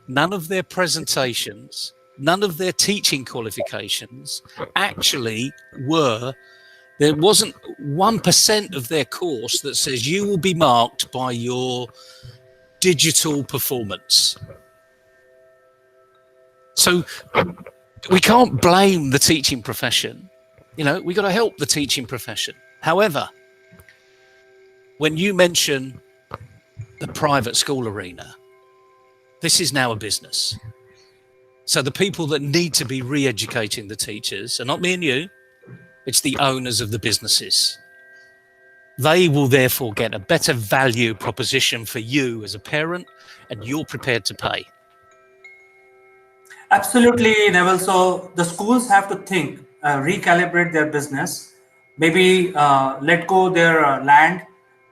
none of their presentations, none of their teaching qualifications actually there wasn't 1% of their course that says you will be marked by your digital performance. So we can't blame the teaching profession. We got to help the teaching profession. However, when you mention the private school arena, this is now a business. So the people that need to be re-educating the teachers are not me and you, it's the owners of the businesses. They will therefore get a better value proposition for you as a parent, and you're prepared to pay. Absolutely, Neville. So the schools have to think, recalibrate their business, maybe let go their land,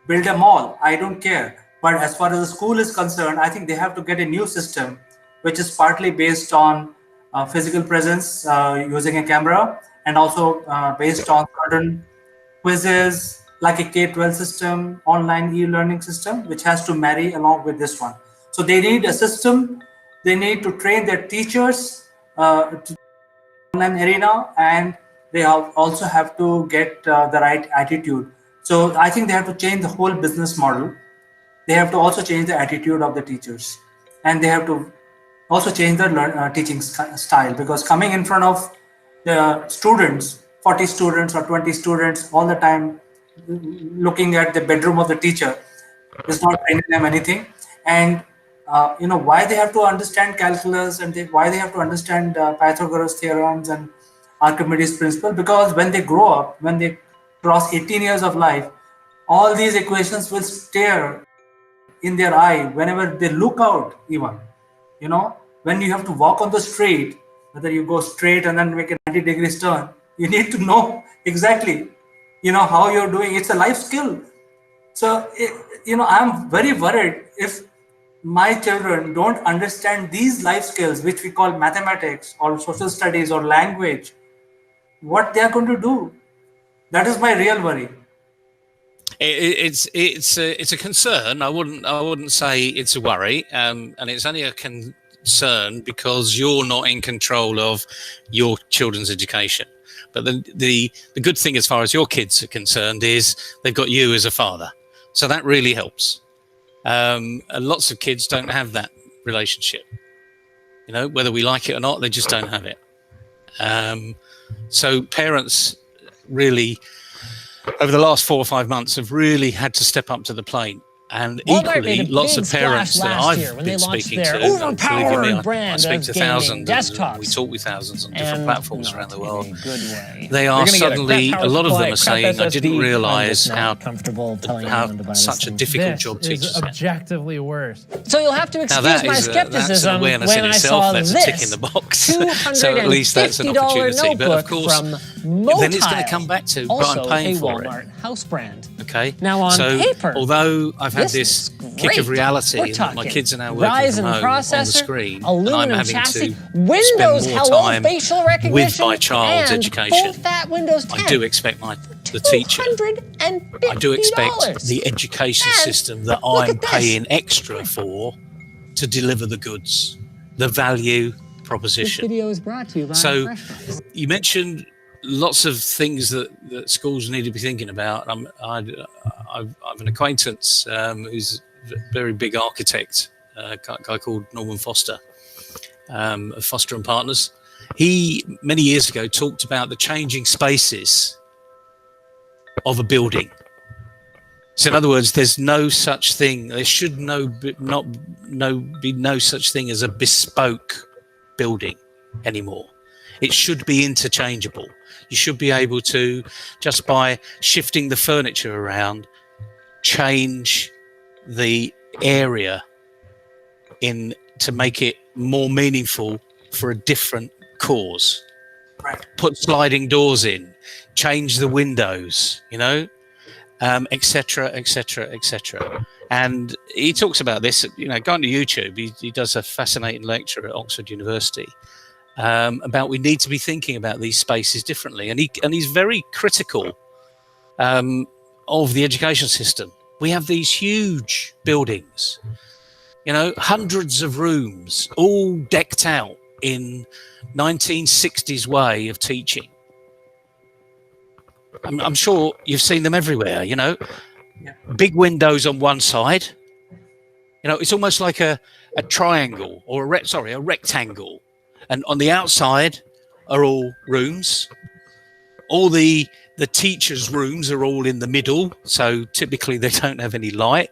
build a mall. I don't care. But as far as the school is concerned, I think they have to get a new system, which is partly based on physical presence using a camera, and also based on certain quizzes, like a K-12 system, online e-learning system, which has to marry along with this one. So they need a system. They need to train their teachers to online arena, and they also have to get the right attitude. So I think they have to change the whole business model. They have to also change the attitude of the teachers, and they have to also change their teaching style, because coming in front of the students, 40 students or 20 students all the time, looking at the bedroom of the teacher is not training them anything. And why they have to understand calculus, and why they have to understand Pythagoras theorems and Archimedes principle, because when they grow up, when they cross 18 years of life, all these equations will stare in their eye whenever they look out. Even when you have to walk on the street, whether you go straight and then make a 90 degrees turn, you need to know exactly how you're doing. It's a life skill. So I'm very worried if my children don't understand these life skills, which we call mathematics or social studies or language, what they are going to do. That is my real worry. It's a concern. I wouldn't say it's a worry, and it's only a concern because you're not in control of your children's education. But the good thing as far as your kids are concerned is they've got you as a father, so that really helps. And lots of kids don't have that relationship. Whether we like it or not, they just don't have it. So parents really, over the last 4 or 5 months, have really had to step up to the plate. And equally, lots of parents that I've been speaking to, believe me, I speak to thousands, we talk with thousands on different platforms around the world. They are suddenly, a lot of them are saying, I didn't realise how such a difficult job teachers have. Objectively worse. So you'll have to excuse my skepticism when I saw this that's a tick in the box. So at least that's an opportunity. But of course, then it's going to come back to, but I'm paying for it. House brand. Okay. Now on so, paper, although I've had this kick of reality, and that my kids are now working from home on the screen, and I'm having to spend more time with my child's education. I do expect the teacher, I do expect the education system that I'm paying extra for to deliver the goods, the value proposition. This video is brought to you by So Fresh. you mentioned lots of things that schools need to be thinking about. I've an acquaintance who's a very big architect, a guy called Norman Foster, of Foster and Partners. He, many years ago, talked about the changing spaces of a building. So in other words, there's no such thing, there should be no such thing as a bespoke building anymore. It should be interchangeable. You should be able to, just by shifting the furniture around, change the area to make it more meaningful for a different cause. Right. Put sliding doors in, change the windows, etc., etc., etc. And he talks about this, go onto YouTube. He does a fascinating lecture at Oxford University about we need to be thinking about these spaces differently. And he's very critical of the education system. We have these huge buildings, hundreds of rooms, all decked out in 1960s way of teaching. I'm sure you've seen them everywhere, Yeah. Big windows on one side. It's almost like a triangle or a rectangle. And on the outside are all rooms. All the teachers' rooms are all in the middle. So typically they don't have any light.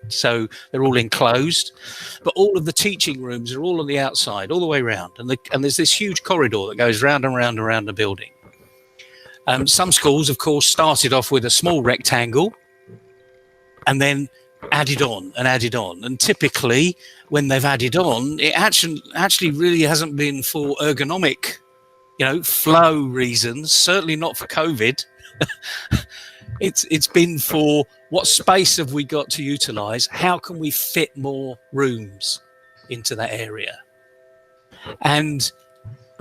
So they're all enclosed. But all of the teaching rooms are all on the outside, all the way around. And there's this huge corridor that goes round and round and round the building. Some schools, of course, started off with a small rectangle and then added on. And typically, when they've added on, it actually really hasn't been for ergonomic, flow reasons, certainly not for COVID. It's been for what space have we got to utilize? How can we fit more rooms into that area? And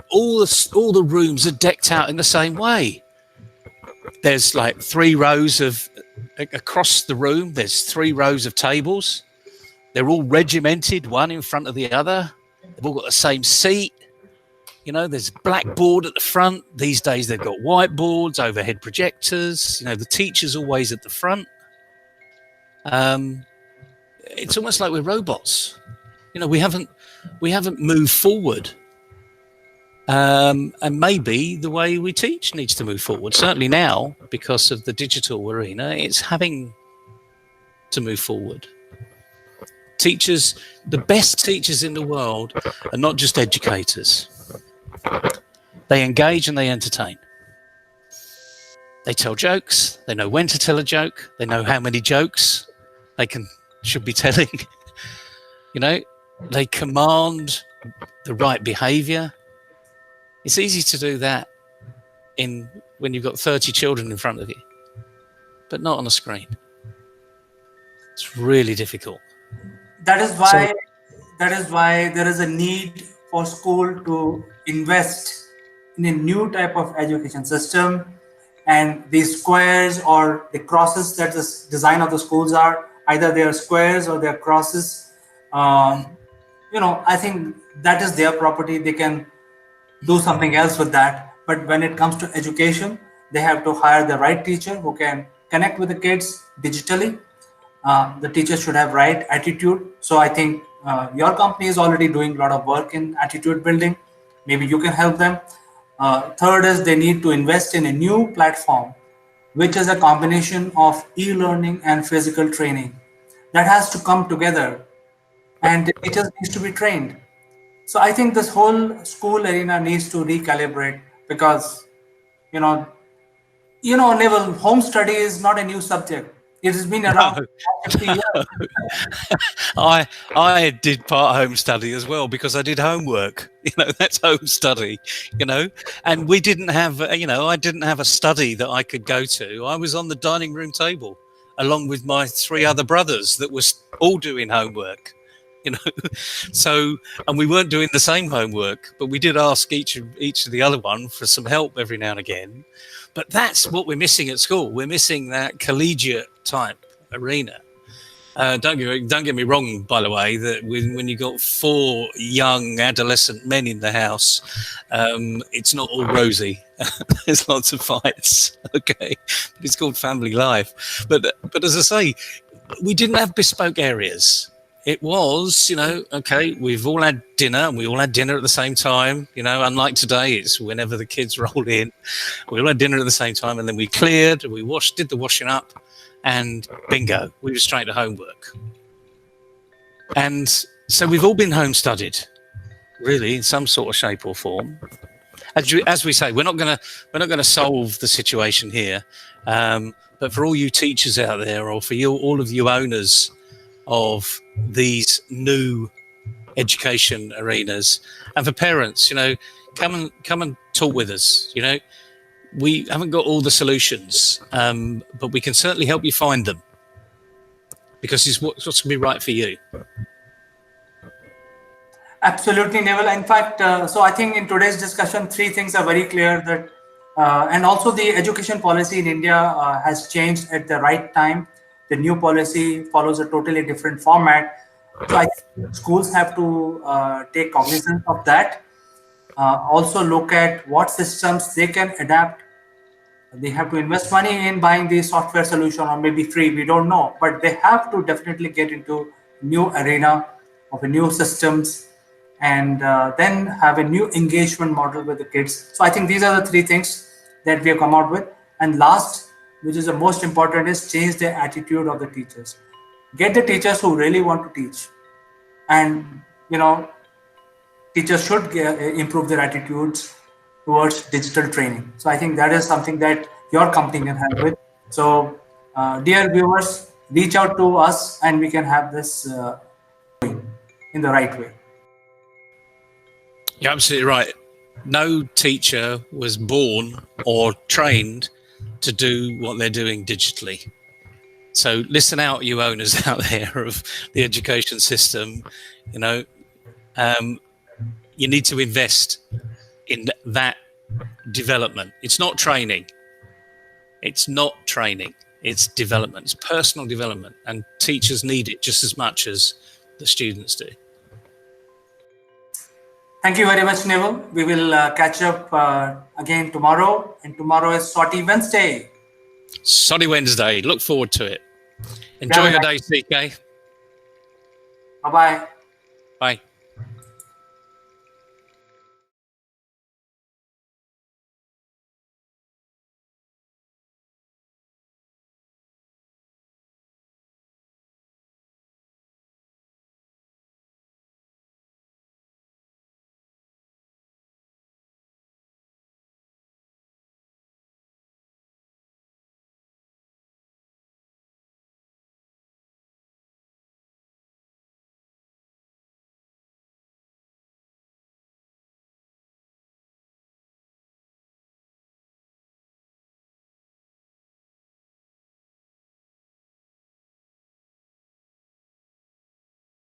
all the rooms are decked out in the same way. There's like 3 rows across the room. There's 3 rows of tables. They're all regimented, one in front of the other. They've all got the same seat. There's a blackboard at the front. These days they've got whiteboards, overhead projectors. The teacher's always at the front. It's almost like we're robots. We haven't moved forward. And maybe the way we teach needs to move forward. Certainly now, because of the digital arena, it's having to move forward. Teachers, the best teachers in the world are not just educators. They engage and they entertain. They tell jokes. They know when to tell a joke. They know how many jokes they should be telling. They command the right behavior. It's easy to do that when you've got 30 children in front of you, but not on a screen. It's really difficult. That is why there is a need for school to invest in a new type of education system, and these squares or the crosses that the design of the schools are, either they are squares or they are crosses. I think that is their property. They can do something else with that. But when it comes to education, they have to hire the right teacher who can connect with the kids digitally. The teacher should have right attitude. So I think your company is already doing a lot of work in attitude building. Maybe you can help them. Third is they need to invest in a new platform, which is a combination of e-learning and physical training. That has to come together, and the teachers needs to be trained. So I think this whole school arena needs to recalibrate because, Neville, home study is not a new subject. It has been around for 50 years. I did part home study as well because I did homework. That's home study. And we didn't have. I didn't have a study that I could go to. I was on the dining room table along with my 3 other brothers that was all doing homework, you know. So, and we weren't doing the same homework, but we did ask each of the other one for some help every now and again. But that's what we're missing at school. We're missing that collegiate type arena. Don't get me wrong, by the way, that when you got 4 young adolescent men in the house, it's not all rosy. There's lots of fights. Okay, but it's called family life. But as I say, we didn't have bespoke areas. It was, okay, we've all had dinner, and we all had dinner at the same time. Unlike today, it's whenever the kids roll in. We all had dinner at the same time, and then we cleared, we did the washing up. And bingo, we were straight to homework. And so we've all been home studied, really, in some sort of shape or form. As we say, we're not going to solve the situation here, but for all you teachers out there, or for all of you owners of these new education arenas, and for parents, come and talk with us. We haven't got all the solutions, but we can certainly help you find them, because it's what's going to be right for you. Absolutely, Neville. In fact, so I think in today's discussion, 3 things are very clear that, and also the education policy in India has changed at the right time. The new policy follows a totally different format. So I think schools have to take cognizance of that. Also look at what systems they can adapt. They have to invest money in buying the software solution, or maybe free, we don't know, but they have to definitely get into new arena of new systems, and then have a new engagement model with the kids. So I think these are the 3 things that we have come out with. And last, which is the most important, is change the attitude of the teachers. Get the teachers who really want to teach, and teachers should improve their attitudes towards digital training. So I think that is something that your company can help with. So dear viewers, reach out to us and we can have this in the right way. You're absolutely right. No teacher was born or trained to do what they're doing digitally. So listen out, you owners out there of the education system. You need to invest in that development. It's not training. It's development. It's personal development, and teachers need it just as much as the students do. Thank you very much, Neville. We will catch up again tomorrow, and tomorrow is Sortie Wednesday. Sortie Wednesday. Look forward to it. Enjoy your day, CK. Bye-bye. Bye.